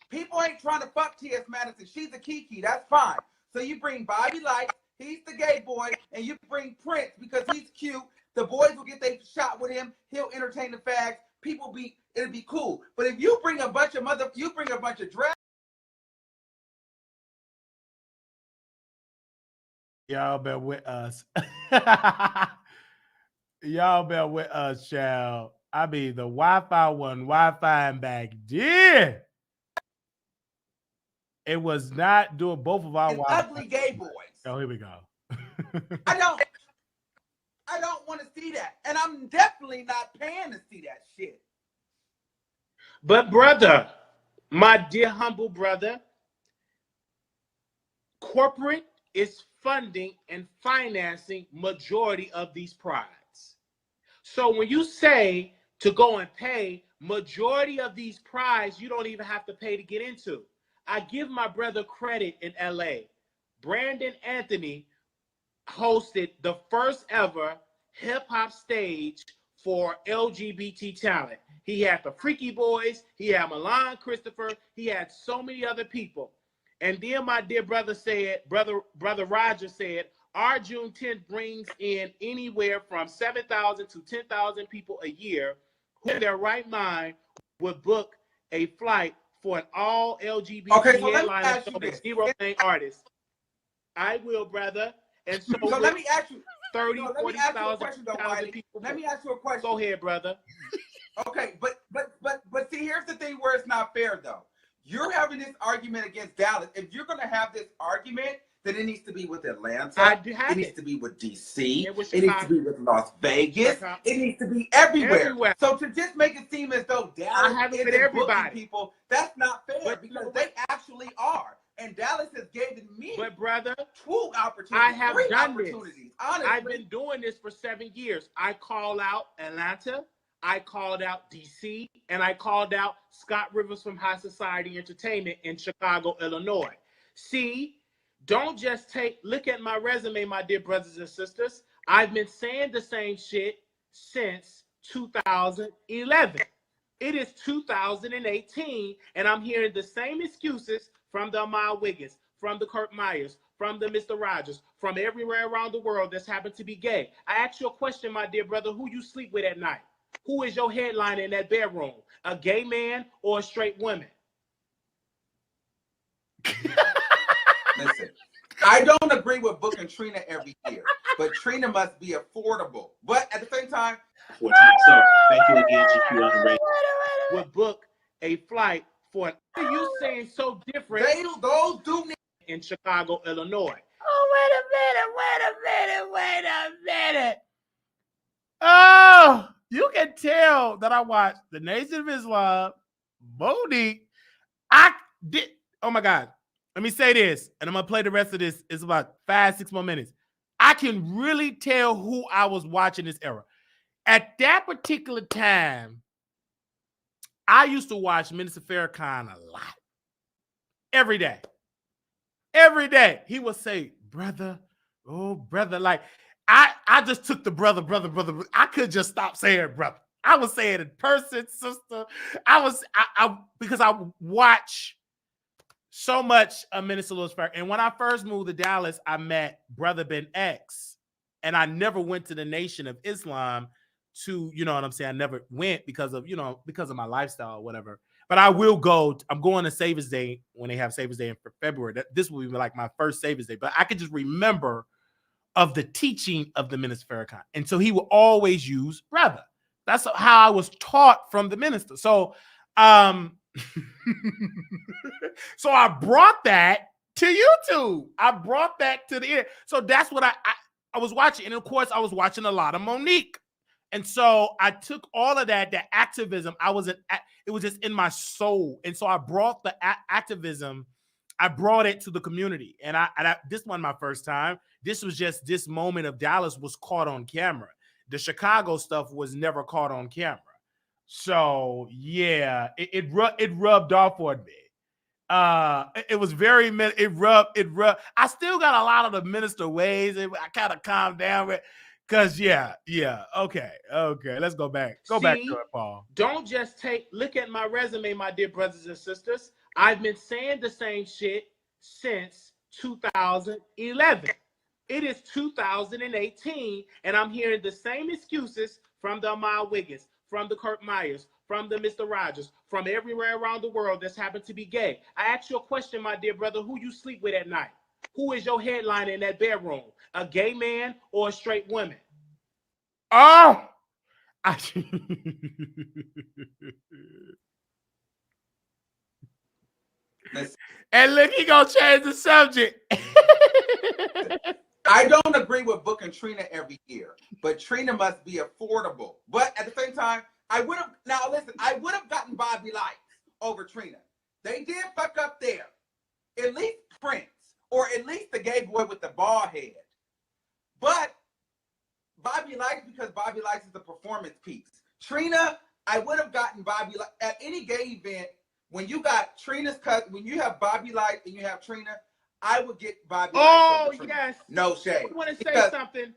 People ain't trying to fuck T.S. Madison. She's a kiki. That's fine. So you bring Bobby Light. He's the gay boy. And you bring Prince because he's cute. The boys will get their shot with him. He'll entertain the fags. It'll be cool. But if you bring a bunch of drag. Y'all better with us. Y'all better with us, child. I mean, the Wi-Fi wasn't Wi-Fi back then. It was not doing both of our And Wi-Fi. ugly gay boys. Oh, here we go. I don't want to see that. And I'm definitely not paying to see that shit. But brother, my dear humble brother, corporate is funding and financing majority of these prides. So when you say to go and pay, majority of these prides you don't even have to pay to get into. I give my brother credit in LA. Brandon Anthony hosted the first ever hip hop stage for LGBT talent. He had the Freaky Boys, he had Milan Christopher, he had so many other people. And then my dear brother said, brother Roger said, our Juneteenth brings in anywhere from 7,000 to 10,000 people a year who in their right mind would book a flight for an all LGBT headliner show with zero name artists. I will, brother. And so let me ask you 30, let me 40,000 ask you a question though, Wiley. people. Let me ask you a question. Go ahead, brother. Okay, but see, here's the thing where it's not fair though. You're having this argument against Dallas. If you're gonna have this argument, then it needs to be with Atlanta. It needs to be with DC. It needs to be with Las Vegas. It needs to be everywhere. So to just make it seem as though Dallas isn't booking people, that's not fair because they actually are. And Dallas has given me, but brother, 2 opportunities. I have done this. Honestly, I've been doing this for 7 years. I call out Atlanta, I called out DC, and I called out Scott Rivers from High Society Entertainment in Chicago, Illinois. See, don't just look at my resume, my dear brothers and sisters. I've been saying the same shit since 2011. It is 2018, and I'm hearing the same excuses from the Mial Wiggins, from the Kurt Myers, from the Mr. Rogers, from everywhere around the world that's happened to be gay. I ask you a question, my dear brother, who you sleep with at night? Who is your headliner in that bedroom? A gay man or a straight woman? Listen, I don't agree with booking Trina every year, but Trina must be affordable. But at the same time, so thank you again, GQ on the radio. Would book a flight for an. What are you saying so different? Those do need in Chicago, Illinois. Oh, wait a minute. Oh, you can tell that I watched The Nation of Islam, Monique. I did. Oh my God. Let me say this, and I'm gonna play the rest of this. It's about 5-6 more minutes. I can really tell who I was watching this era. At that particular time, I used to watch Minister Farrakhan a lot. Every day. Every day. He would say, brother, oh, brother. Like, I just took the brother. I could just stop saying brother. I was saying in person, sister. Because I watch so much of Minister Louis Farrakhan. And when I first moved to Dallas, I met Brother Ben X. And I never went to the Nation of Islam to, you know what I'm saying? I never went because of my lifestyle or whatever. But I will go. I'm going to Savers Day when they have Savers Day in February. This will be like my first Savers Day. But I could just remember of the teaching of the Minister Farrakhan. And so he will always use brother. That's how I was taught from the minister. So, so I brought that to YouTube. I brought that to the end. So that's what I was watching. And of course, I was watching a lot of Monique. And so I took all of that activism. It was just in my soul. And so I brought the activism, I brought it to the community. And this wasn't my first time. This was just this moment of Dallas was caught on camera. The Chicago stuff was never caught on camera. So yeah, it rubbed off on me. It was very, it rubbed. I still got a lot of the minister ways. I kind of calmed down with. Because, yeah, okay, let's go back. Back to it, Paul. Don't just look at my resume, my dear brothers and sisters. I've been saying the same shit since 2011. It is 2018, and I'm hearing the same excuses from the Mial Wiggins, from the Kurt Myers, from the Mr. Rogers, from everywhere around the world that's happened to be gay. I ask you a question, my dear brother, who you sleep with at night? Who is your headliner in that bedroom? A gay man or a straight woman? Oh, Listen, And look, he gonna change the subject. I don't agree with booking Trina every year, but Trina must be affordable. But at the same time, I would have gotten Bobby Lights over Trina. They did fuck up there. At least Prince, or at least the gay boy with the bald head. But Bobby Lights, because Bobby Lights is a performance piece. Trina, I would have gotten Bobby Lights at any gay event. When you got Trina's cut, when you have Bobby Lights and you have Trina, I would get Bobby Lights. Oh, over Trina. yes. No shade. I want to say something.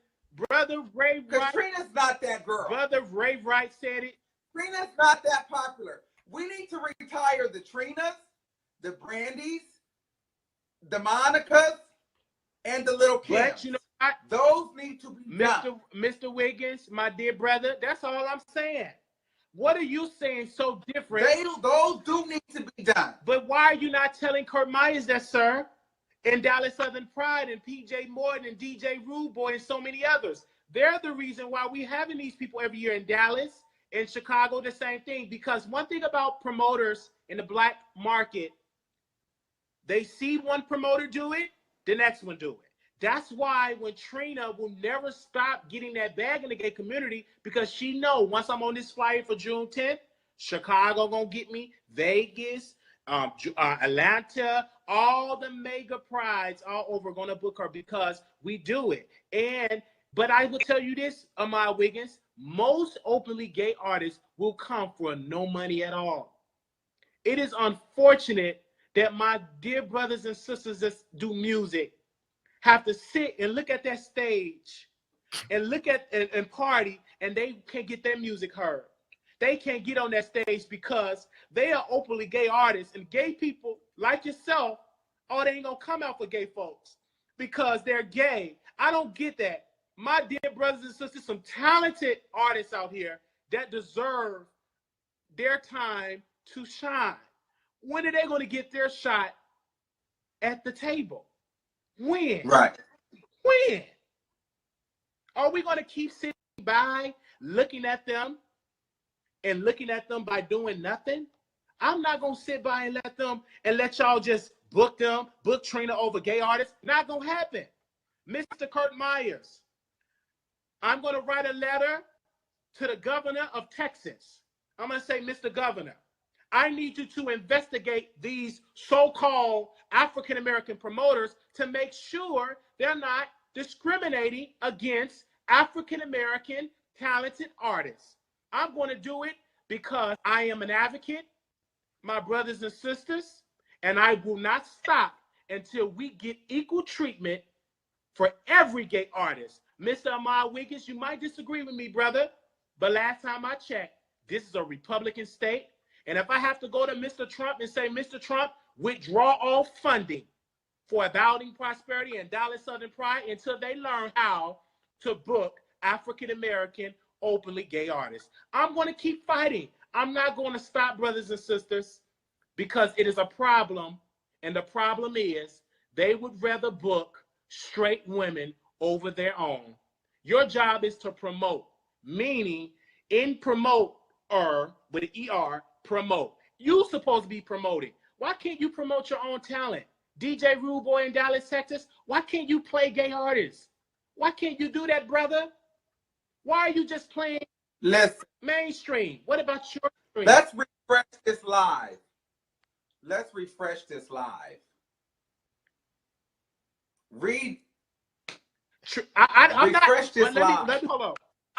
Brother Ray Because Wright. Trina's not that girl. Brother Ray Wright said it. Trina's not that popular. We need to retire the Trinas, the Brandys, the Monicas, and the little kids. But you know what? Those need to be done. Mr. Wiggins, my dear brother, that's all I'm saying. What are you saying so different? Those do need to be done. But why are you not telling Kurt Myers that, sir? And Dallas Southern Pride and PJ Morton and DJ Rude Boy and so many others. They're the reason why we're having these people every year in Dallas, in Chicago, the same thing. Because one thing about promoters in the black market, they see one promoter do it, the next one do it. That's why when Trina will never stop getting that bag in the gay community, because she know once I'm on this flyer for June 10th, Chicago gonna get me, Vegas, Atlanta, all the mega prides all over gonna book her because we do it. But I will tell you this, Amaya Wiggins, most openly gay artists will come for no money at all. It is unfortunate that my dear brothers and sisters that do music have to sit and look at that stage and look at and party, and they can't get their music heard. They can't get on that stage because they are openly gay artists, and gay people like yourself, oh, they ain't gonna come out for gay folks because they're gay. I don't get that. My dear brothers and sisters, some talented artists out here that deserve their time to shine. When are they going to get their shot at the table? When? Right. When? Are we going to keep sitting by looking at them and looking at them by doing nothing? I'm not going to sit by and let y'all just book Trina over gay artists. Not going to happen. Mr. Kurt Myers, I'm going to write a letter to the governor of Texas. I'm going to say, Mr. Governor, I need you to investigate these so-called African-American promoters to make sure they're not discriminating against African-American talented artists. I'm going to do it because I am an advocate, my brothers and sisters, and I will not stop until we get equal treatment for every gay artist. Mr. Amaya Wiggins, you might disagree with me, brother, but last time I checked, this is a Republican state. And if I have to go to Mr. Trump and say, Mr. Trump, withdraw all funding for Abounding Prosperity and Dallas Southern Pride until they learn how to book African-American openly gay artists. I'm going to keep fighting. I'm not going to stop, brothers and sisters, because it is a problem. And the problem is they would rather book straight women over their own. Your job is to promote, meaning in promote, or with an ER, promote. You're supposed to be promoting. Why can't you promote your own talent? DJ Rude Boy in Dallas, Texas, why can't you play gay artists? Why can't you do that, brother? Why are you just playing mainstream? What about your stream? Let's refresh this live. Let's refresh this live. Read. I'm refresh not, this live. Hold on.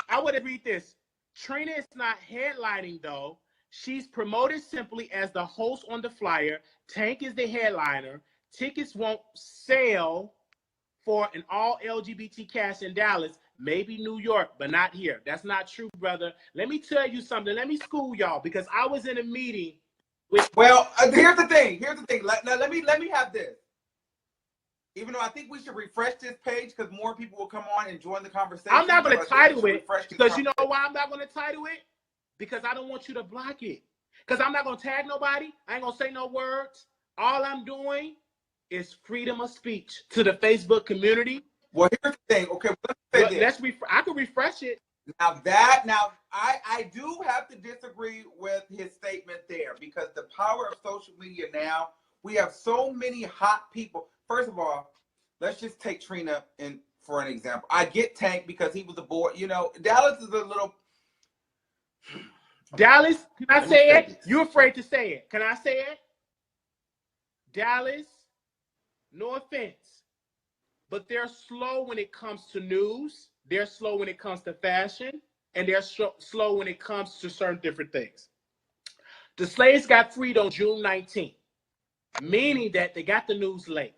I want to read this. Trina is not headlining, though. She's promoted simply as the host on the flyer. Tank is the headliner. Tickets won't sell for an all LGBT cast in Dallas, maybe New York, but not here. That's not true, brother. Let me tell you something. Let me school y'all, because I was in a meeting with. Well, here's the thing. Let me have this. Even though I think we should refresh this page because more people will come on and join the conversation. I'm not going to title it because you know why I'm not going to title it? Because I don't want you to block it. Because I'm not going to tag nobody. I ain't going to say no words. All I'm doing is freedom of speech to the Facebook community. Well, here's the thing. Okay, let's say this. I can refresh it. Now, I do have to disagree with his statement there because the power of social media now, we have so many hot people. First of all, let's just take Trina in for an example. I get Tank because he was a boy. You know, Dallas is a little. Dallas, can I Let me say say it? this. You're afraid to say it. Can I say it? Dallas, no offense, but they're slow when it comes to news. They're slow when it comes to fashion. And they're slow when it comes to certain different things. The slaves got freed on June 19th, meaning that they got the news late.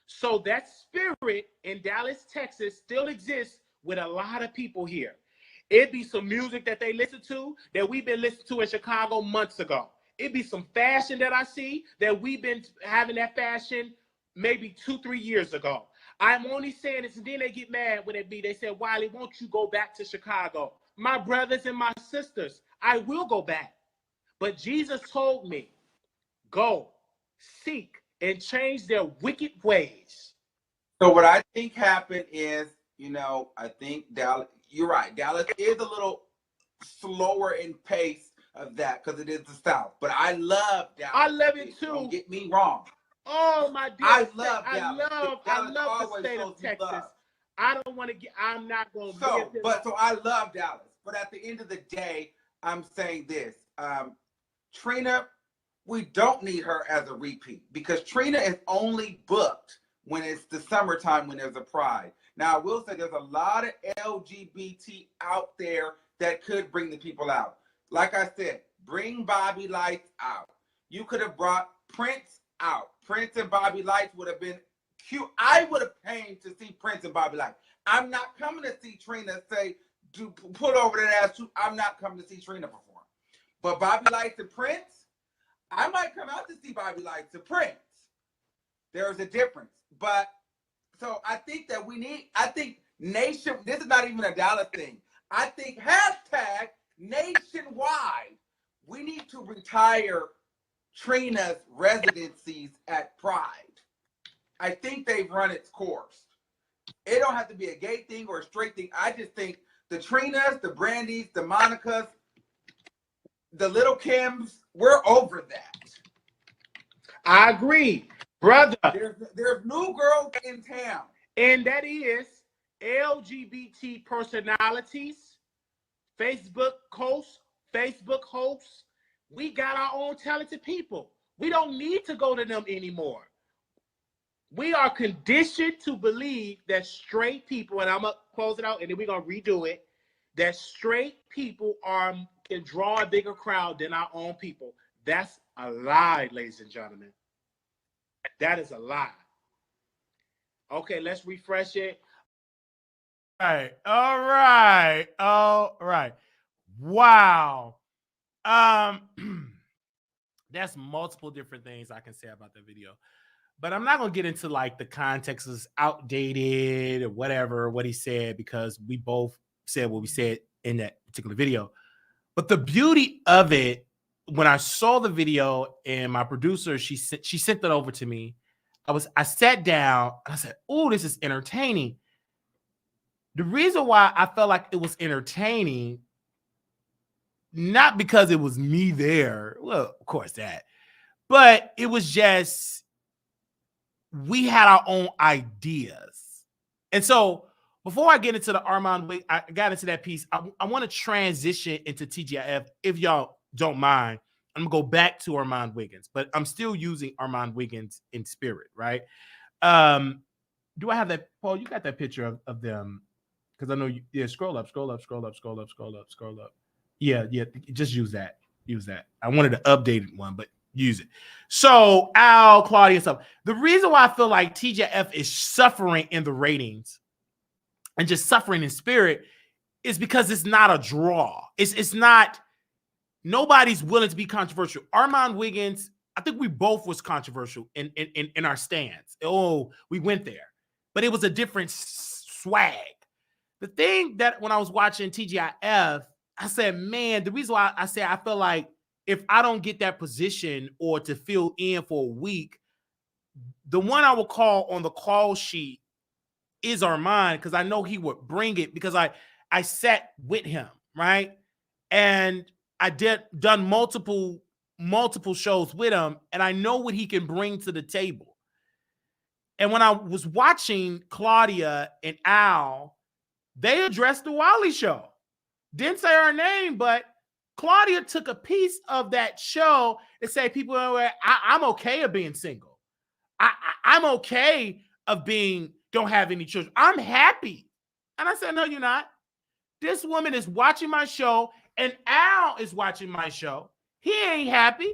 So that spirit in Dallas, Texas still exists with a lot of people here. It'd be some music that they listen to that we've been listening to in Chicago months ago. It'd be some fashion that I see that we've been having that fashion maybe 2-3 years ago. I'm only saying this, and then they get mad when it be. They said, Wiley, won't you go back to Chicago? My brothers and my sisters, I will go back. But Jesus told me, go, seek, and change their wicked ways. So what I think happened is, you know, I think Dallas, you're right. Dallas is a little slower in pace of that because it is the South. But I love Dallas. I love it too. Don't get me wrong. Oh my dear, I love Dallas. I love the state of Texas. Love. I don't want to get. I'm not going to. So I love Dallas. But at the end of the day, I'm saying this: Trina, we don't need her as a repeat because Trina is only booked when it's the summertime when there's a pride. Now I will say there's a lot of LGBT out there that could bring the people out. Like I said, bring Bobby Lights out. You could have brought Prince out. Prince and Bobby Lights would have been cute. I would have paid to see Prince and Bobby Lights. I'm not coming to see Trina say, pull over that ass. I'm not coming to see Trina perform. But Bobby Lights and Prince, I might come out to see Bobby Lights and Prince. There's a difference. But so I think that nation, this is not even a Dallas thing. I think hashtag nationwide, we need to retire Trina's residencies at Pride. I think they've run its course. It don't have to be a gay thing or a straight thing. I just think the Trinas, the Brandys, the Monicas, the Little Kims, we're over that. I agree, brother. There's new girls in town. And that is LGBT personalities, Facebook hosts. We got our own talented people. We don't need to go to them anymore. We are conditioned to believe that straight people, and I'm going to close it out and then we're going to redo it, that straight people can draw a bigger crowd than our own people. That's a lie, ladies and gentlemen. That is a lie. Okay, let's refresh it. All right. Wow. That's multiple different things I can say about the video. But I'm not going to get into like the context is outdated or whatever, what he said, because we both said what we said in that particular video. But the beauty of it, when I saw the video and my producer, she sent it over to me. I sat down and I said, oh, this is entertaining. The reason why I felt like it was entertaining, not because it was me there. Well, of course that. But it was just, we had our own ideas. And so before I get into the Armon, I got into that piece. I want to transition into TGIF, if y'all don't mind. I'm going to go back to Armon Wiggins, but I'm still using Armon Wiggins in spirit, right? Do I have that? Paul, you got that picture of them? Because I know you, yeah, scroll up. Yeah, just use that. I wanted an updated one, but use it. So Al, Claudia, stuff. The reason why I feel like TGIF is suffering in the ratings and just suffering in spirit is because it's not a draw. It's not, nobody's willing to be controversial. Armon Wiggins, I think we both was controversial in our stance. Oh, we went there. But it was a different swag. The thing that when I was watching TGIF, I said, man, the reason why I say I feel like if I don't get that position or to fill in for a week, the one I will call on the call sheet is Armon, because I know he would bring it because I sat with him, right? And I done multiple shows with him, and I know what he can bring to the table. And when I was watching Claudia and Al, they addressed the Wiley show. Didn't say her name, but Claudia took a piece of that show and said, people are, I'm okay of being single. I'm okay of don't have any children. I'm happy. And I said, no, you're not. This woman is watching my show, and Al is watching my show. He ain't happy.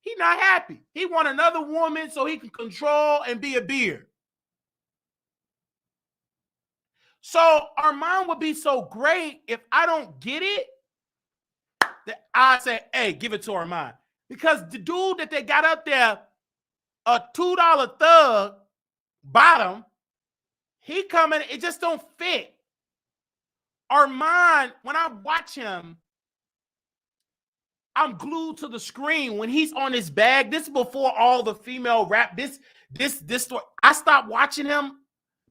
He's not happy. He want another woman so he can control and be a beard. So Armon would be so great if I don't get it, that I say, hey, give it to Armon. Because the dude that they got up there, a $2 thug, bottom, he coming, it just don't fit. Armon, when I watch him, I'm glued to the screen when he's on his bag. This is before all the female rap. This story. I stopped watching him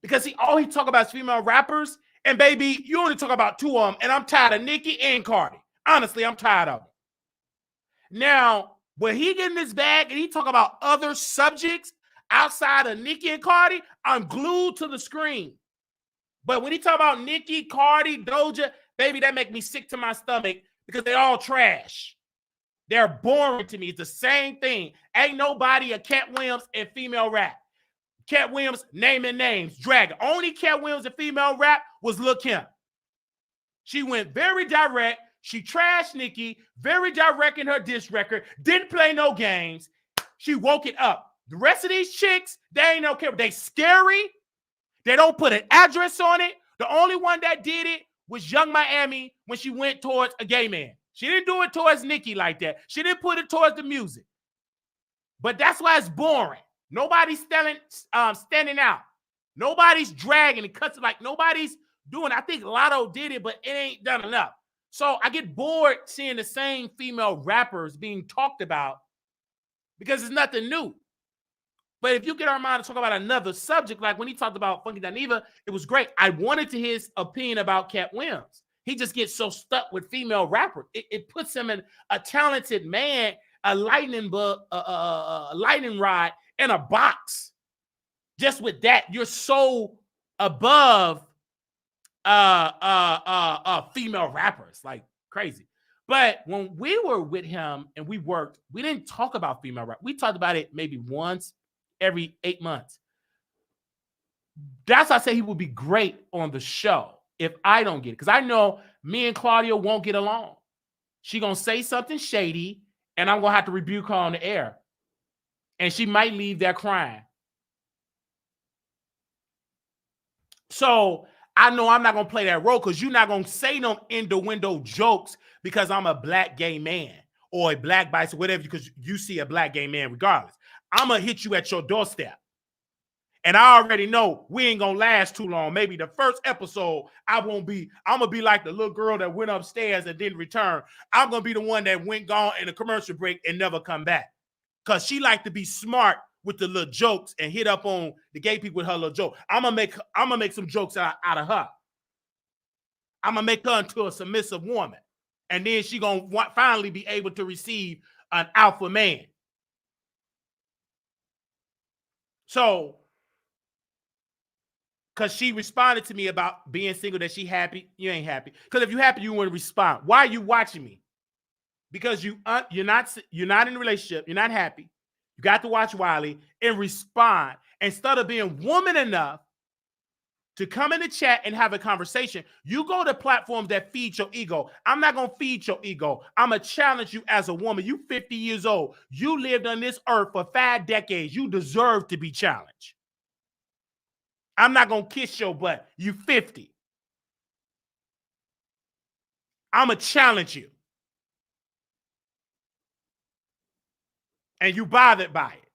because all he talk about is female rappers. And baby, you only talk about two of them. And I'm tired of Nicki and Cardi. Honestly, I'm tired of them. Now, when he get in his bag and he talk about other subjects outside of Nicki and Cardi, I'm glued to the screen. But when he talk about Nicki, Cardi, Doja, baby, that make me sick to my stomach because they all trash. They're boring to me. It's the same thing. Ain't nobody a Cat Williams in female rap. Cat Williams naming names, dragging. Only Cat Williams in female rap was Lil' Kim. She went very direct. She trashed Nicki, very direct in her diss record. Didn't play no games. She woke it up. The rest of these chicks, they ain't no care. They scary. They don't put an address on it. The only one that did it was Young Miami when she went towards a gay man. She didn't do it towards Nicki like that. She didn't put it towards the music. But that's why it's boring. Nobody's standing out. Nobody's dragging and cuts it like nobody's doing. I think Lotto did it, but it ain't done enough. So I get bored seeing the same female rappers being talked about because it's nothing new. But if you get Armon to talk about another subject, like when he talked about Funky Dineva, it was great. I wanted to hear his opinion about Cat Williams. He just gets so stuck with female rappers. It puts him in a talented man, a lightning rod, in a box. Just with that, you're so above female rappers, like crazy. But when we were with him and we worked, we didn't talk about female rap. We talked about it maybe once every 8 months. That's why I say he would be great on the show if I don't get it. Because I know me and Claudia won't get along. She going to say something shady, and I'm going to have to rebuke her on the air. And she might leave there crying. So I know I'm not going to play that role because you're not going to say no in-the-window jokes because I'm a black gay man or a black bisexual, whatever, because you see a black gay man regardless. I'm going to hit you at your doorstep. And I already know we ain't going to last too long. Maybe the first episode, I'm going to be like the little girl that went upstairs and didn't return. I'm going to be the one that went gone in a commercial break and never come back. Because she like to be smart with the little jokes and hit up on the gay people with her little joke. I'm gonna make some jokes out of her. I'm going to make her into a submissive woman. And then she going to finally be able to receive an alpha man. So, because she responded to me about being single, that she happy. You ain't happy. Because if you happy, you want to respond. Why are you watching me? Because you're not in a relationship. You're not happy. You got to watch Wiley and respond. Instead of being woman enough to come in the chat and have a conversation, you go to platforms that feed your ego. I'm not going to feed your ego. I'm going to challenge you as a woman. You 50 years old. You lived on this earth for 5 decades. You deserve to be challenged. I'm not going to kiss your butt. You 50. I'm going to challenge you. And you bothered by it.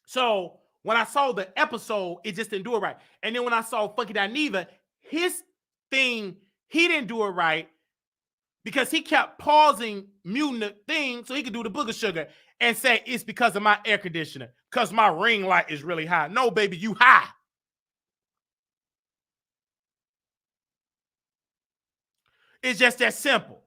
So when I saw the episode, it just didn't do it right. And then when I saw Funky Dineva, his thing, he didn't do it right because he kept pausing, muting the thing so he could do the booger sugar and say it's because of my air conditioner, because my ring light is really high. No, baby, you high. It's just that simple.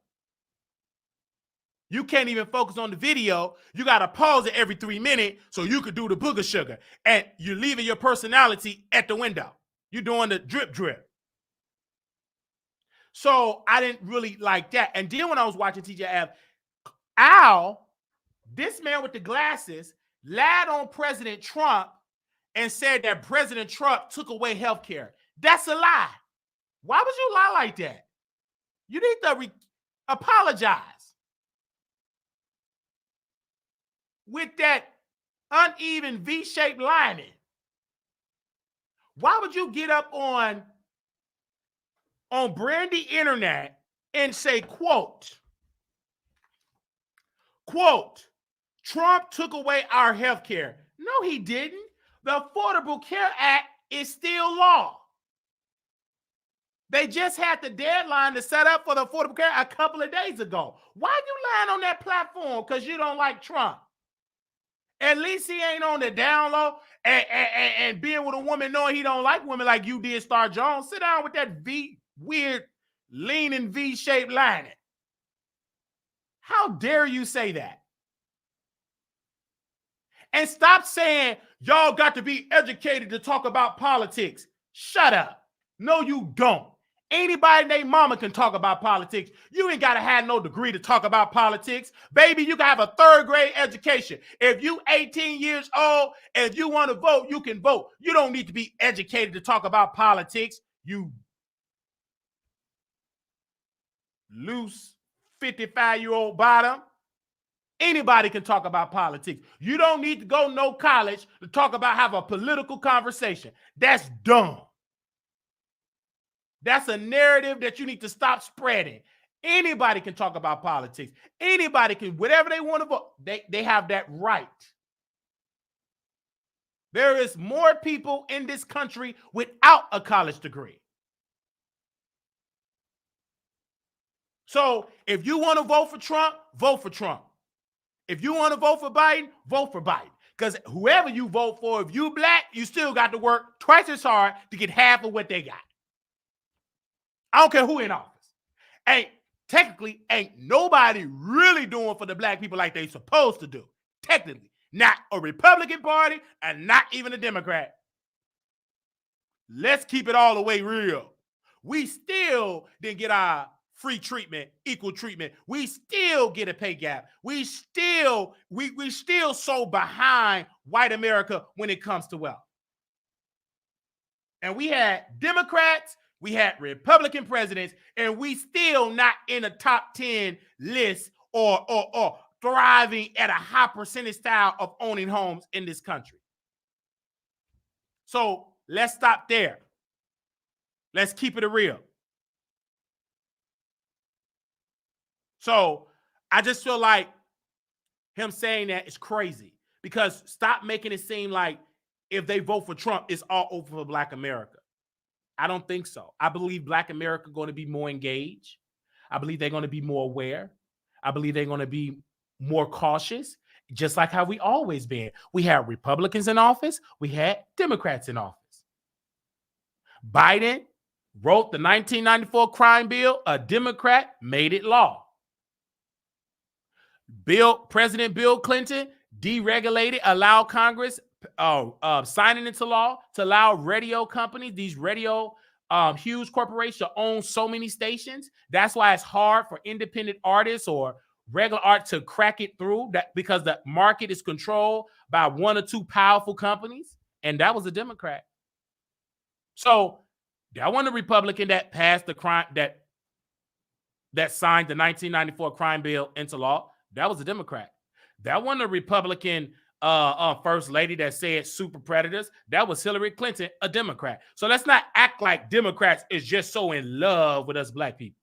You can't even focus on the video. You got to pause it every 3 minutes so you could do the booger sugar. And you're leaving your personality at the window. You're doing the drip drip. So I didn't really like that. And then when I was watching TGIF, Al, this man with the glasses, lied on President Trump and said that President Trump took away health care. That's a lie. Why would you lie like that? You need to apologize. With that uneven V-shaped lining. Why would you get up on Brandy Internet and say, quote, Trump took away our health care? No, he didn't. The Affordable Care Act is still law. They just had the deadline to set up for the Affordable Care a couple of days ago. Why are you lying on that platform? Because you don't like Trump. At least he ain't on the down low and being with a woman knowing he don't like women like you did, Star Jones. Sit down with that weird leaning V-shaped lining. How dare you say that? And stop saying y'all got to be educated to talk about politics. Shut up. No, you don't. Anybody named mama can talk about politics. You ain't got to have no degree to talk about politics. Baby, you can have a 3rd grade education. If you 18 years old and if you want to vote, you can vote. You don't need to be educated to talk about politics. You loose 55-year-old bottom. Anybody can talk about politics. You don't need to go no college to talk about have a political conversation. That's dumb. That's a narrative that you need to stop spreading. Anybody can talk about politics. Anybody can, whatever they want to vote, they have that right. There is more people in this country without a college degree. So if you want to vote for Trump, vote for Trump. If you want to vote for Biden, vote for Biden. Because whoever you vote for, if you black, you still got to work twice as hard to get half of what they got. I don't care who in office. Technically, ain't nobody really doing for the black people like they supposed to do. Technically, not a Republican Party and not even a Democrat. Let's keep it all the way real. We still didn't get our free treatment, equal treatment. We still get a pay gap. We still so behind white America when it comes to wealth. And we had Democrats, we had Republican presidents, and we still not in the top 10 list or thriving at a high percentage style of owning homes in this country. So let's stop there. Let's keep it real. So I just feel like him saying that is crazy, because stop making it seem like if they vote for Trump, it's all over for Black America. I don't think so. I believe Black America are going to be more engaged. I believe they're going to be more aware. I believe they're going to be more cautious, just like how we always been. We had Republicans in office. We had Democrats in office. Biden wrote the 1994 crime bill. A Democrat made it law. President Bill Clinton deregulated, allowed Congress signing into law to allow radio companies, these radio huge corporations, to own so many stations. That's why it's hard for independent artists or regular art to crack it through, that because the market is controlled by one or two powerful companies. And that was a Democrat. So that wasn't a Republican that passed the crime, that signed the 1994 crime bill into law. That was a Democrat. That wasn't a Republican first lady that said super predators. That was Hillary Clinton, a Democrat. So let's not act like Democrats is just so in love with us Black people.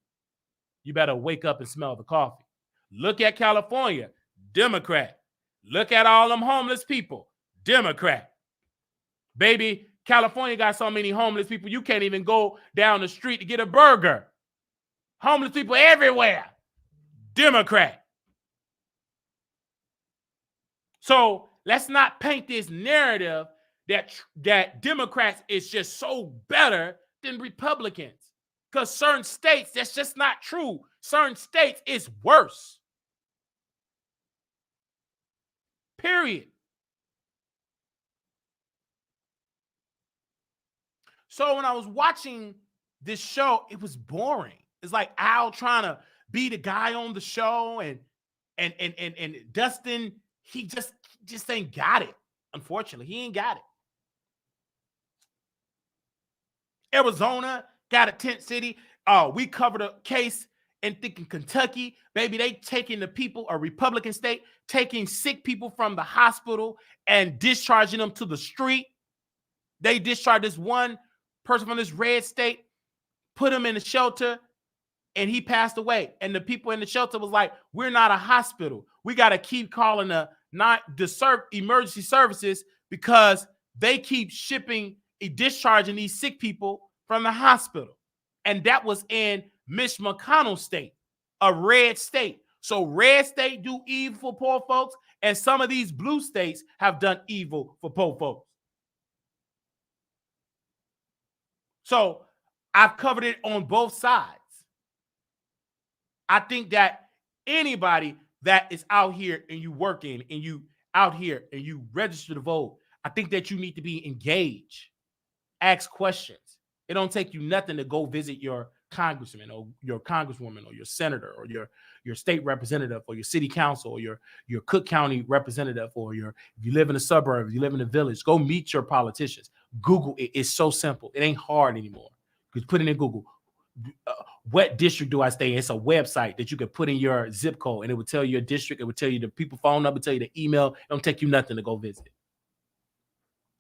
You better wake up and smell the coffee. Look at California, Democrat. Look at all them homeless people, Democrat. Baby, California got so many homeless people, you can't even go down the street to get a burger. Homeless people everywhere, Democrat. So let's not paint this narrative that Democrats is just so better than Republicans, Because certain states, that's just not true. Certain states, it's worse. Period. So when I was watching this show, it was boring. It's like Al trying to be the guy on the show, and Dustin, he just ain't got it. Unfortunately, he ain't got it. Arizona got a tent city. We covered a case in thinking Kentucky. Baby, they taking the people, a Republican state, taking sick people from the hospital and discharging them to the street. They discharged this one person from this red state, put him in a shelter, and he passed away. And the people in the shelter was like, we're not a hospital. We got to keep calling the emergency services because they keep discharging these sick people from the hospital. And that was in Mitch McConnell's state, a red state. So red state do evil for poor folks, and some of these blue states have done evil for poor folks. So I've covered it on both sides. I think that anybody that is out here and you working and you out here and you register to vote, I think that you need to be engaged. Ask questions. It don't take you nothing to go visit your congressman or your congresswoman or your senator or your state representative or your city council or your Cook County representative or if you live in a suburb, you live in a village, go meet your politicians. Google it. It's so simple. It ain't hard anymore. Just put it in Google. What district do I stay in? It's a website that you can put in your zip code and it would tell you your district. It would tell you the people phone number, tell you the email. It don't take you nothing to go visit.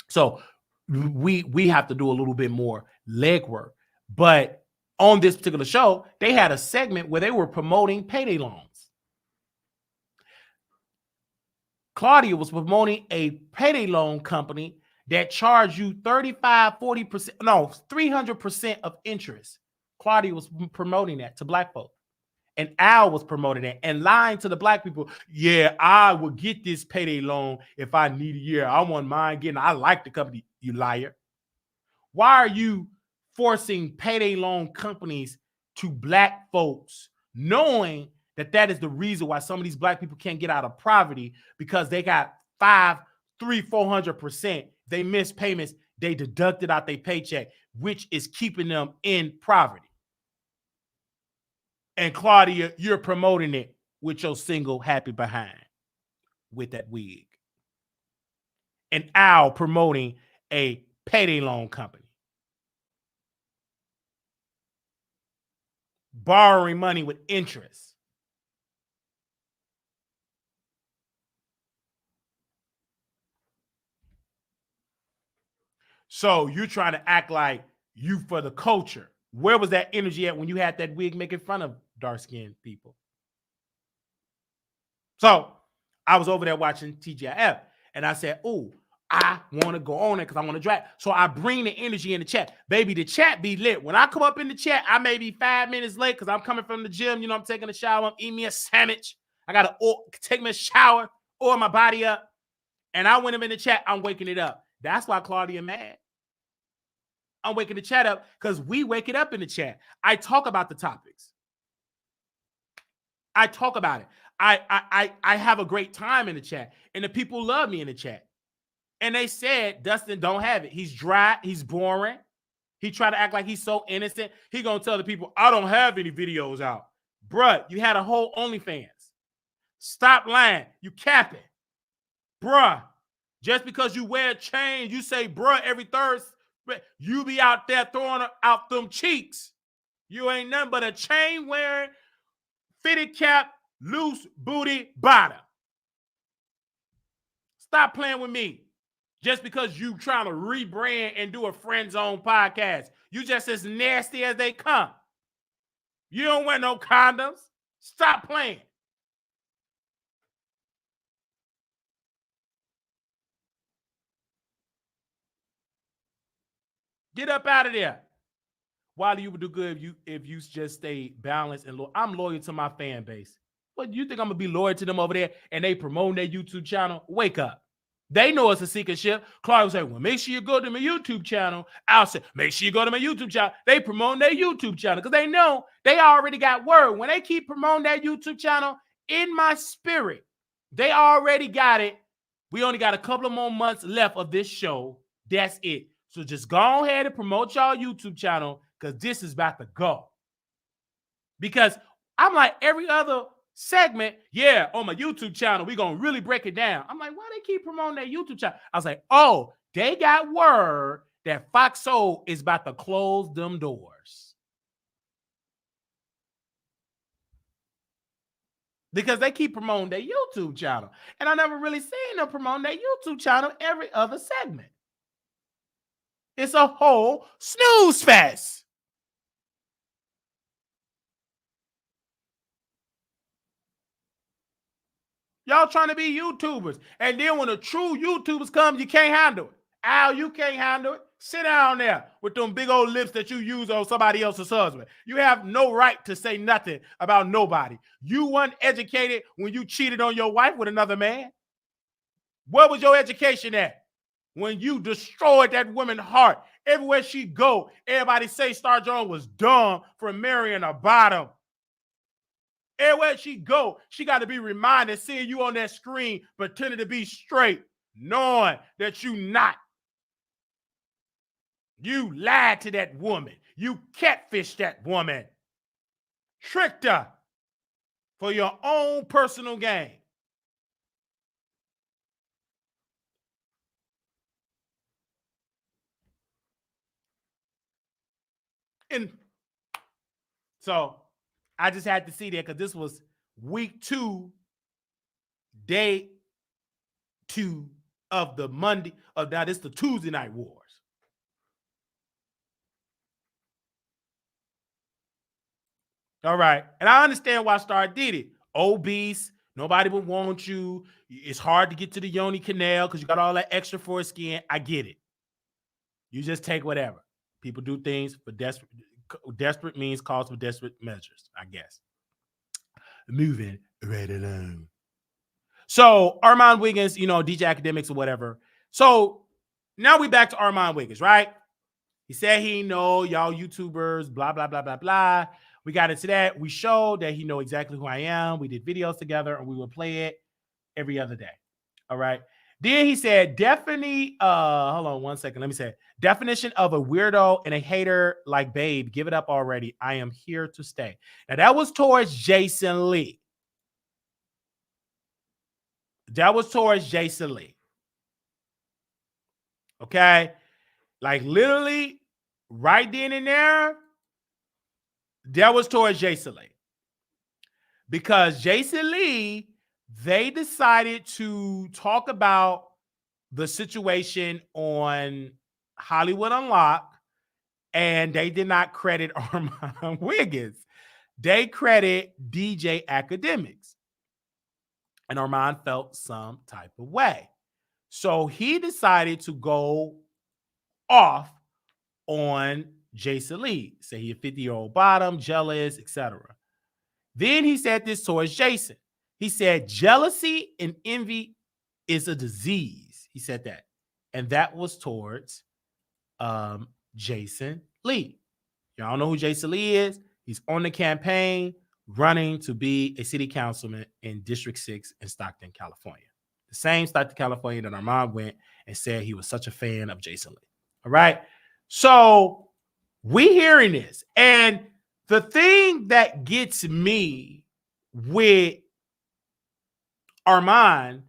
So we have to do a little bit more legwork. But on this particular show, they had a segment where they were promoting payday loans. Claudia was promoting a payday loan company that charged you 35, 40%, no, 300% of interest. Claudia was promoting that to black folks. And Al was promoting that and lying to the black people. Yeah, I will get this payday loan if I need a year. I want mine getting. I like the company, you liar. Why are you forcing payday loan companies to black folks, knowing that is the reason why some of these black people can't get out of poverty, because they got 400%. They miss payments. They deducted out their paycheck, which is keeping them in poverty. And Claudia, you're promoting it with your single happy behind with that wig. And Al promoting a payday loan company. Borrowing money with interest. So you're trying to act like you for the culture. Where was that energy at when you had that wig making fun of dark-skinned people? So I was over there watching TGIF, and I said, oh, I want to go on it because I want to drag. So I bring the energy in the chat. Baby, the chat be lit. When I come up in the chat, I may be 5 minutes late because I'm coming from the gym. You know, I'm taking a shower. I'm eating me a sandwich. I got to take me a shower, oil my body up. And I went up in the chat. I'm waking it up. That's why Claudia mad. I'm waking the chat up because we wake it up in the chat. I talk about the topics. I talk about it. I have a great time in the chat. And the people love me in the chat. And they said, Dustin don't have it. He's dry. He's boring. He tried to act like he's so innocent. He going to tell the people, I don't have any videos out. Bruh, you had a whole OnlyFans. Stop lying. You capping. Bruh, just because you wear a chain, you say bruh every Thursday, you be out there throwing out them cheeks. You ain't nothing but a chain wearing, fitted cap, loose booty bottom. Stop playing with me. Just because you trying to rebrand and do a friend zone podcast. You just as nasty as they come. You don't wear no condoms. Stop playing. Get up out of there. Why do you do good if you just stay balanced and loyal? I'm loyal to my fan base. What, you think I'm gonna be loyal to them over there and they promote their YouTube channel? Wake up. They know it's a secret ship. Clark will say, well, make sure you go to my YouTube channel. I'll say, make sure you go to my YouTube channel. They promote their YouTube channel because they know they already got word. When they keep promoting that YouTube channel, in my spirit, they already got it. We only got a couple of more months left of this show. That's it. So just go ahead and promote y'all YouTube channel because this is about to go. Because I'm like every other segment, yeah, on my YouTube channel, we're going to really break it down. I'm like, why they keep promoting that YouTube channel? I was like, oh, they got word that Fox Soul is about to close them doors. Because they keep promoting their YouTube channel. And I never really seen them promoting their YouTube channel every other segment. It's a whole snooze fest. Y'all trying to be YouTubers. And then when the true YouTubers come, you can't handle it. Al, you can't handle it. Sit down there with them big old lips that you use on somebody else's husband. You have no right to say nothing about nobody. You weren't educated when you cheated on your wife with another man. Where was your education at? When you destroyed that woman's heart. Everywhere she go, everybody say Star Jones was dumb for marrying a bottom. Everywhere she go, she got to be reminded, seeing you on that screen, pretending to be straight, knowing that you not. You lied to that woman. You catfished that woman. Tricked her for your own personal gain. And so I just had to see that because this was week 2, day 2 of the Monday. Now this is the Tuesday Night Wars. All right. And I understand why Star did it. Obese. Nobody would want you. It's hard to get to the Yoni Canal because you got all that extra foreskin. I get it. You just take whatever. People do things for desperate means calls for desperate measures, I guess. Moving right along. So Armon Wiggins, DJ Akademiks or whatever. So now we back to Armon Wiggins, right? He said he know y'all YouTubers, blah, blah, blah, blah, blah. We got into that. We showed that he know exactly who I am. We did videos together and we will play it every other day. All right. Then he said, definitely, hold on 1 second. Let me say it. Definition of a weirdo and a hater like babe. Give it up already. I am here to stay. Now that was towards Jason Lee. That was towards Jason Lee. Okay. Like literally right then and there, that was towards Jason Lee. Because Jason Lee, they decided to talk about the situation on Hollywood Unlocked, and they did not credit Armon Wiggins. They credit DJ Akademiks. And Armon felt some type of way. So he decided to go off on Jason Lee. Say he a 50-year-old bottom, jealous, etc. Then he said this towards Jason. He said, jealousy and envy is a disease. He said that. And that was towards Jason Lee. Y'all know who Jason Lee is. He's on the campaign running to be a city councilman in District 6 in Stockton, California. The same Stockton, California that Armon went and said he was such a fan of Jason Lee. All right. So we hearing this. And the thing that gets me with Armon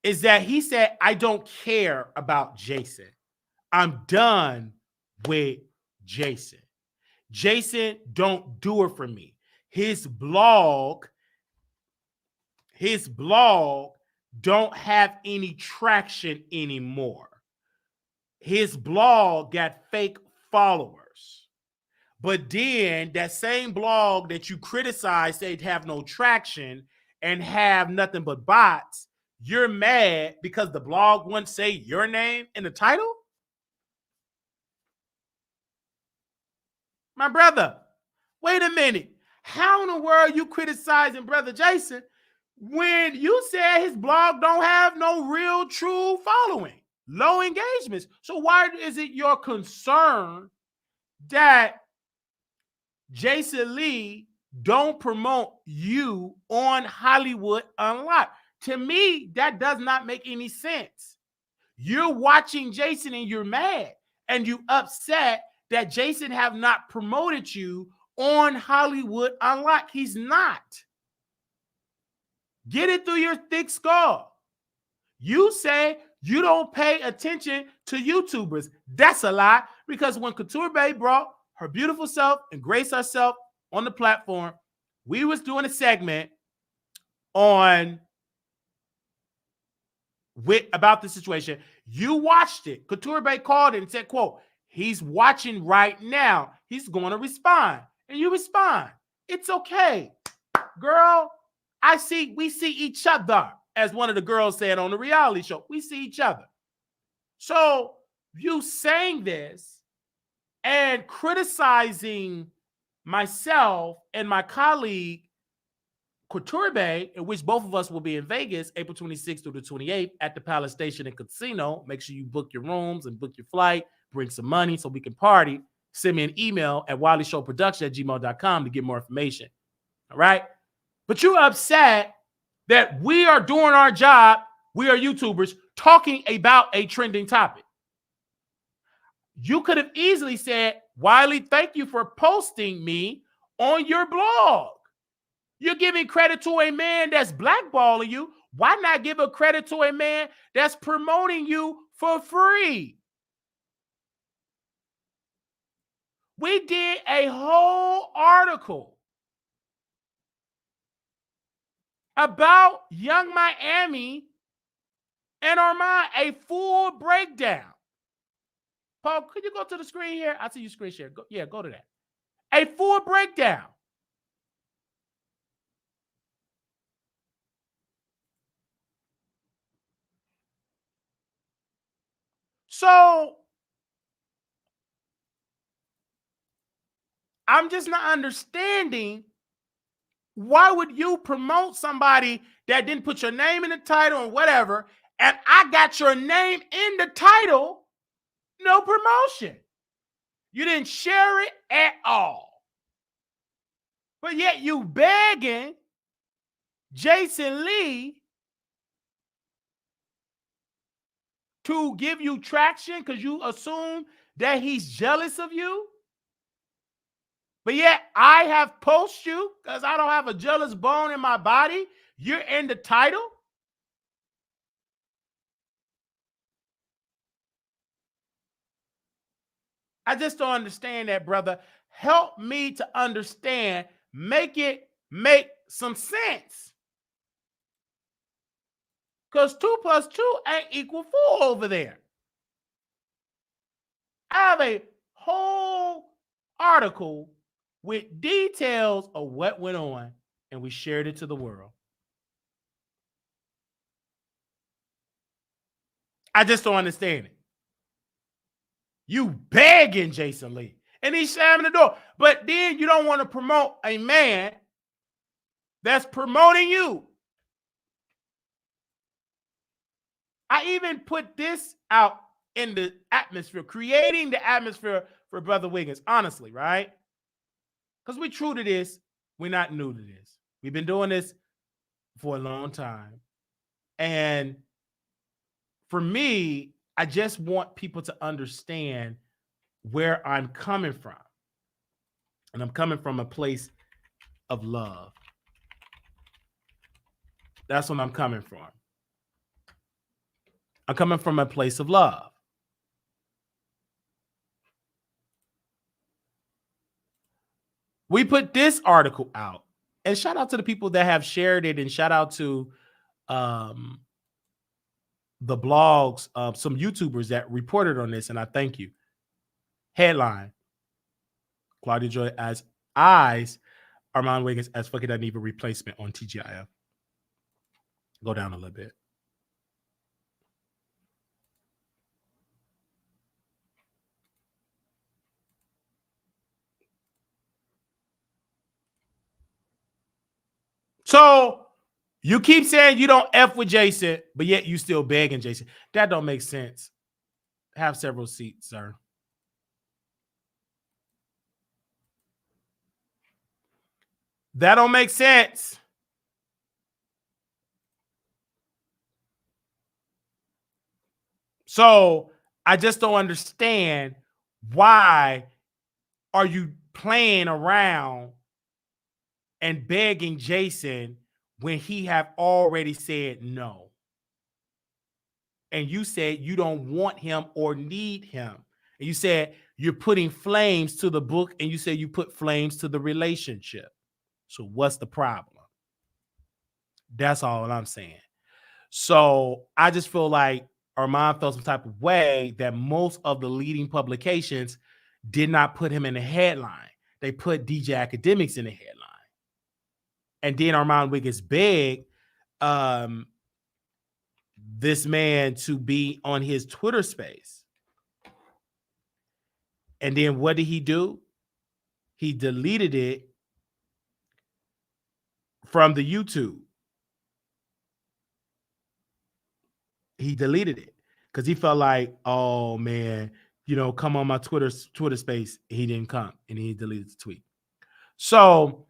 is that he said, I don't care about Jason. I'm done with Jason. Jason don't do it for me. His blog don't have any traction anymore. His blog got fake followers. But then that same blog that you criticize, they'd have no traction and have nothing but bots, you're mad because the blog wouldn't say your name in the title? My brother, wait a minute. How in the world you criticizing Brother Jason when you said his blog don't have no real true following, low engagements. So why is it your concern that Jason Lee don't promote you on Hollywood Unlocked? To me, that does not make any sense. You're watching Jason and you're mad and you upset that Jason have not promoted you on Hollywood Unlocked. He's not. Get it through your thick skull. You say you don't pay attention to YouTubers. That's a lie, because when Couture Bay brought her beautiful self and Grace herself on the platform, we was doing a segment on about the situation. You watched it. Couture Bay called it and said, quote, he's watching right now. He's going to respond. And you respond. It's okay. Girl, we see each other, as one of the girls said on the reality show. We see each other. So you saying this and criticizing myself and my colleague Couture Bay, in which both of us will be in Vegas April 26th through the 28th at the Palace Station and Casino. Make sure you book your rooms and book your flight. Bring some money so we can party. Send me an email at wileyshowproduction@gmail.com to get more information. All right? But you're upset that we are doing our job, we are YouTubers, talking about a trending topic. You could have easily said, Wiley, thank you for posting me on your blog. You're giving credit to a man that's blackballing you. Why not give a credit to a man that's promoting you for free? We did a whole article about Young Miami and Armon, a full breakdown. Paul, could you go to the screen here? I see you screen share. Go to that. A full breakdown. So I'm just not understanding, why would you promote somebody that didn't put your name in the title or whatever, and I got your name in the title, no promotion. You didn't share it at all. But yet you begging Jason Lee to give you traction because you assume that he's jealous of you. But yet I have posted you because I don't have a jealous bone in my body. You're in the title. I just don't understand that, brother. Help me to understand. Make it make some sense. Because 2 + 2 ain't equal 4 over there. I have a whole article with details of what went on, and we shared it to the world. I just don't understand it. You begging Jason Lee, and he's slamming the door. But then you don't want to promote a man that's promoting you. I even put this out in the atmosphere, creating the atmosphere for Brother Wiggins, honestly, right? Because we're true to this. We're not new to this. We've been doing this for a long time. And for me, I just want people to understand where I'm coming from. And I'm coming from a place of love. That's what I'm coming from. I'm coming from a place of love. We put this article out, and shout out to the people that have shared it, and shout out to the blogs, some YouTubers that reported on this, and I thank you. Headline: Claudia Joy as eyes Armon Wiggins as fucking that need a replacement on TGIF. Go down a little bit. So You keep saying you don't F with Jason, but yet you still begging Jason. That don't make sense. Have several seats, sir. That don't make sense. So I just don't understand why are you playing around and begging Jason when he have already said no. And you said you don't want him or need him. And you said you're putting flames to the book, and you said you put flames to the relationship. So what's the problem? That's all I'm saying. So I just feel like Armon felt some type of way that most of the leading publications did not put him in the headline. They put DJ Akademiks in the headline. And then Armon Wiggins begged this man to be on his Twitter space. And then what did he do? He deleted it from the YouTube. He deleted it because he felt like, oh man, come on my Twitter space. He didn't come, and he deleted the tweet. So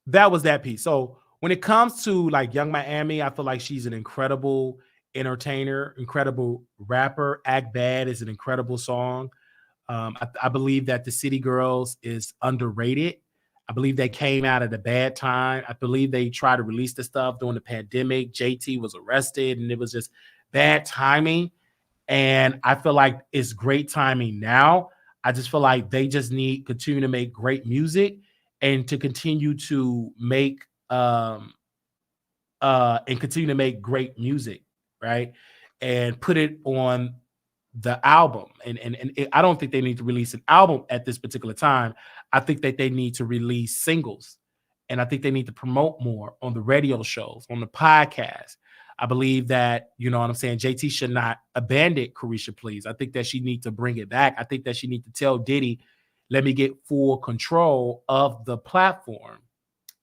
that was that piece. So when it comes to like Young Miami, I feel like she's an incredible entertainer, incredible rapper. Act Bad is an incredible song. I believe that the City Girls is underrated. I believe they came out at a bad time. I believe they tried to release the stuff during the pandemic. JT was arrested, and it was just bad timing. And I feel like it's great timing now. I just feel like they just need continue to make great music and to continue to make great music, right? And put it on the album. I don't think they need to release an album at this particular time. I think that they need to release singles. And I think they need to promote more on the radio shows, on the podcast. I believe that, you know what I'm saying, JT should not abandon Carisha Please. I think that she needs to bring it back. I think that she needs to tell Diddy, let me get full control of the platform.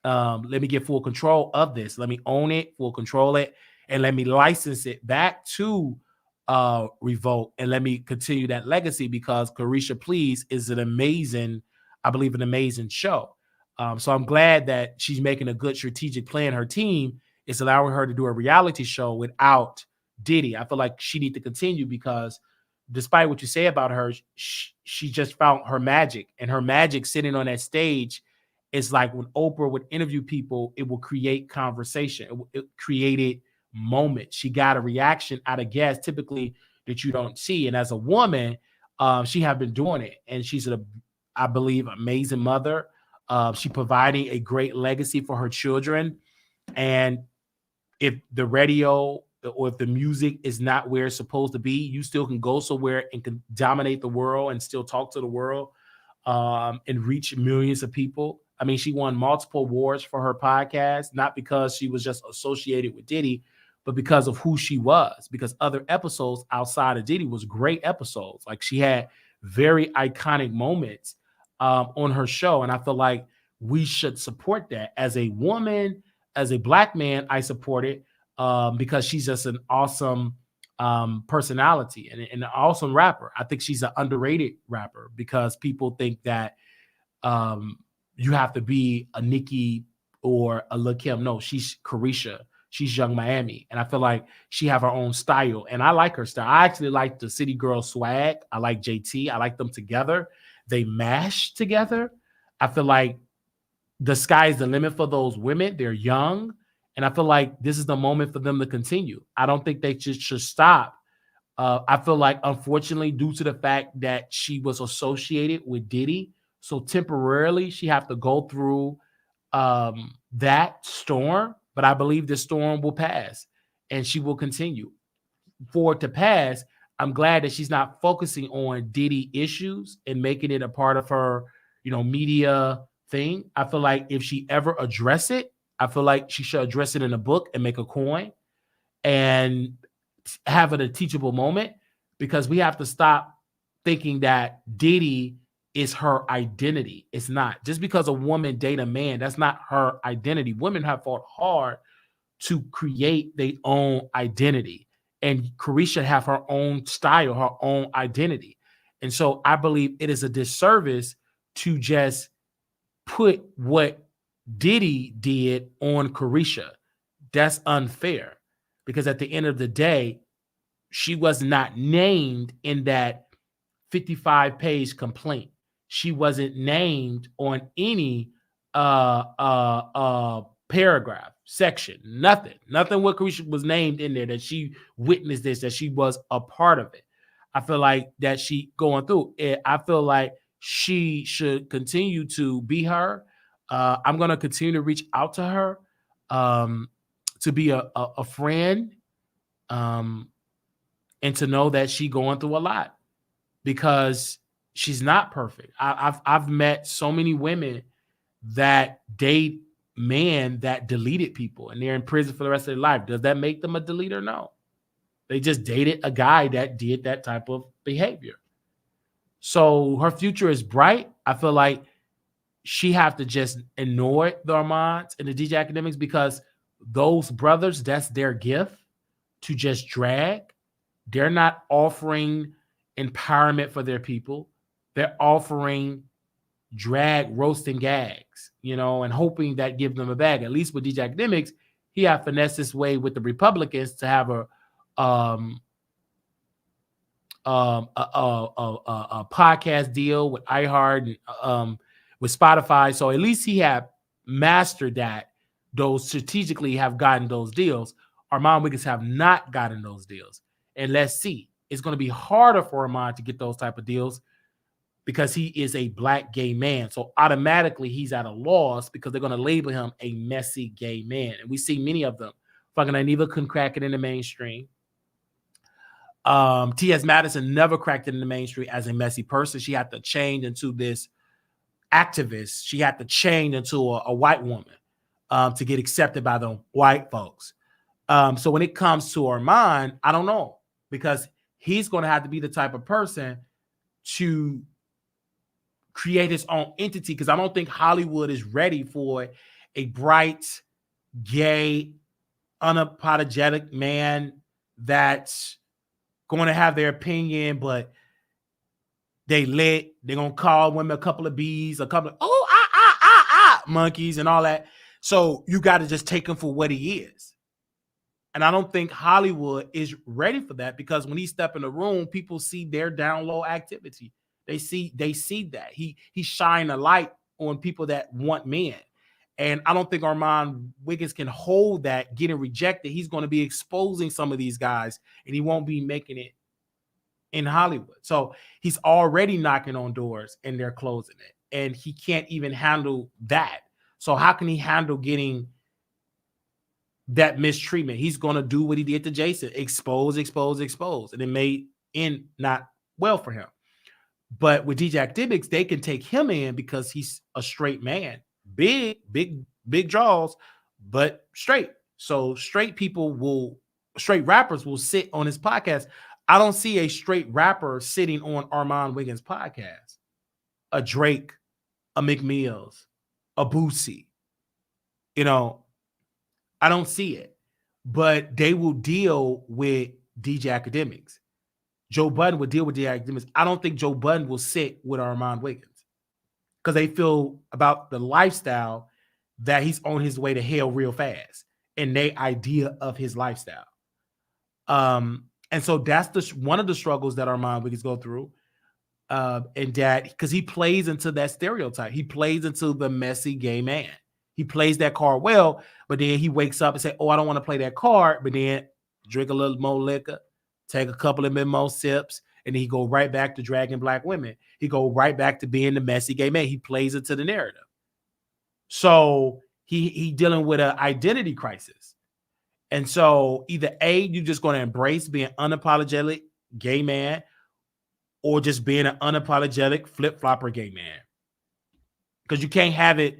Let me get full control of this. Let me own it, full control it, and let me license it back to Revolt, and let me continue that legacy, because Carisha Please is an amazing show. So I'm glad that she's making a good strategic plan. Her team is allowing her to do a reality show without Diddy. I feel like she needs to continue, because despite what you say about her, she just found her magic, and her magic sitting on that stage is like when Oprah would interview people, it will create conversation. It created moment. She got a reaction out of guests typically that you don't see. And as a woman, she have been doing it. And she's I believe, amazing mother. She providing a great legacy for her children. And if the radio or if the music is not where it's supposed to be, you still can go somewhere and can dominate the world and still talk to the world and reach millions of people. I mean, she won multiple awards for her podcast, not because she was just associated with Diddy, but because of who she was, because other episodes outside of Diddy was great episodes. Like, she had very iconic moments on her show. And I feel like we should support that. As a woman, as a Black man, I support it because she's just an awesome personality and an awesome rapper. I think she's an underrated rapper, because people think that you have to be a Nicki or a Lil' Kim. No, she's Carisha. She's Young Miami. And I feel like she have her own style. And I like her style. I actually like the City Girl swag. I like JT. I like them together. They mash together. I feel like the sky is the limit for those women. They're young. And I feel like this is the moment for them to continue. I don't think they should stop. I feel like, unfortunately, due to the fact that she was associated with Diddy, so temporarily she have to go through that storm. But I believe this storm will pass and she will continue. For it to pass, I'm glad that she's not focusing on Diddy issues and making it a part of her, media thing. I feel like if she ever address it, I feel like she should address it in a book and make a coin and have it a teachable moment, because we have to stop thinking that Diddy is her identity. It's not. Just because a woman date a man, that's not her identity. Women have fought hard to create their own identity. And Carisha have her own style, her own identity. And so I believe it is a disservice to just put what Diddy did on Carisha. That's unfair because at the end of the day, she was not named in that 55-page complaint. She wasn't named on any paragraph, section, nothing what Carisha was named in there that she witnessed this, that she was a part of it. I feel like that she going through it. I feel like she should continue to be her. I'm going to continue to reach out to her to be a friend and to know that she going through a lot because she's not perfect. I've met so many women that date men that deleted people and they're in prison for the rest of their life. Does that make them a deleter? No. They just dated a guy that did that type of behavior. So her future is bright. I feel like she have to just ignore the Armons and the DJ Akademiks because those brothers, that's their gift to just drag. They're not offering empowerment for their people. They're offering drag, roast, and gags, and hoping that give them a bag. At least with DJ Akademiks, he had finessed his way with the Republicans to have a podcast deal with iHeart and with Spotify. So at least he had mastered that. Those strategically have gotten those deals. Armon Wiggins have not gotten those deals. And let's see. It's going to be harder for Armon to get those type of deals because he is a black gay man. So automatically he's at a loss because they're going to label him a messy gay man. And we see many of them. Fucking Aneva couldn't crack it in the mainstream. T.S. Madison never cracked it in the mainstream as a messy person. She had to change into this activist. She had to change into a white woman to get accepted by the white folks. So when it comes to Armon, I don't know because he's going to have to be the type of person to create his own entity because I don't think Hollywood is ready for a bright, gay, unapologetic man that's going to have their opinion, but they're going to call women a couple of bees, a couple of monkeys and all that. So you got to just take him for what he is. And I don't think Hollywood is ready for that because when he step in the room, people see their down low activity. They see that he shine a light on people that want men. And I don't think Armon Wiggins can hold that getting rejected. He's going to be exposing some of these guys and he won't be making it in Hollywood. So he's already knocking on doors and they're closing it. And he can't even handle that. So how can he handle getting that mistreatment? He's going to do what he did to Jason. Expose. And it may end not well for him. But with DJ Akademiks, they can take him in because he's a straight man. Big jaws, but straight. So straight rappers will sit on his podcast. I don't see a straight rapper sitting on Armon Wiggins' podcast. A Drake, a McMills, a Boosie. I don't see it. But they will deal with DJ Akademiks. Joe Budden would deal with DJ Akademiks. I don't think Joe Budden will sit with Armon Wiggins because they feel about the lifestyle that he's on his way to hell real fast and their idea of his lifestyle. And so that's one of the struggles that Armon Wiggins go through. And that because he plays into that stereotype. He plays into the messy gay man. He plays that card well, but then he wakes up and say, I don't want to play that card, but then drink a little more liquor, take a couple of more sips, and then he go right back to dragging black women. He go right back to being the messy gay man. He plays into the narrative. So he dealing with an identity crisis. And so either A, you're just going to embrace being unapologetic gay man or just being an unapologetic flip-flopper gay man. Because you can't have it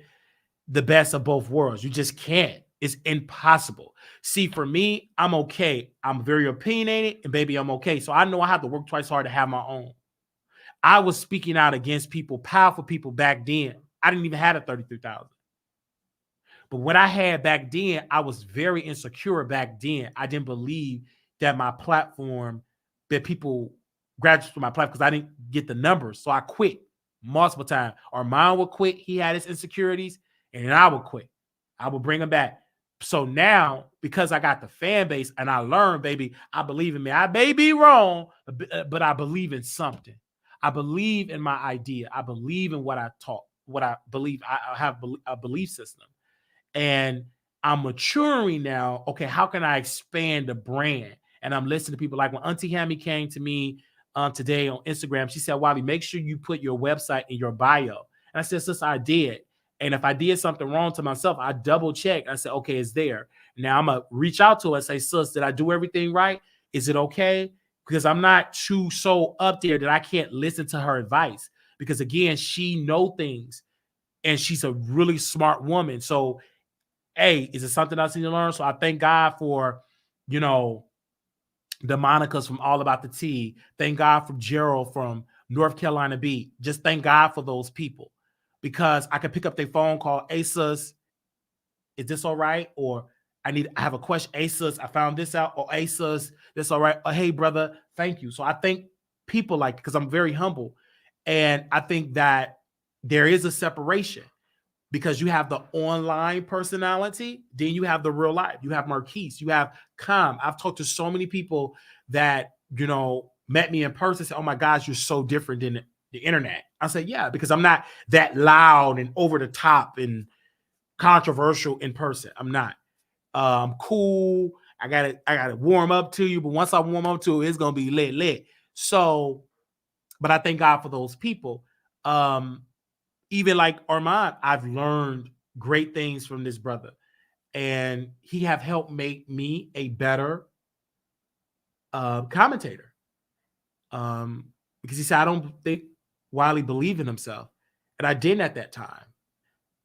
the best of both worlds. You just can't. It's impossible. See, for me, I'm okay. I'm very opinionated, and baby, I'm okay. So I know I have to work twice hard to have my own. I was speaking out against people, powerful people back then. I didn't even have a 33,000. But what I had back then, I was very insecure back then. I didn't believe that my platform, that people graduated to my platform, because I didn't get the numbers. So I quit multiple times. Armon would quit. He had his insecurities, and then I would quit. I would bring him back. So now, because I got the fan base and I learned, baby, I believe in me. I may be wrong, but I believe in something. I believe in my idea. I believe in what I taught, what I believe. I have a belief system. And I'm maturing now. Okay, how can I expand the brand? And I'm listening to people like when Auntie Hammy came to me today on Instagram. She said, Wally, make sure you put your website in your bio. And I said, sis, I did. And if I did something wrong to myself, I double check. I said, okay, it's there. Now I'm going to reach out to her and say, sis, did I do everything right? Is it okay? Because I'm not too so up there that I can't listen to her advice. Because again, she knows things and she's a really smart woman. So, hey, is it something else I need to learn? So I thank God for, you know, the Monicas from All About the Tea. Thank God for Gerald from North Carolina Beat. Just thank God for those people, because I could pick up their phone call. Hey, sis, is this all right? Or I have a question. Hey, sis, I found this out. Or hey, sis, this all right? Or hey, brother, thank you. So I thank people like, because I'm very humble. And I think that there is a separation, because you have the online personality, then you have the real life. You have Marquise, you have Calm. I've talked to so many people that, you know, met me in person, said, oh my gosh, you're so different than the internet. I said, yeah, because I'm not that loud and over the top and controversial in person. I'm not. I'm cool. I gotta warm up to you, but once I warm up to it, it's gonna be lit. So, but I thank God for those people. Even like Armon, I've learned great things from this brother, and he have helped make me a better commentator. Because he said, I don't think Wiley believed in himself, and I didn't at that time,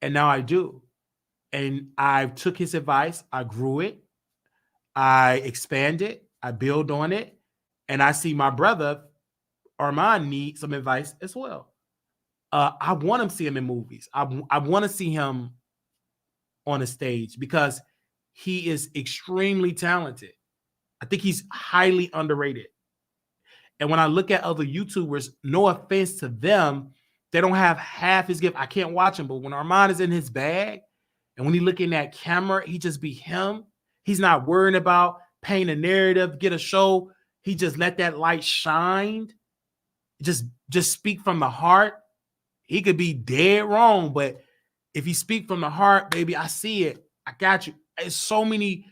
and now I do. And I took his advice, I grew it, I expanded, I build on it, and I see my brother Armon need some advice as well. I want to see him in movies. I want to see him on a stage, because he is extremely talented. I think he's highly underrated. And when I look at other YouTubers, no offense to them, they don't have half his gift. I can't watch him, but when Armon is in his bag and when he look in that camera, he just be him. He's not worrying about paint a narrative, get a show. He just let that light shine. Just speak from the heart. He could be dead wrong, but if he speak from the heart, baby, I see it. I got you. It's so many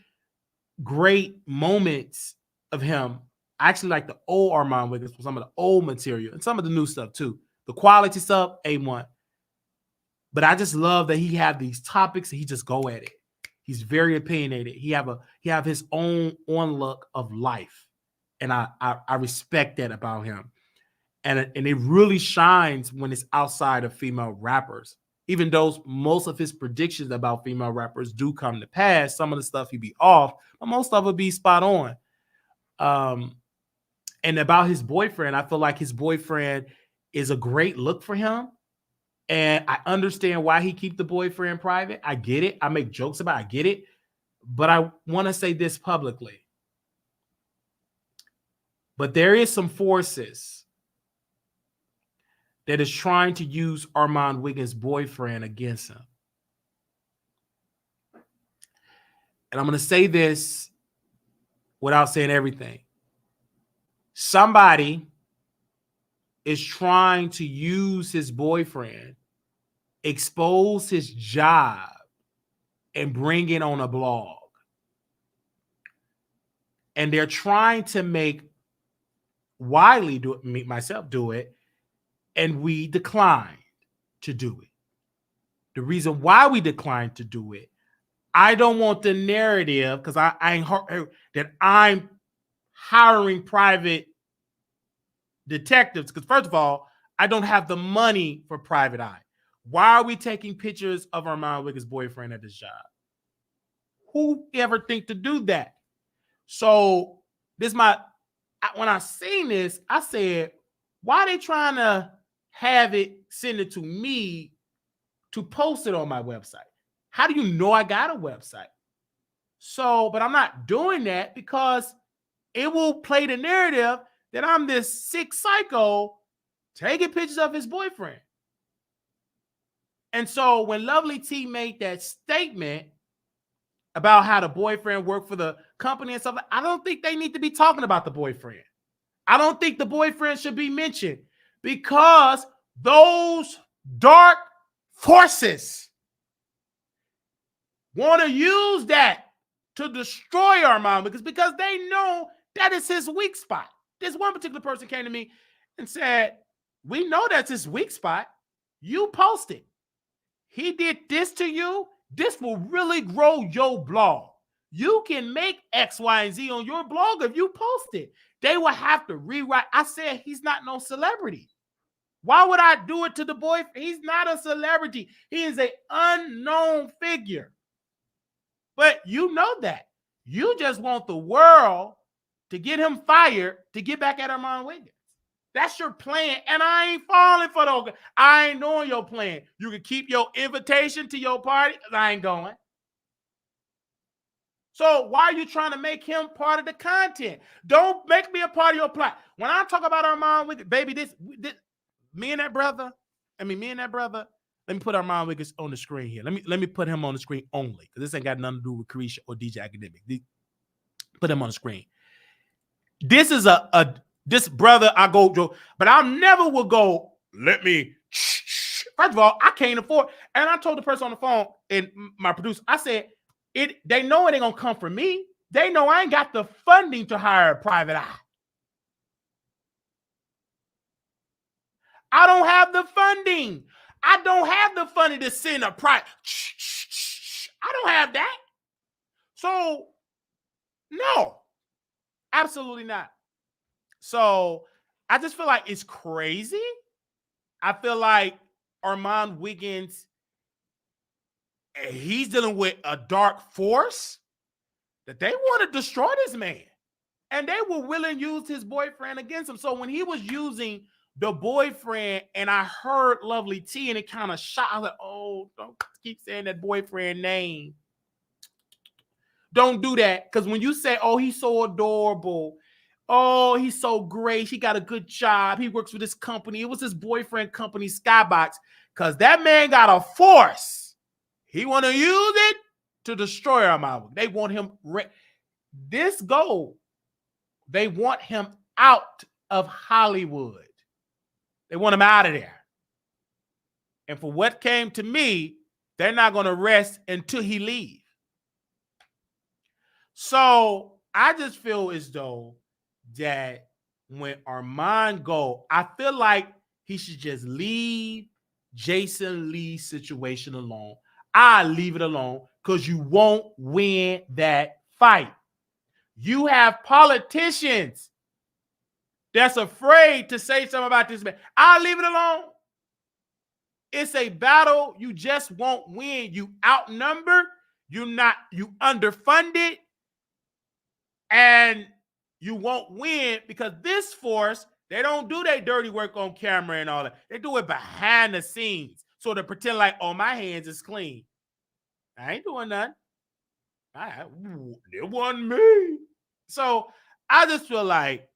great moments of him. I actually like the old Armon Wiggins for some of the old material and some of the new stuff too. The quality stuff, A1. But I just love that he have these topics and he just go at it. He's very opinionated. He have his own look of life, and I respect that about him. And it really shines when it's outside of female rappers. Even though most of his predictions about female rappers do come to pass, some of the stuff he be off, but most of it be spot on. And about his boyfriend, I feel like his boyfriend is a great look for him. And I understand why he keep the boyfriend private. I get it. I make jokes about it. I get it. But I want to say this publicly. But there is some forces that is trying to use Armon Wiggins' boyfriend against him. And I'm going to say this without saying everything. Somebody is trying to use his boyfriend, expose his job, and bring it on a blog. And they're trying to make Wiley do it, me, myself do it, and we declined to do it. The reason why we declined to do it, I don't want the narrative, because I ain't heard that I'm hiring private detectives, because first of all, I don't have the money for private eye. Why are we taking pictures of Armon Wiggins' boyfriend at this job? Who ever think to do that? So this when I seen this, I said, why are they trying to have it, send it to me to post it on my website? How do you know I got a website? So, but I'm not doing that because it will play the narrative that I'm this sick psycho taking pictures of his boyfriend. And so when Lovely T made that statement about how the boyfriend worked for the company and stuff, I don't think they need to be talking about the boyfriend. I don't think the boyfriend should be mentioned because those dark forces want to use that to destroy Armon because they know that is his weak spot. This one particular person came to me and said, we know that's his weak spot. You posted. He did this to you. This will really grow your blog. You can make X, Y, and Z on your blog if you post it. They will have to rewrite. I said he's not no celebrity. Why would I do it to the boyfriend? He's not a celebrity. He is an unknown figure. But you know that. You just want the world to get him fired to get back at Armon Wiggins. That's your plan, and I ain't falling for those. I ain't knowing your plan. You can keep your invitation to your party, because I ain't going. So why are you trying to make him part of the content? Don't make me a part of your plot. When I talk about Armon Wiggins, baby, this me and that brother, let me put Armon Wiggins on the screen here. Let me put him on the screen only, because this ain't got nothing to do with Carisha or DJ Akademiks. Put him on the screen. This is this brother I go, Joe, but I never will go, let me. First of all, I can't afford. And I told the person on the phone and my producer, I said, they know it ain't gonna come from me. They know I ain't got the funding to hire a private eye. I don't have the funding. I don't have the funding to send a private. I don't have that. So, no, absolutely not. So I just feel like it's crazy. I feel like Armon Wiggins, he's dealing with a dark force that they want to destroy this man. And they were willing to use his boyfriend against him. So when he was using the boyfriend and I heard Lovely T and it kind of shocked, I was like, oh, don't keep saying that boyfriend name. Don't do that. Because when you say, oh, he's so adorable, oh, he's so great, he got a good job, he works for this company, it was his boyfriend company, Skybox, because that man got a force. He want to use it to destroy Armon. They want him, this goal, they want him out of Hollywood. They want him out of there. And for what came to me, they're not going to rest until he leaves. So I just feel as though that when Armon go, I feel like he should just leave Jason Lee's situation alone. I leave it alone because you won't win that fight. You have politicians that's afraid to say something about this man. I'll leave it alone. It's a battle you just won't win. You outnumbered, you underfunded, and you won't win because this force, they don't do their dirty work on camera and all that. They do it behind the scenes. So to pretend like, oh, my hands is clean. I ain't doing nothing. It wasn't me. So I just feel like,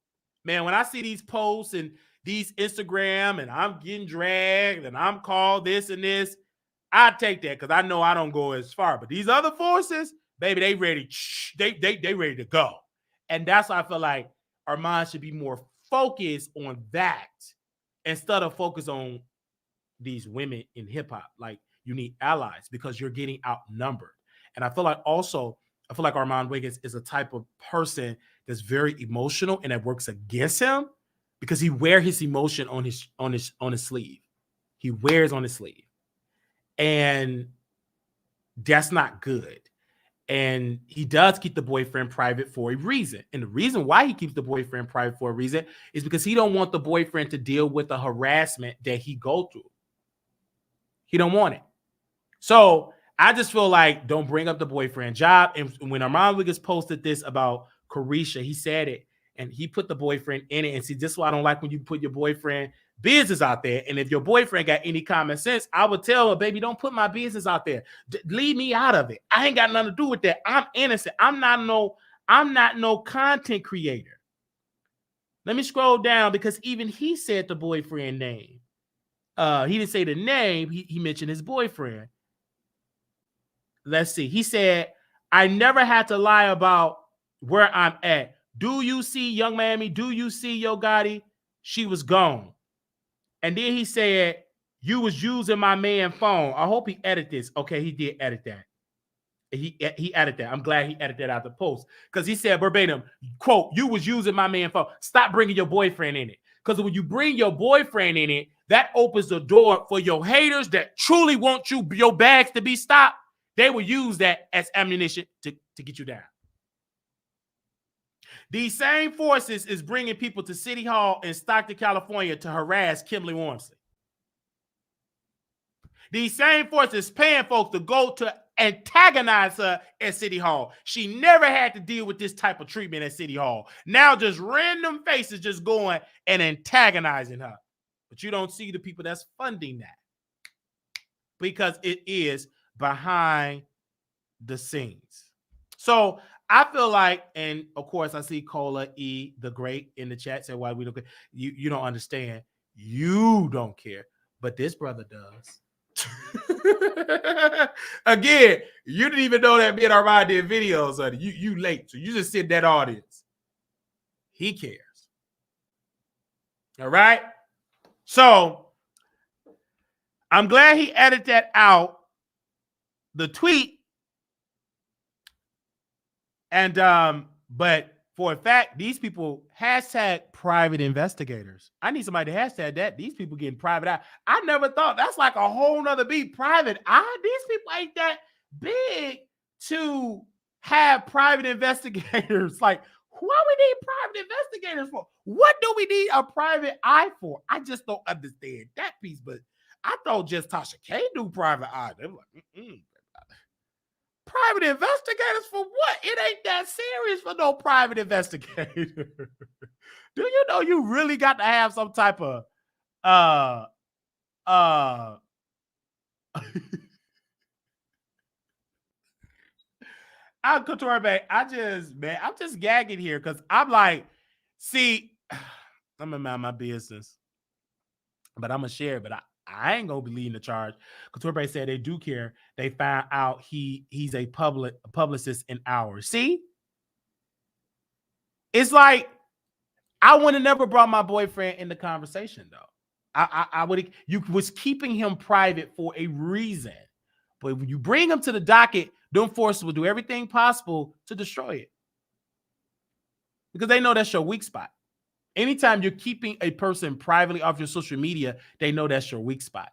man, when I see these posts and these Instagram and I'm getting dragged and I'm called this and this, I take that because I know I don't go as far. But these other forces, baby, they ready. They ready to go. And that's why I feel like Armon should be more focused on that instead of focus on these women in hip hop. Like, you need allies because you're getting outnumbered. And I feel like Armon Wiggins is a type of person that's very emotional and that works against him because he wears his emotion on his sleeve. He wears on his sleeve. And that's not good. And he does keep the boyfriend private for a reason. And the reason why he keeps the boyfriend private for a reason is because he don't want the boyfriend to deal with the harassment that he go through. He don't want it. So I just feel like don't bring up the boyfriend job. And when Armon Wiggins posted this about Carisha, he said it and he put the boyfriend in it. And see, this is why I don't like when you put your boyfriend business out there. And if your boyfriend got any common sense, I would tell her, baby, don't put my business out there. Leave me out of it. I ain't got nothing to do with that. I'm innocent. I'm not no content creator. Let me scroll down because even he said the boyfriend name. He didn't say the name. He mentioned his boyfriend. Let's see. He said, I never had to lie about where I'm at. Do you see Young Miami? Do you see Yo Gotti? She was gone. And then he said, you was using my man phone. I hope he edited this. Okay, he did edit that. He edited that. I'm glad he edited that out the post. Because he said verbatim, quote, you was using my man phone. Stop bringing your boyfriend in it. Because when you bring your boyfriend in it, that opens the door for your haters that truly want your bags to be stopped. They will use that as ammunition to get you down. These same forces is bringing people to City Hall in Stockton, California to harass Kimberly Wormsley. These same forces paying folks to go to antagonize her at City Hall. She never had to deal with this type of treatment at City Hall. Now just random faces just going and antagonizing her. But you don't see the people that's funding that because it is behind the scenes. So I feel like, and of course I see Cola E the Great in the chat say, why we don't care. You don't understand. You don't care. But this brother does. Again, you didn't even know that me and Armon did videos on it. You late. So you just sit in that audience. He cares. All right. So I'm glad he edited that out. The tweet. And but for a fact, these people hashtag private investigators. I need somebody to hashtag that. These people getting private eye. I never thought that's like a whole nother beat. Private eye. These people ain't that big to have private investigators. Like, what we need private investigators for? What do we need a private eye for? I just don't understand that piece. But I thought just Tasha K do private eye. They were like, private investigators for what? It ain't that serious for no private investigator. Do you know you really got to have some type of I'm Couture Bay. I'm just gagging here because I'm like, see, I'm gonna mind my business, but I'm gonna share it. But I ain't gonna be leading the charge. Couture Bay said they do care. They found out he's a publicist in ours. See, it's like I would have never brought my boyfriend in the conversation though. I would. You was keeping him private for a reason, but when you bring him to the docket, them forces will do everything possible to destroy it because they know that's your weak spot. Anytime you're keeping a person privately off your social media, they know that's your weak spot.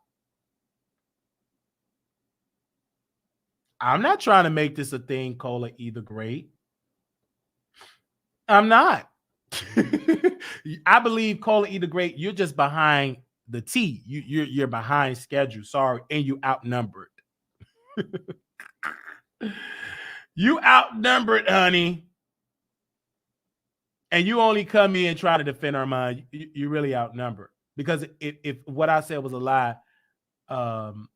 I'm not trying to make this a thing, Cola either great. I'm not. I believe Cola either great. You're just behind the T. You're behind schedule. Sorry, and you outnumbered. You outnumbered, honey. And you only come in and try to defend Armon. You really outnumbered. Because if what I said was a lie, then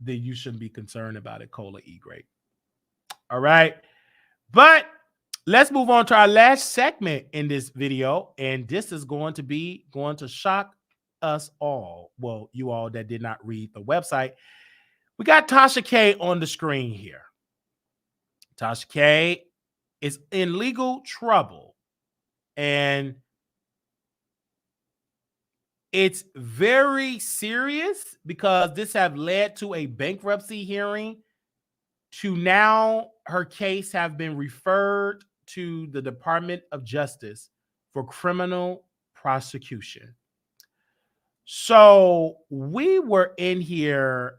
you shouldn't be concerned about it, Cola E. Great. All right. But let's move on to our last segment in this video. And this is going to shock us all. Well, you all that did not read the website. We got Tasha K on the screen here. Tasha K is in legal trouble. And it's very serious because this have led to a bankruptcy hearing. To now, her case have been referred to the Department of Justice for criminal prosecution. So we were in here,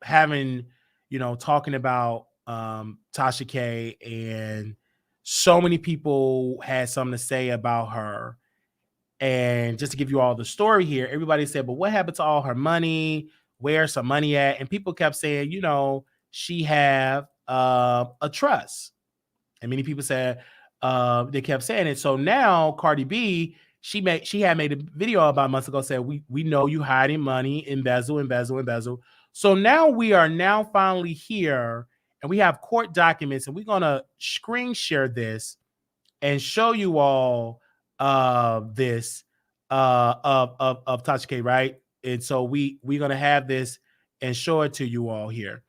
having, talking about Tasha K, and so many people had something to say about her. And just to give you all the story here, everybody said, but what happened to all her money? Where's her money at? And people kept saying, she have a trust. And many people said, they kept saying it. So now Cardi B, she had made a video about a month ago, said we know you hiding money, embezzle. So now we are now finally here, and we have court documents, and we're gonna screen share this and show you all this of Tasha K, right? And so we're gonna have this and show it to you all here.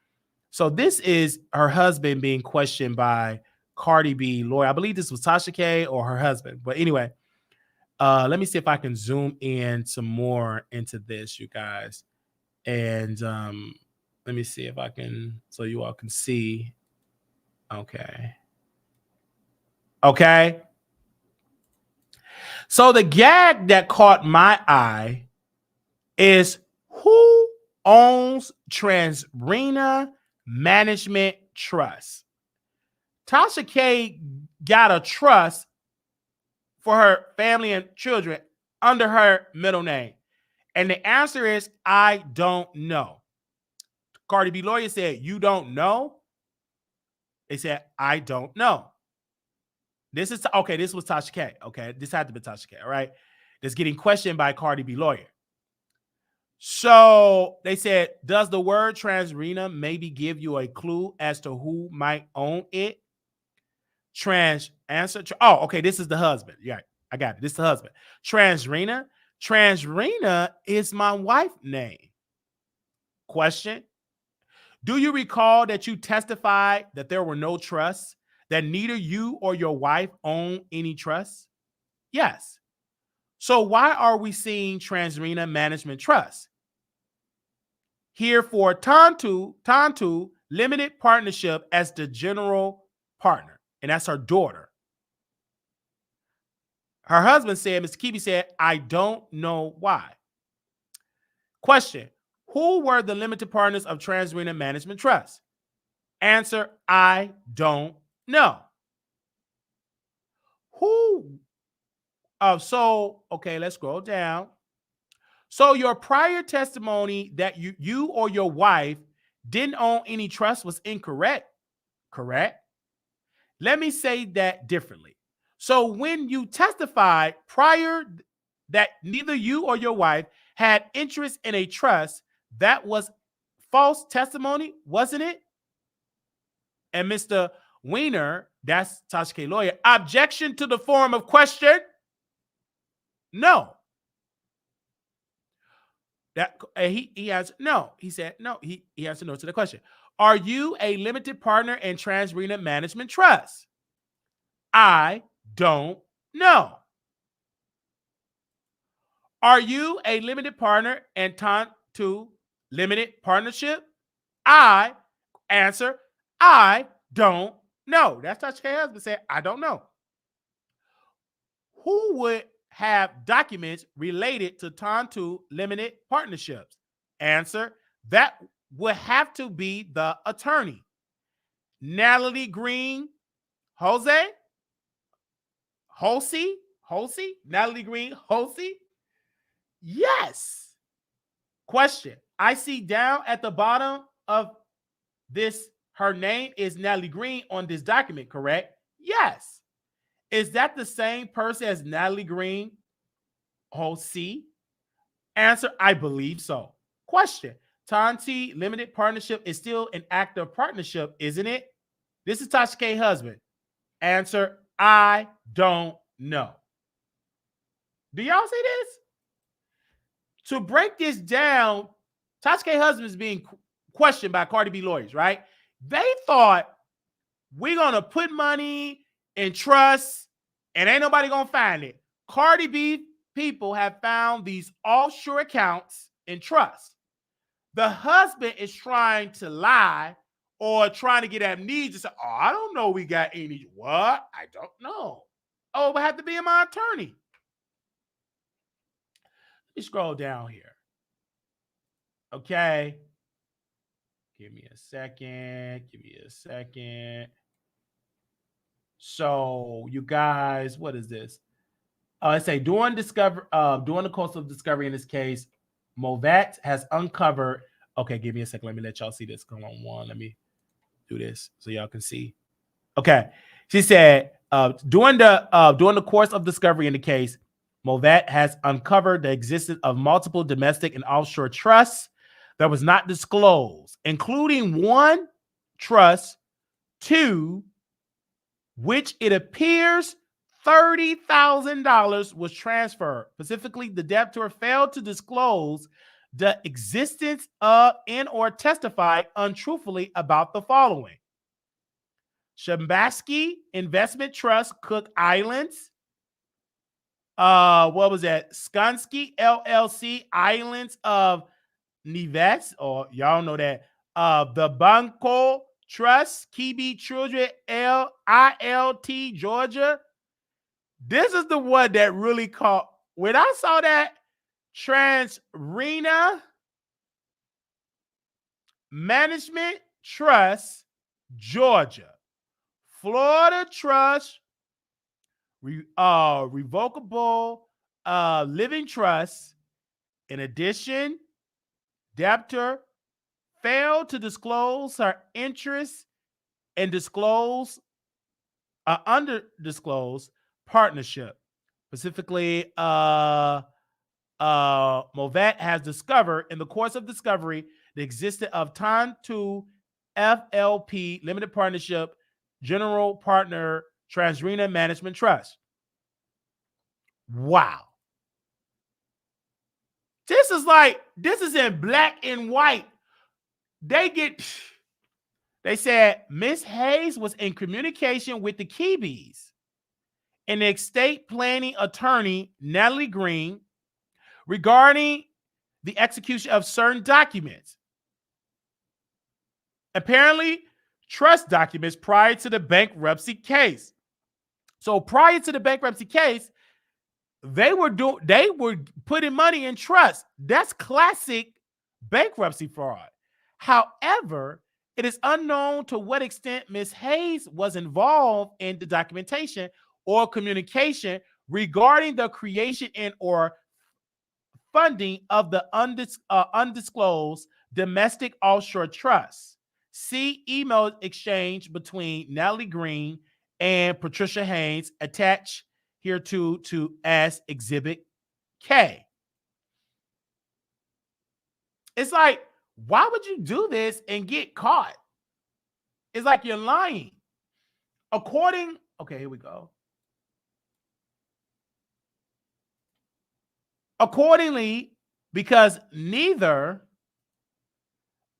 So this is her husband being questioned by Cardi B lawyer. I believe this was Tasha K or her husband. But anyway, let me see if I can zoom in some more into this, you guys. And let me see if I can, so you all can see. Okay. Okay. So the gag that caught my eye is who owns Transrena Management Trust. Tasha K got a trust for her family and children under her middle name. And the answer is, I don't know. Cardi B lawyer said, you don't know? They said, I don't know. This is, okay, this was Tasha K. Okay, this had to be Tasha K, all right? That's getting questioned by Cardi B lawyer. So they said, does the word Transrena maybe give you a clue as to who might own it? Oh, okay, this is the husband. Yeah, I got it. This is the husband. Transrena is my wife's name. Question. Do you recall that you testified that there were no trusts, that neither you or your wife own any trusts? Yes. So why are we seeing Transrena Management Trust here for Tantu Limited Partnership as the general partner? And that's her daughter. Her husband said, Mr. Kibi said, I don't know why. Question. Who were the limited partners of Transrena Management Trust? Answer, I don't know. Who? Okay, let's scroll down. So your prior testimony that you or your wife didn't own any trust was incorrect, correct? Let me say that differently. So when you testified prior that neither you or your wife had interest in a trust, that was false testimony, wasn't it? And Mr. Weiner, that's Tasha K lawyer, objection to the form of question? No. That he answered no. He said no. He answered no to the question. Are you a limited partner in Transrena Management Trust? I don't know. Are you a limited partner in Tantu Limited Partnership? I answer, I don't know. That's Tasha K husband said, I don't know. Who would have documents related to Tantu Limited Partnerships? Answer, that would have to be the attorney. Natalie Green, Halsey, Natalie Green, Halsey? Yes. Question. I see down at the bottom of this, her name is Natalie Green on this document, correct? Yes. Is that the same person as Natalie Green, Halsey? Answer, I believe so. Question. Tantu Limited Partnership is still an active partnership, isn't it? This is Tasha K husband. Answer, I don't know. Do y'all see this? To break this down, Tasha K husband is being questioned by Cardi B lawyers, right? They thought we're going to put money in trust and ain't nobody going to find it. Cardi B people have found these offshore accounts in trust. The husband is trying to lie or trying to get amnesia. Say, oh, I don't know we got any. What? I don't know. Oh, but I have to be my attorney. Let me scroll down here. Okay. Give me a second. So, you guys, what is this? I say during the course of discovery in this case, Movat has uncovered. Okay, give me a second. Let me let y'all see this. Come on, one. Let me do this so y'all can see. Okay. She said, During the course of discovery in the case, Movat has uncovered the existence of multiple domestic and offshore trusts that was not disclosed, including one trust to which it appears $30,000 was transferred. Specifically, the debtor failed to disclose the existence of and or testify untruthfully about the following: Shambaski Investment Trust, Cook Islands. What was that? Skansky LLC, Islands of Neves, or y'all know that. The Banco Trust, Kibi Children ILT, Georgia. This is the one that really caught. When I saw that, Transrena Management Trust, Georgia. Florida Trust, Revocable Living Trust. In addition, debtor failed to disclose her interest and disclose undisclosed partnership. Specifically, Movat has discovered in the course of discovery the existence of Time to FLP Limited Partnership General Partner Transrena Management Trust. Wow. This is in black and white. They said Miss Hayes was in communication with the Keebies and the estate planning attorney, Natalie Green, regarding the execution of certain documents. Apparently, trust documents prior to the bankruptcy case. So prior to the bankruptcy case, they were putting money in trust. That's classic bankruptcy fraud. However, it is unknown to what extent Ms. Hayes was involved in the documentation or communication regarding the creation and or funding of the undisclosed domestic offshore trusts. See email exchange between Natalie Green and Patricia Haynes attached here to as Exhibit K. It's like, why would you do this and get caught? It's like you're lying. Okay, here we go. Accordingly, because neither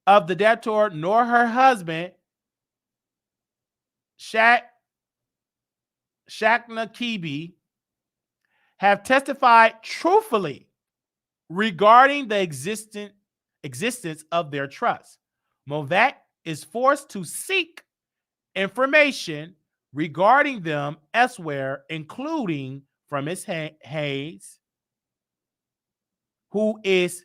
of the debtor nor her husband, Shakna Kibi, have testified truthfully regarding the existence of their trust, Movat is forced to seek information regarding them elsewhere, including from Ms. Hayes, who is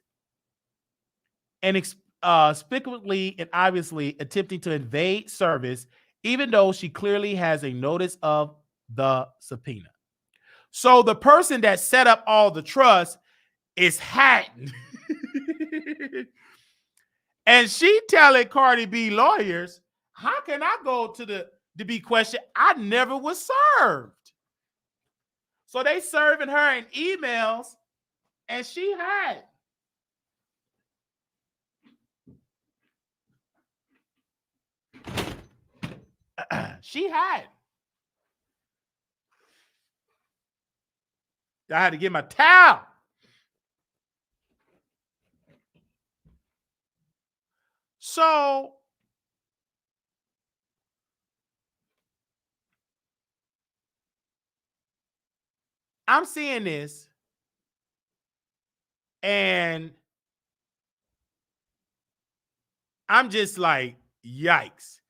inexplicably and obviously attempting to evade service, even though she clearly has a notice of the subpoena. So the person that set up all the trust is Hatton. And she telling Cardi B lawyers, how can I go to be questioned? I never was served. So they serving her in emails, and she had. She had. I had to get my towel. So I'm seeing this, and I'm just like, yikes.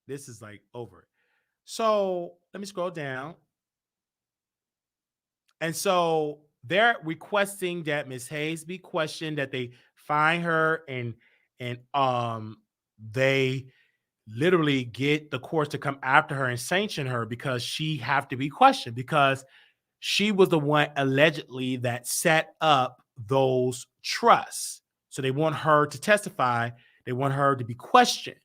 This is like over. So let me scroll down. And so they're requesting that Ms. Hayes be questioned, that they find her and they literally get the courts to come after her and sanction her because she have to be questioned, because she was the one allegedly that set up those trusts. So they want her to testify. They want her to be questioned.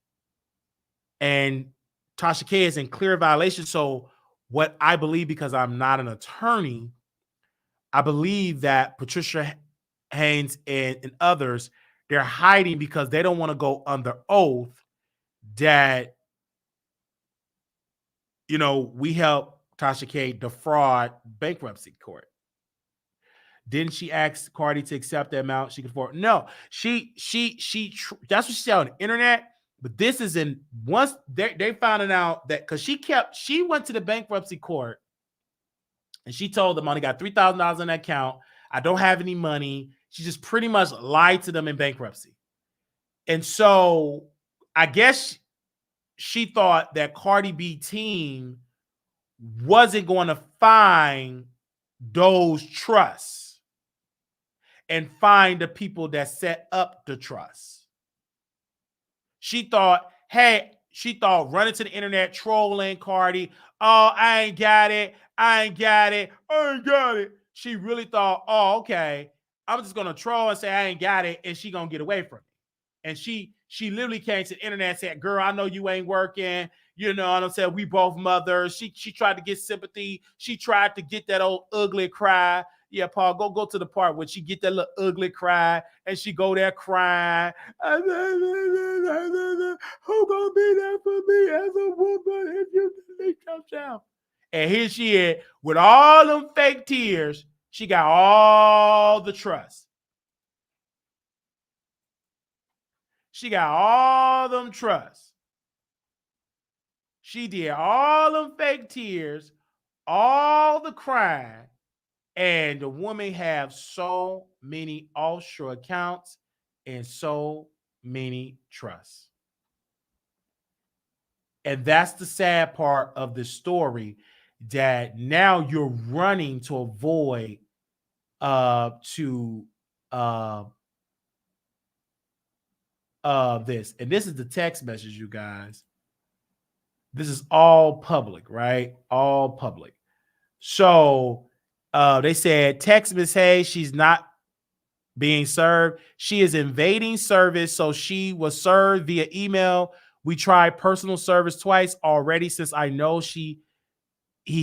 And Tasha K is in clear violation. So what I believe, because I'm not an attorney, I believe that Patricia Haynes and others, they're hiding because they don't want to go under oath that, you know, we help Tasha K defraud bankruptcy court. Didn't she ask Cardi to accept the amount she could afford? No, that's what she said on the internet. But this is in once they found out that because she went to the bankruptcy court and she told them I only got $3,000 in that account. I don't have any money. She just pretty much lied to them in bankruptcy. And so I guess she thought that Cardi B team wasn't going to find those trusts and find the people that set up the trust. She thought running to the internet, trolling Cardi, oh, I ain't got it. She really thought, oh, okay, I'm just going to troll and say I ain't got it, and she going to get away from it. And she literally came to the internet and said, girl, I know you ain't working. You know what I'm saying? We both mothers. She tried to get sympathy. She tried to get that old ugly cry. Yeah, Paul, go to the part where she get that little ugly cry and she go there crying. Who gonna be there for me as a woman if you delete yourself? And here she is with all them fake tears. She got all the trust. She got all them trusts. She did all them fake tears, all the crying, and the woman have so many offshore accounts and so many trusts. And that's the sad part of the story, that now you're running to avoid this. And this is the text message, you guys. This is all public, right? All public. So they said, text Miss Hayes, she's not being served. She is invading service. So she was served via email. We tried personal service twice already since I know he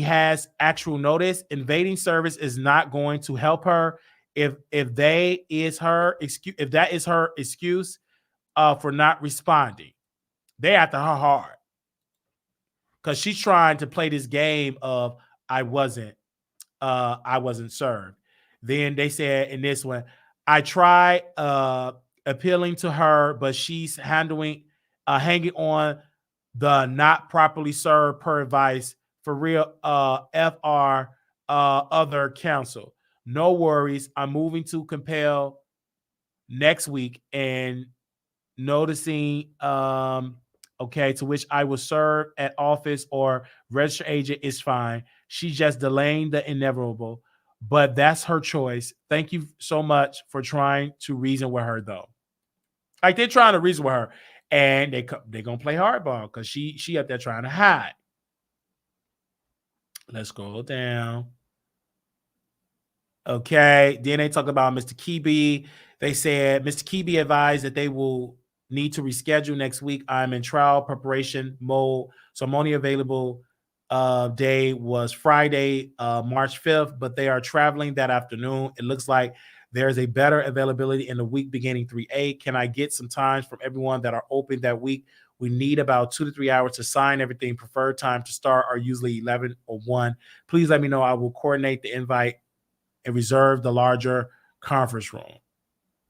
has actual notice. Invading service is not going to help her. If that is her excuse for not responding, they after her hard. Because she's trying to play this game of I wasn't served. Then they said in this one, I tried appealing to her, but she's hanging on the not properly served per advice for real. FR other counsel. No worries. I'm moving to compel next week and noticing okay, to which I will serve at office or register agent is fine. She's just delaying the inevitable, but that's her choice. Thank you so much for trying to reason with her, though. Like, they're trying to reason with her, and they're gonna play hardball because she up there trying to hide. Let's go down. Okay, then they talk about Mr. Kebe. They said Mr. Kebe advised that they will need to reschedule next week. I'm in trial preparation mode, so I'm only available. Day was Friday, March 5th, but they are traveling that afternoon. It looks like there's a better availability in the week beginning 3/8. Can I get some times from everyone that are open that week? We need about 2 to 3 hours to sign everything. Preferred time to start are usually 11 or 1. Please let me know. I will coordinate the invite and reserve the larger conference room.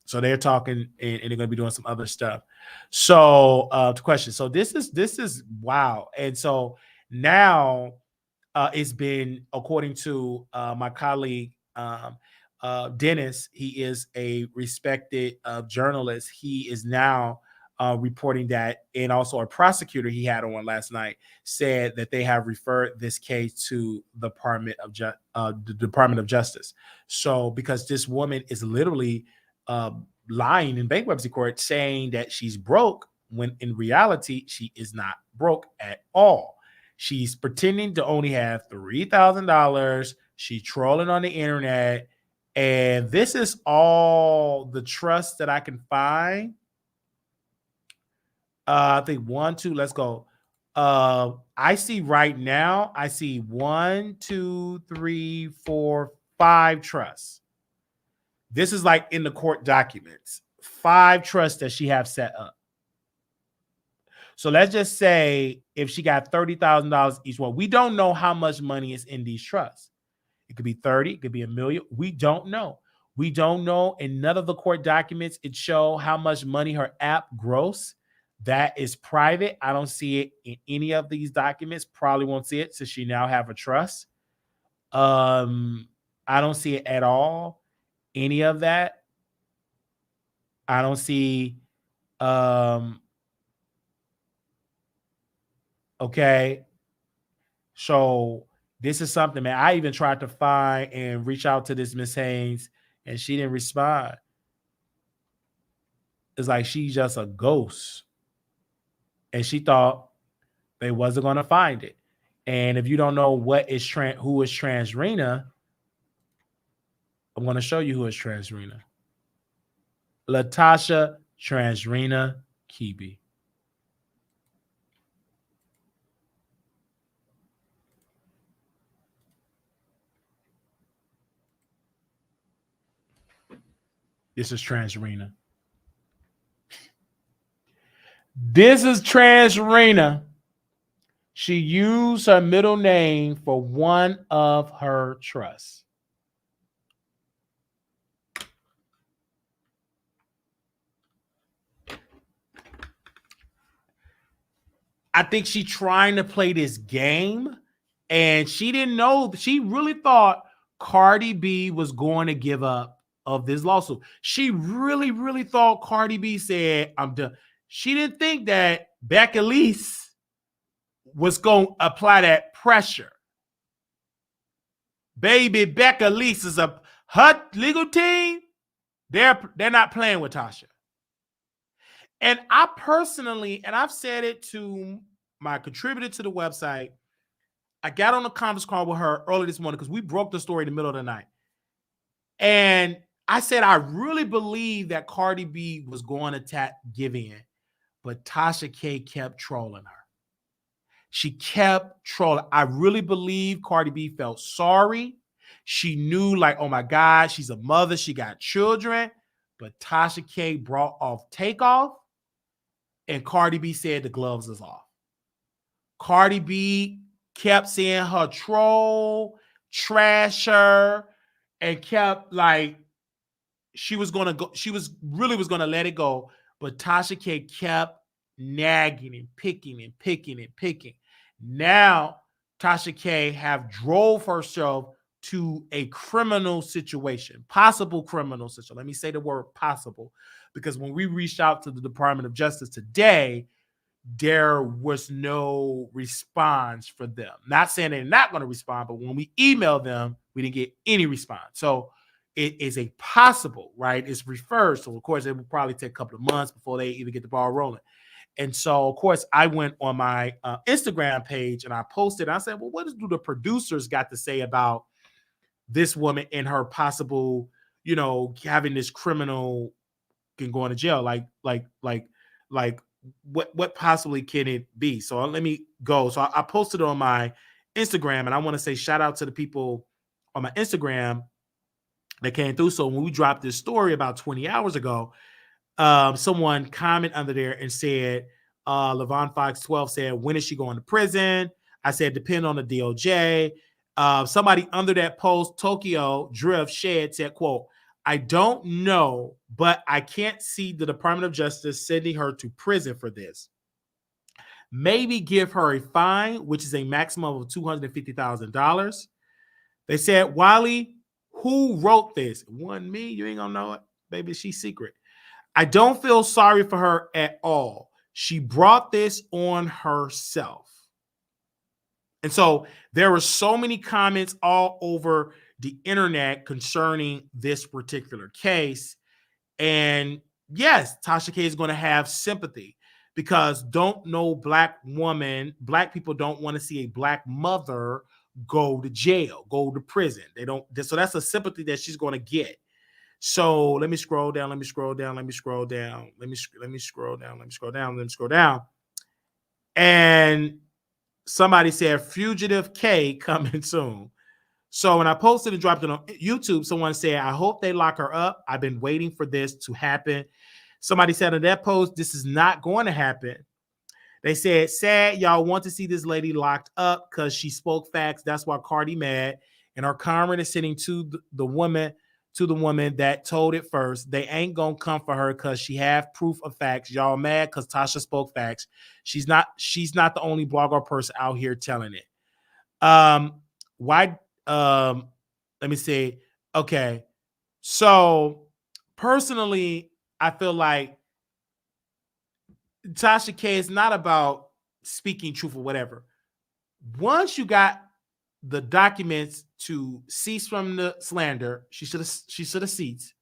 So they're talking and they're going to be doing some other stuff. So the question. So this is wow. And so now it's been, according to my colleague Dennis, he is a respected journalist. He is now reporting that, and also a prosecutor he had on last night said that they have referred this case to the Department of Justice. So because this woman is literally lying in bankruptcy court saying that she's broke, when in reality she is not broke at all. She's pretending to only have $3,000. She's trolling on the internet, and this is all the trust that I can find. I think 1, 2, let's go. I see right now, I see 1, 2, 3, 4, 5 trusts. This is like in the court documents. 5 trusts that she have set up. So let's just say if she got $30,000 each one, we don't know how much money is in these trusts. It could be 30, it could be $1 million. We don't know. We don't know. In none of the court documents, it show how much money her app gross. That is private. I don't see it in any of these documents. Probably won't see it since she now have a trust. I don't see it at all. Any of that. I don't see. Okay. So this is something, man. I even tried to find and reach out to this Miss Haynes, and she didn't respond. It's like she's just a ghost. And she thought they wasn't going to find it. And if you don't know who is Transrena, I'm going to show you who is Transrena. Latasha Transrena Kibi. This is Transrena. This is Transrena. She used her middle name for one of her trusts. I think she's trying to play this game, and she didn't know. She really thought Cardi B was going to give up of this lawsuit. She really, really thought Cardi B said, I'm done. She didn't think that Becca Lease was going to apply that pressure. Baby, Becca Lease is her legal team. They're not playing with Tasha. And I personally, and I've said it to my contributor to the website, I got on a conference call with her early this morning because we broke the story in the middle of the night. And I said, I really believe that Cardi B was going to give in, but Tasha K kept trolling her. She kept trolling. I really believe Cardi B felt sorry. She knew, like, oh my God, she's a mother. She got children. But Tasha K brought off Takeoff, and Cardi B said the gloves is off. Cardi B kept seeing her troll, trash her, and kept like she was gonna go. She was gonna let it go, but Tasha K kept nagging and picking and picking and picking. Now Tasha K have drove herself to a criminal situation, possible criminal situation. Let me say the word possible, because when we reached out to the Department of Justice today, there was no response for them. Not saying they're not going to respond, but when we emailed them, we didn't get any response. So it is a possible, right? It's referred. So of course, it will probably take a couple of months before they even get the ball rolling. And so, of course, I went on my Instagram page and I posted. I said, well, what do the producers got to say about this woman and her possible, having this criminal can go into jail? Like what possibly can it be? So let me go. So I posted on my Instagram, and I want to say shout out to the people on my Instagram that came through. So when we dropped this story about 20 hours ago, someone commented under there and said, Levon Fox 12 said, when is she going to prison? I said, depend on the DOJ. Somebody under that post, Tokyo Drift Shed, said, quote, I don't know, but I can't see the Department of Justice sending her to prison for this. Maybe give her a fine, which is a maximum of $250,000. They said, Wiley, who wrote this? It wasn't me. You ain't gonna know it. Baby, she's secret. I don't feel sorry for her at all. She brought this on herself. And so there were so many comments all over the internet concerning this particular case. And yes, Tasha K is going to have sympathy, because black people don't want to see a black mother go to jail, go to prison. They don't. So that's a sympathy that she's going to get. So let me scroll down. And somebody said Fugitive K coming soon. So when I posted and dropped it on YouTube, someone said, I hope they lock her up. I've been waiting for this to happen. Somebody said in that post, this is not going to happen. They said, sad, y'all want to see this lady locked up because she spoke facts. That's why Cardi mad. And her comment is sitting to the woman that told it first. They ain't gonna come for her because she have proof of facts. Y'all mad because Tasha spoke facts. She's not the only blogger person out here telling it. Why let me see. Okay. So personally, I feel like Tasha K is not about speaking truth or whatever. Once you got the documents to cease from the slander, she should have ceased.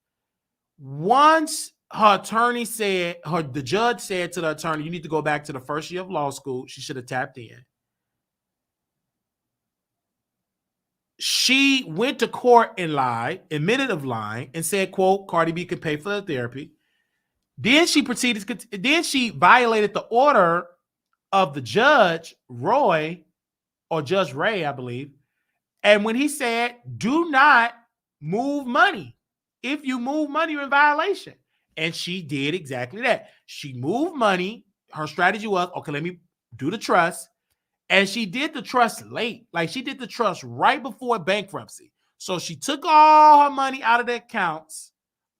Once her attorney said, the judge said to the attorney, you need to go back to the first year of law school, she should have tapped in. She went to court and lied, admitted of lying, and said, quote, Cardi B can pay for the therapy. Then she violated the order of the judge, Roy, or Judge Ray, I believe. And when he said, do not move money. If you move money, you're in violation. And she did exactly that. She moved money. Her strategy was, okay, let me do the trust. And she did the trust late. Like she did the trust right before bankruptcy. So she took all her money out of the accounts,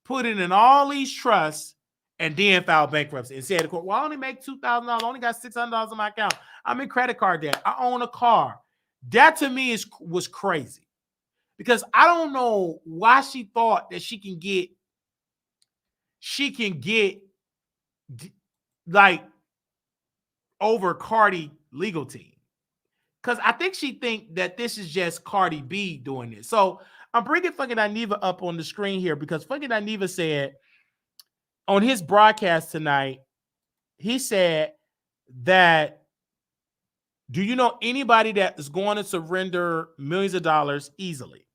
put it in all these trusts, and then filed bankruptcy and said, well, I only make $2,000. I only got $600 in my account. I'm in credit card debt. I own a car. That to me was crazy. Because I don't know why she thought that she can get like over Cardi legal team. Because I think she think that this is just Cardi B doing this. So I'm bringing fucking Aniva up on the screen here because fucking Aniva said on his broadcast tonight, he said that, do you know anybody that is going to surrender millions of dollars easily?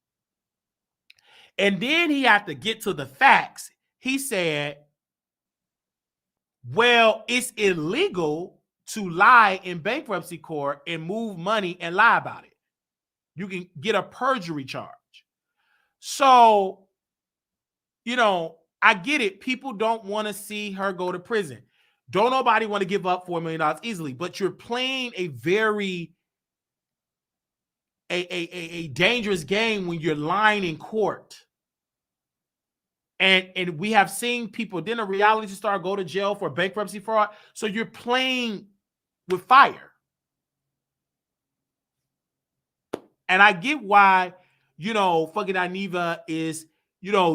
And then he had to get to the facts. He said, well, it's illegal to lie in bankruptcy court and move money and lie about it. You can get a perjury charge. So, I get it. People don't want to see her go to prison. Don't nobody want to give up $4 million easily, but you're playing a very a dangerous game when you're lying in court. And we have seen people, then a reality star go to jail for bankruptcy fraud. So you're playing with fire. And I get why, fucking Aniva is,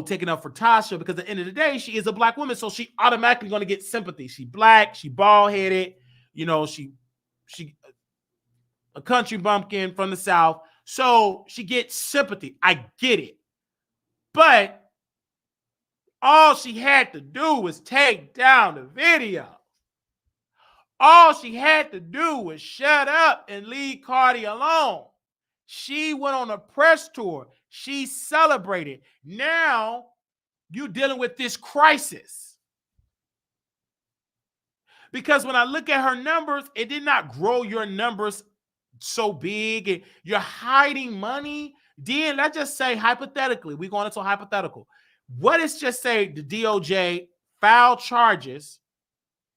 taking up for Tasha, because at the end of the day, she is a black woman. So she automatically going to get sympathy. She black, she bald-headed, she a country bumpkin from the South. So she gets sympathy. I get it. But all she had to do was take down the video. All she had to do was shut up and leave Cardi alone. She went on a press tour. She celebrated. Now you're dealing with this crisis. Because when I look at her numbers, it did not grow your numbers so big. And you're hiding money. Then let's just say hypothetically, we're going into a hypothetical. What is just say the DOJ filed charges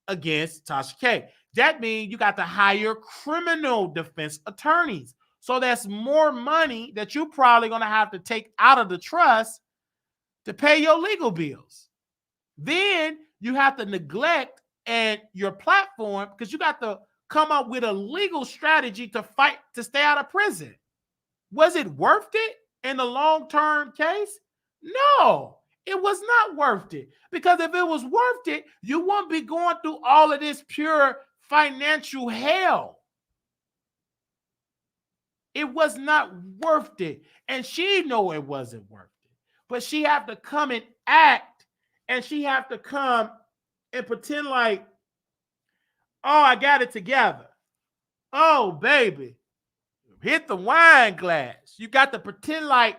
against Tasha K? That means you got to hire criminal defense attorneys. So that's more money that you're probably going to have to take out of the trust to pay your legal bills. Then you have to neglect and your platform because you got to come up with a legal strategy to fight to stay out of prison. Was it worth it in the long-term case? No, it was not worth it. Because if it was worth it, you wouldn't be going through all of this pure financial hell. It was not worth it. And she know it wasn't worth it. But she have to come and act, and she have to come and pretend like, oh, I got it together. Oh, baby, hit the wine glass. You got to pretend like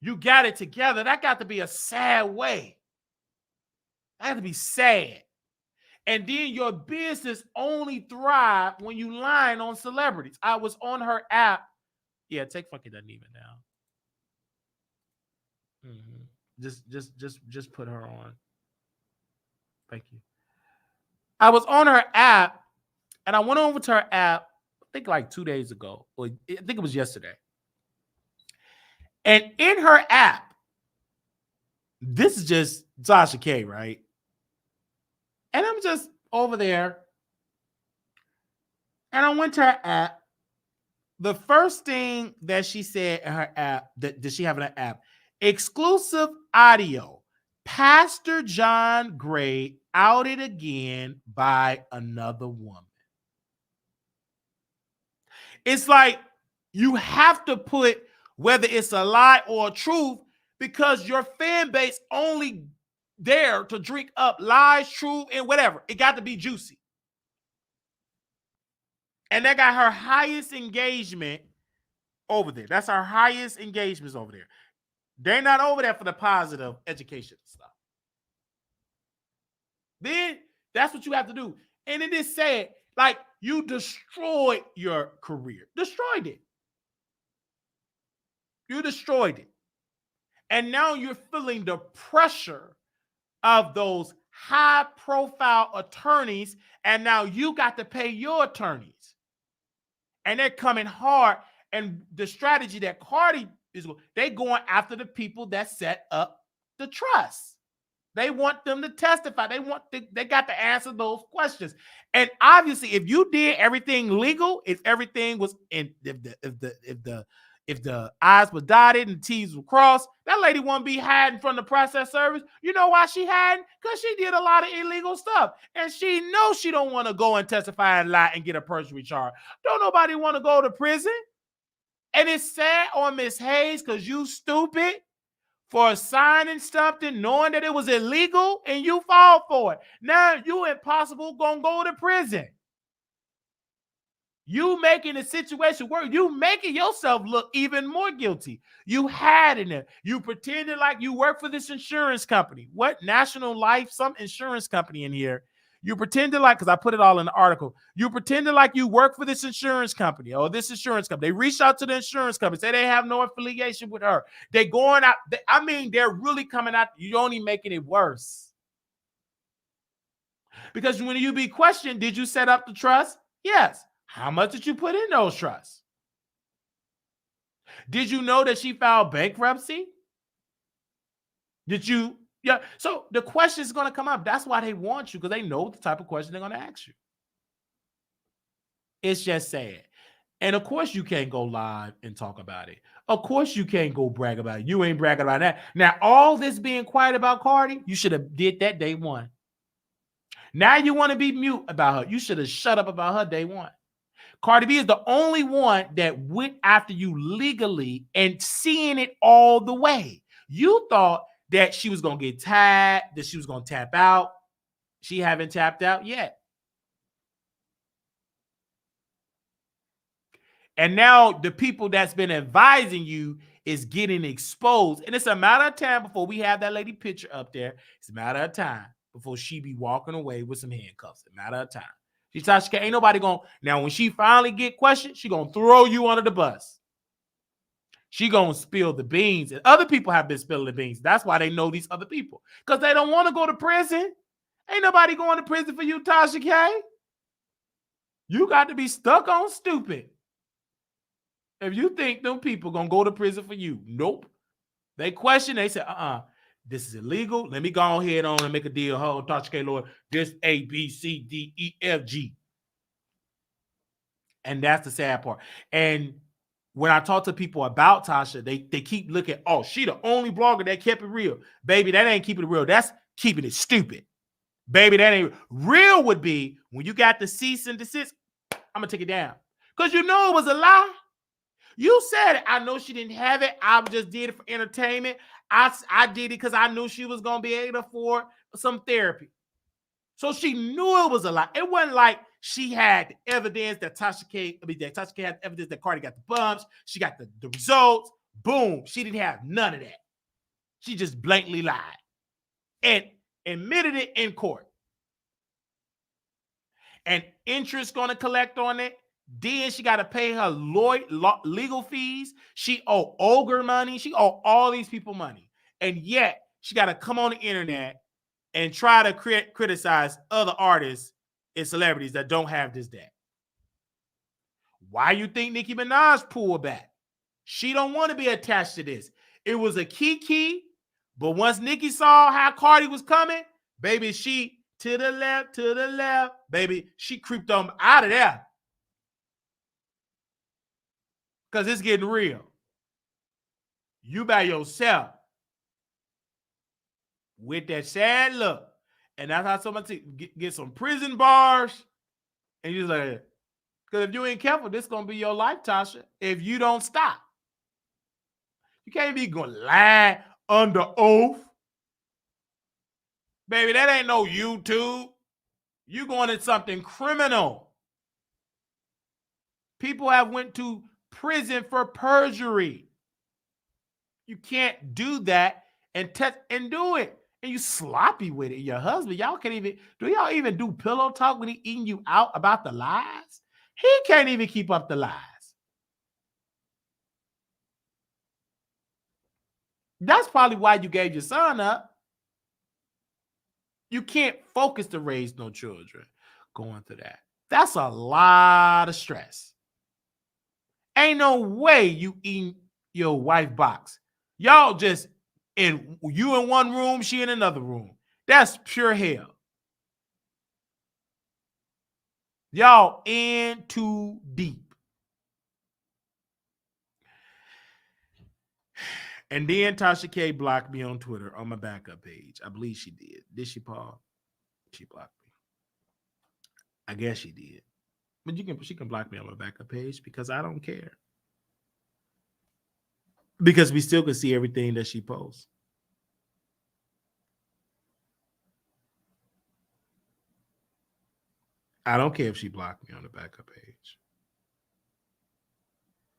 you got it together. That got to be a sad way. That got to be sad. And then your business only thrive when you lying on celebrities. I was on her app. Yeah, take fucking that even now. Just put her on. Thank you. I was on her app, and I went over to her app, I think like 2 days ago, or I think it was yesterday. And in her app, this is just Tasha K, right? And I'm just over there, and I went to her app. The first thing that she said in her app, that she have in her app, exclusive audio. Pastor John Gray outed again by another woman. It's like you have to put whether it's a lie or a truth because your fan base only there to drink up lies, truth, and whatever. It got to be juicy. And that got her highest engagement over there. That's our highest engagements over there. They're not over there for the positive education stuff. Then that's what you have to do. And it is sad, like you destroyed your career. Destroyed it. You destroyed it. And now you're feeling the pressure of those high-profile attorneys, and now you got to pay your attorneys. And they're coming hard. And the strategy that Cardi is, they going after the people that set up the trust. They want them to testify. They got to answer those questions. And obviously, if you did everything legal, if everything was in, if the I's were dotted and the T's were crossed, that lady won't be hiding from the process service. You know why she hiding? Because she did a lot of illegal stuff. And she knows she don't want to go and testify and lie and get a perjury charge. Don't nobody want to go to prison. And it's sad on Miss Hayes because you stupid for signing something knowing that it was illegal and you fall for it. Now you impossible gonna go to prison. You making a situation where you making yourself look even more guilty. You had in it. You pretended like you work for this insurance company. What? National Life, some insurance company in here. You pretended like, because I put it all in the article, you pretended like you work for this insurance company or this insurance company. They reached out to the insurance company, say they have no affiliation with her. They're going out. They're really coming out. You're only making it worse. Because when you be questioned, did you set up the trust? Yes. How much did you put in those trusts? Did you know that she filed bankruptcy? Did you? Yeah. So the question is going to come up. That's why they want you, because they know the type of question they're going to ask you. It's just sad. And of course you can't go live and talk about it. Of course you can't go brag about it. You ain't bragging about that. Now, all this being quiet about Cardi, you should have did that day one. Now you want to be mute about her. You should have shut up about her day one. Cardi B is the only one that went after you legally and seeing it all the way. You thought that she was going to get tired, that she was going to tap out. She haven't tapped out yet. And now the people that's been advising you is getting exposed. And it's a matter of time before we have that lady picture up there. It's a matter of time before she be walking away with some handcuffs. It's a matter of time. She Tasha K, ain't nobody going. Now, when she finally get questioned, she going to throw you under the bus. She going to spill the beans. And other people have been spilling the beans. That's why they know these other people. Because they don't want to go to prison. Ain't nobody going to prison for you, Tasha K. You got to be stuck on stupid. If you think them people going to go to prison for you, nope. They question, they say, this is illegal. Let me go ahead on and make a deal. Hold on, Tasha K. Lord. This A, B, C, D, E, F, G. And that's the sad part. And when I talk to people about Tasha, they keep looking, oh, she the only blogger that kept it real. Baby, that ain't keeping it real. That's keeping it stupid. Baby, that ain't real. Would be when you got the cease and desist, I'm going to take it down. Because you know it was a lie. You said it. I know she didn't have it. I just did it for entertainment. I did it because I knew she was going to be able to afford some therapy. So she knew it was a lie. It wasn't like she had the evidence that Tasha K had evidence that Cardi got the bumps. She got the results. Boom. She didn't have none of that. She just blatantly lied and admitted it in court. and interest going to collect on it. Then she got to pay her legal fees. She owe Ogre money. She owe all these people money. And yet she got to come on the internet and try to criticize other artists and celebrities that don't have this debt. Why you think Nicki Minaj pulled back? She don't want to be attached to this. It was a key, but once Nicki saw how Cardi was coming, baby, she to the left, baby, she creeped on out of there. Because it's getting real. You by yourself with that sad look. And that's how somebody get some prison bars. And you're like, because if you ain't careful, this is going to be your life, Tasha, if you don't stop. You can't be going to lie under oath. Baby, that ain't no YouTube. You going to something criminal. People have went to prison for perjury. You can't do that and do it. And you sloppy with it. Your husband, y'all can't even, do y'all even do pillow talk when he eating you out about the lies? He can't even keep up the lies. That's probably why you gave your son up. You can't focus to raise no children going through that. That's a lot of stress. Ain't no way you eating your wife box. Y'all just you in one room, she in another room. That's pure hell. Y'all in too deep. And then Tasha K blocked me on Twitter on my backup page. I believe she did. Did she, Paul? She blocked me. I guess she did. But she can block me on my backup page because I don't care. Because we still can see everything that she posts. I don't care if she blocked me on the backup page.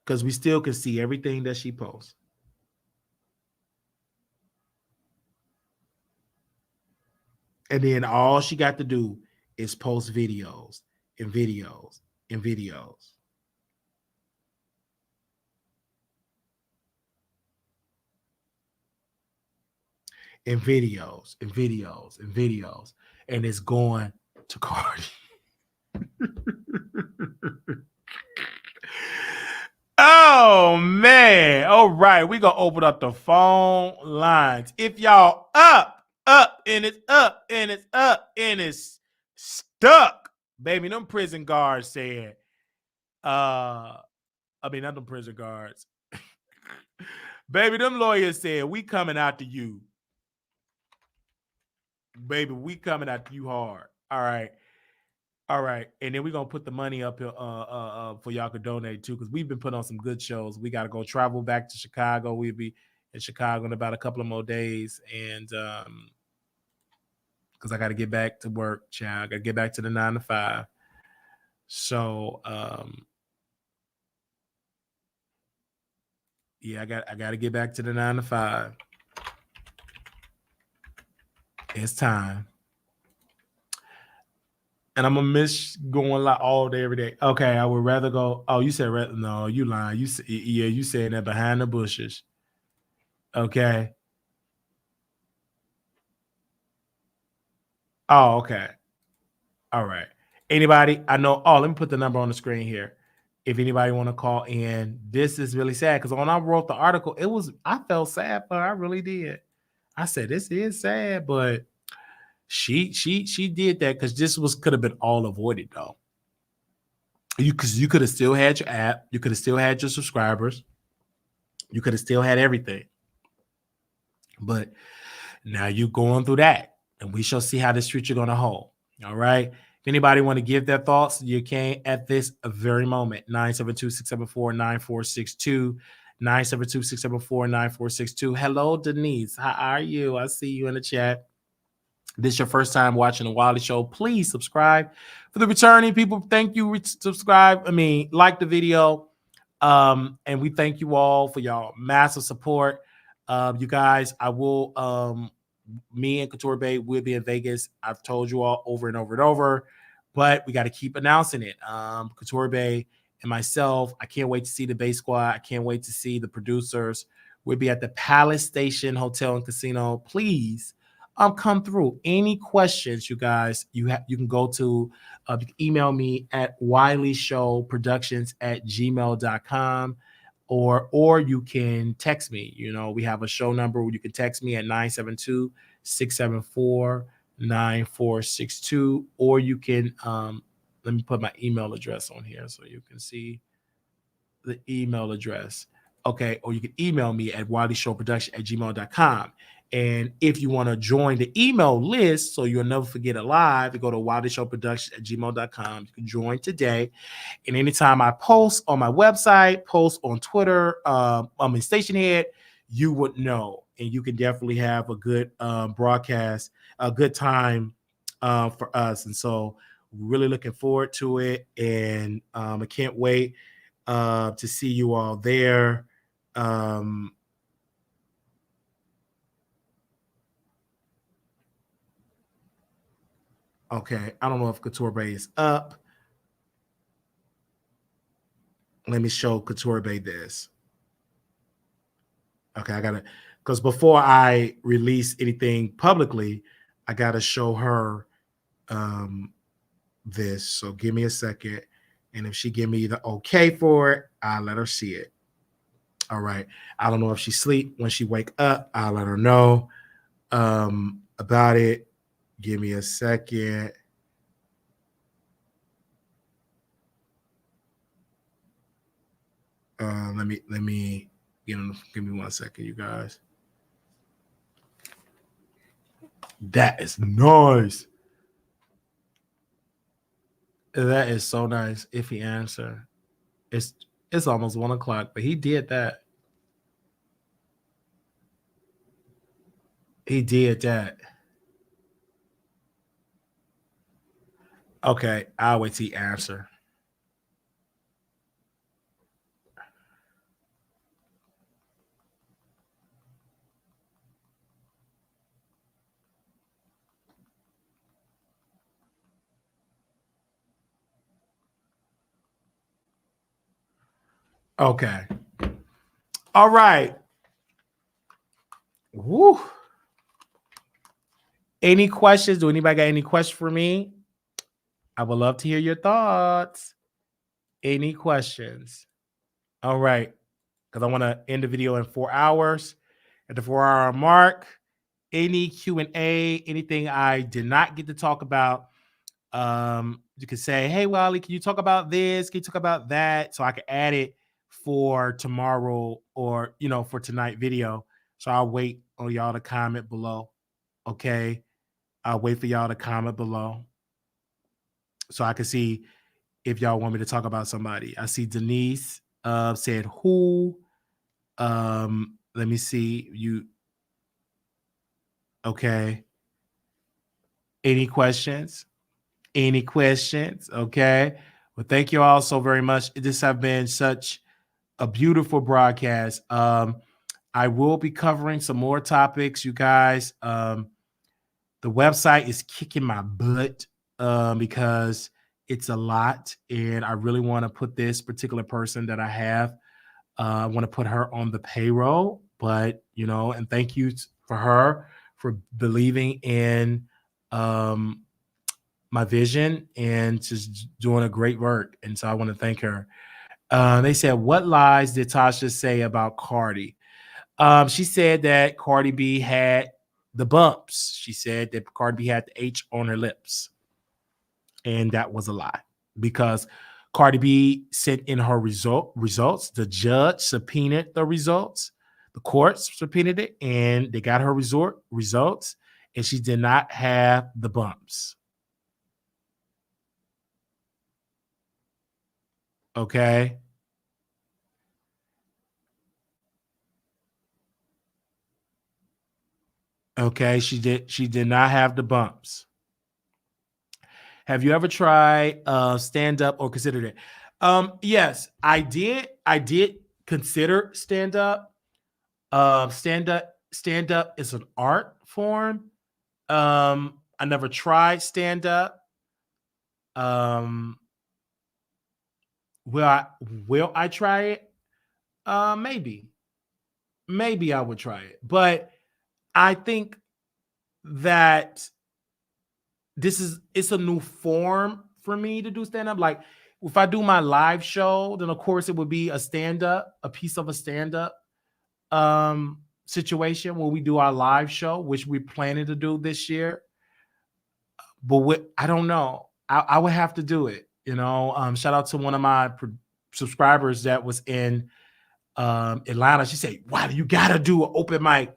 Because we still can see everything that she posts. And then all she got to do is post videos and videos and videos. And videos and videos and videos. And it's going to Cardi. Oh, man. All right. We're going to open up the phone lines. If y'all up, and it's stuck. Baby, them prison guards said, not them prison guards. Baby, them lawyers said, we coming out to you. Baby, we coming at you hard. All right. And then we're going to put the money up here for y'all to donate too, because we've been putting on some good shows. We got to go travel back to Chicago. We'll be in Chicago in about a couple of more days. And because I got to get back to work, child. I got to get back to the 9 to 5. So, yeah, I got to get back to the 9 to 5. It's time. And I'm gonna miss going like all day, every day. Okay, I would rather go. Oh, you said no, you lying. You said that behind the bushes. Okay. Oh, okay. All right. Anybody? I know. Oh, let me put the number on the screen here. If anybody want to call in, this is really sad because when I wrote the article, I felt sad, but I really did. I said this is sad, but she did that because this could have been all avoided though. You could have still had your app, you could have still had your subscribers, you could have still had everything. But now you're going through that, and we shall see how this future going to hold. All right. If anybody want to give their thoughts, you can at this very moment. 972-674-9462. 972-674-9462. Hello, Denise. How are you? I see you in the chat. This is your first time watching the Wiley Show. Please subscribe. For the returning people, thank you. Subscribe. Like the video. And we thank you all for y'all massive support. You guys, I will, me and Couture Bay will be in Vegas. I've told you all over and over and over. but we got to keep announcing it. Couture Bay and myself, I can't wait to see the Bay Squad. I can't wait to see the producers. We'll be at the Palace Station Hotel and Casino. Please come through. Any questions, you guys, you can go to you can email me at wileyshowproductions@gmail.com, or you can text me. You know, we have a show number where you can text me at 972-674-9462, or you can let me put my email address on here so you can see the email address. Okay, or you can email me at wileyshowproduction@gmail.com. And if you want to join the email list so you'll never forget it live, you go to wileyshowproduction@gmail.com. You can join today. And anytime I post on my website, post on Twitter, I'm in Station Head, you would know. And you can definitely have a good broadcast, a good time for us. And so really looking forward to it. And I can't wait to see you all there. Okay, I don't know if Couture Bay is up. Let me show Couture Bay this. Okay, I gotta, because before I release anything publicly, I gotta show her this. So give me a second, and if she give me the okay for it, I'll let her see it. All right. I don't know if she sleep. When she wake up, I'll let her know about it. Give me a second. Let me give me 1 second, you guys. That is nice. That is so nice. If he answer, it's almost 1 o'clock, but he did that. He did that. Okay, I'll wait till he answer. Okay. All right. Woo. Any questions? Do anybody got any questions for me? I would love to hear your thoughts. Any questions? All right. Because I want to end the video in 4 hours. At the 4-hour mark, any Q&A, anything I did not get to talk about, you can say, hey, Wally, can you talk about this? Can you talk about that? So I can add it for tomorrow or, for tonight video. So I'll wait on y'all to comment below. Okay. I'll wait for y'all to comment below so I can see if y'all want me to talk about somebody. I see Denise said who. Let me see you. Okay. Any questions? Any questions? Okay. Well, thank you all so very much. This has been such a beautiful broadcast. I will be covering some more topics, you guys. The website is kicking my butt because it's a lot, and I really want to put this particular person that I have. I want to put her on the payroll, but and thank you for her for believing in my vision and just doing a great work. And so I want to thank her. They said, what lies did Tasha say about Cardi? She said that Cardi B had the bumps. She said that Cardi B had the H on her lips. And that was a lie because Cardi B sent in her results. The judge subpoenaed the results. The courts subpoenaed it, and they got her results, and she did not have the bumps. Okay. Okay, she did not have the bumps. Have you ever tried stand up or considered it? Yes, I did. I did consider stand up. Stand up is an art form. I never tried stand up. Um, will I will I try it? Maybe. Maybe I would try it. But I think that it's a new form for me to do stand-up. Like if I do my live show, then of course it would be a stand-up, a piece of a stand-up situation where we do our live show, which we're planning to do this year. But I don't know. I would have to do it. Shout out to one of my subscribers that was in Atlanta. She said, "Why do you gotta do an open mic?"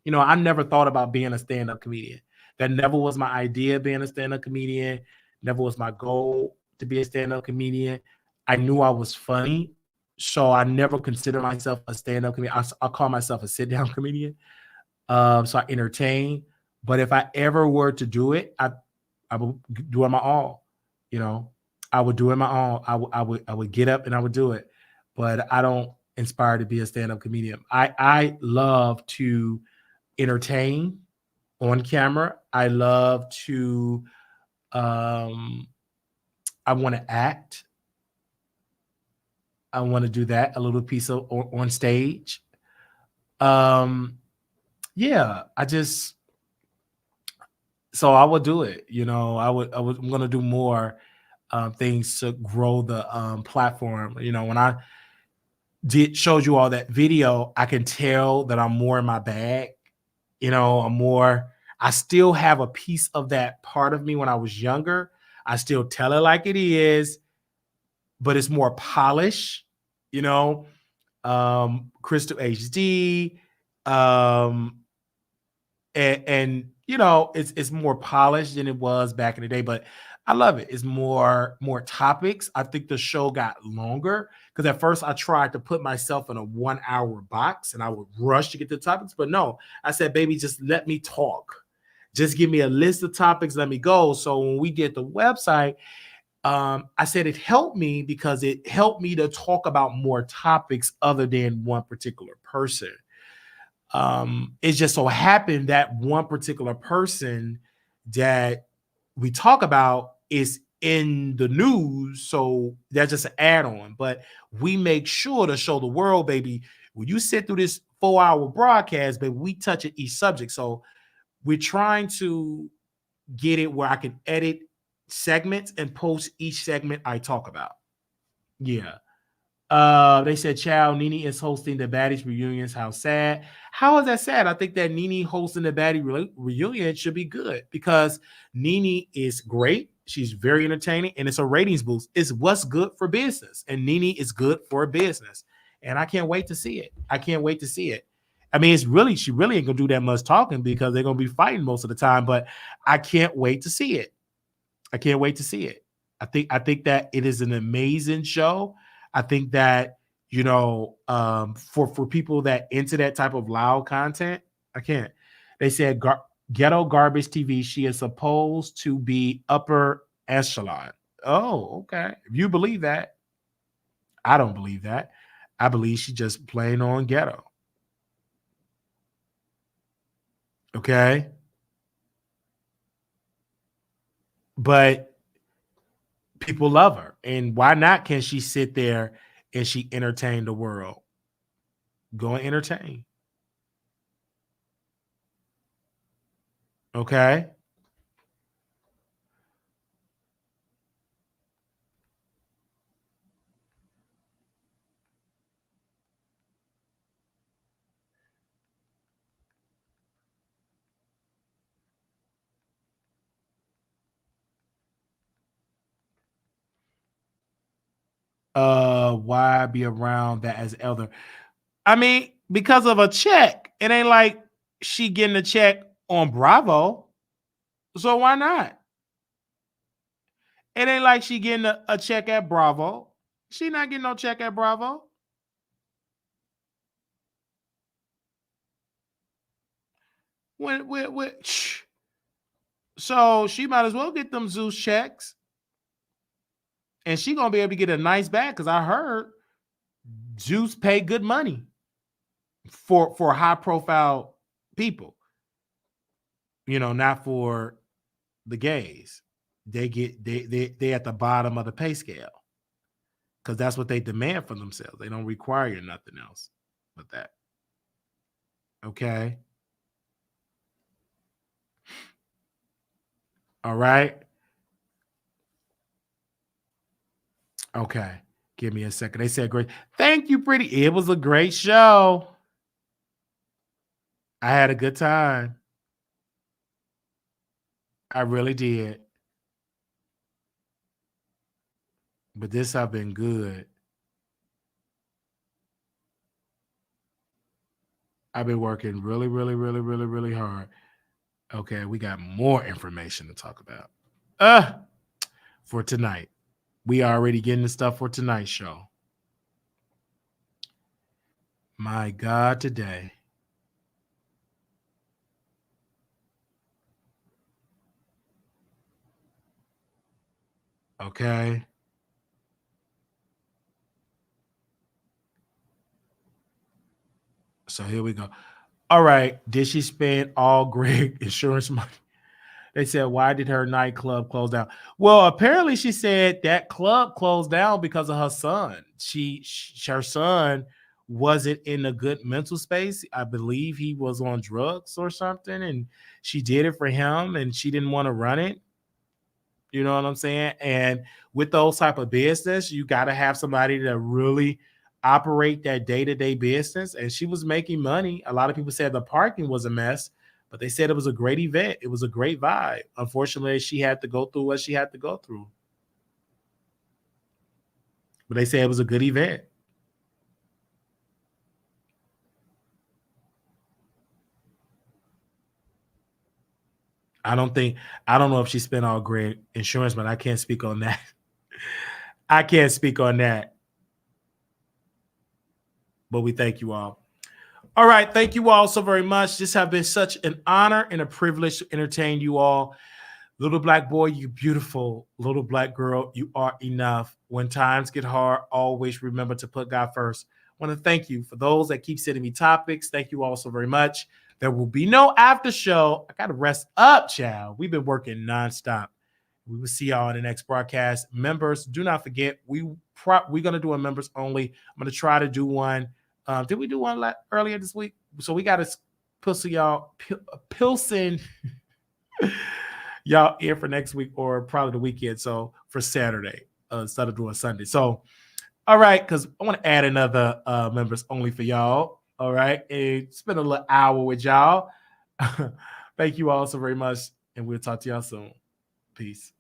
I never thought about being a stand-up comedian. That never was my idea, being a stand-up comedian. Never was my goal to be a stand-up comedian. I knew I was funny, so I never considered myself a stand-up comedian. I call myself a sit-down comedian. So I entertain. But if I ever were to do it, I would do it my all. I would do it my all. I would get up and I would do it. But I don't inspire to be a stand-up comedian. I love to entertain on camera. I love to I want to act. I want to do that, a little piece of on stage. Yeah, so I would do it. I'm gonna do more things to grow the platform. When I showed you all that video, I can tell that I'm more in my bag. I still have a piece of that part of me when I was younger. I still tell it like it is, but it's more polished, crystal HD, and it's more polished than it was back in the day, but I love it. It's more topics. I think the show got longer because at first I tried to put myself in a 1 hour box and I would rush to get the topics, but no, I said, baby, just let me talk. Just give me a list of topics, let me go. So when we did the website, I said it helped me because it helped me to talk about more topics other than one particular person. It just so happened that one particular person that we talk about is in the news, so that's just an add-on. But we make sure to show the world, baby, when you sit through this 4-hour broadcast, baby, we touch each subject. So we're trying to get it where I can edit segments and post each segment I talk about. Yeah. They said, "Child, Nene is hosting the Baddies reunions. How sad? How is that sad? I think that Nene hosting the Baddie reunion should be good because Nene is great. She's very entertaining, and it's a ratings boost. It's what's good for business, and Nene is good for business. And I can't wait to see it. I can't wait to see it. I mean, she really ain't gonna do that much talking because they're gonna be fighting most of the time. But I can't wait to see it. I can't wait to see it. I think that it is an amazing show. I think that for people that into that type of loud content, I can't. They said ghetto garbage TV. She is supposed to be upper echelon. Oh, okay. If you believe that, I don't believe that. I believe she's just plain on ghetto. Okay, but people love her, and why not? Can she sit there and she entertain the world? Go and entertain. Okay. Why be around that as elder? I mean, because of a check. It ain't like she getting a check on Bravo. So why not? It ain't like she getting a check at Bravo. She not getting no check at Bravo. So she might as well get them Zeus checks. And she gonna be able to get a nice bag because I heard Zeus pay good money for high profile people. Not for the gays. they at the bottom of the pay scale because that's what they demand for themselves. They don't require nothing else but that. Okay. All right. Okay. Give me a second. They said great. Thank you, pretty. It was a great show. I had a good time. I really did. But this have been good. I've been working really, really, really, really, really hard. Okay, we got more information to talk about. For tonight. We already getting the stuff for tonight's show. My God, today. Okay. So here we go. All right. Did she spend all Greg insurance money? They said, why did her nightclub close down? Well, apparently she said that club closed down because of her son. Her son wasn't in a good mental space. I believe he was on drugs or something, and she did it for him, and she didn't want to run it. You know what I'm saying? And with those type of business, you got to have somebody that really operate that day-to-day business. And she was making money. A lot of people said the parking was a mess, but they said it was a great event. It was a great vibe. Unfortunately, she had to go through what she had to go through. But they said it was a good event. I don't know if she spent all great insurance, but I can't speak on that. I can't speak on that. But we thank you all. All right. Thank you all so very much. This has been such an honor and a privilege to entertain you all. Little black boy, you beautiful. Little black girl, you are enough. When times get hard, always remember to put God first. I want to thank you for those that keep sending me topics. Thank you all so very much. There will be no after show. I got to rest up, child. We've been working nonstop. We will see y'all in the next broadcast. Members, do not forget, we're going to do a members only. I'm going to try to do one. Did we do one earlier this week? So we got to pilsen y'all in for next week or probably the weekend. So for Saturday instead of doing Sunday. So, all right, because I want to add another members only for y'all. All right. And spend a little hour with y'all. Thank you all so very much. And we'll talk to y'all soon. Peace.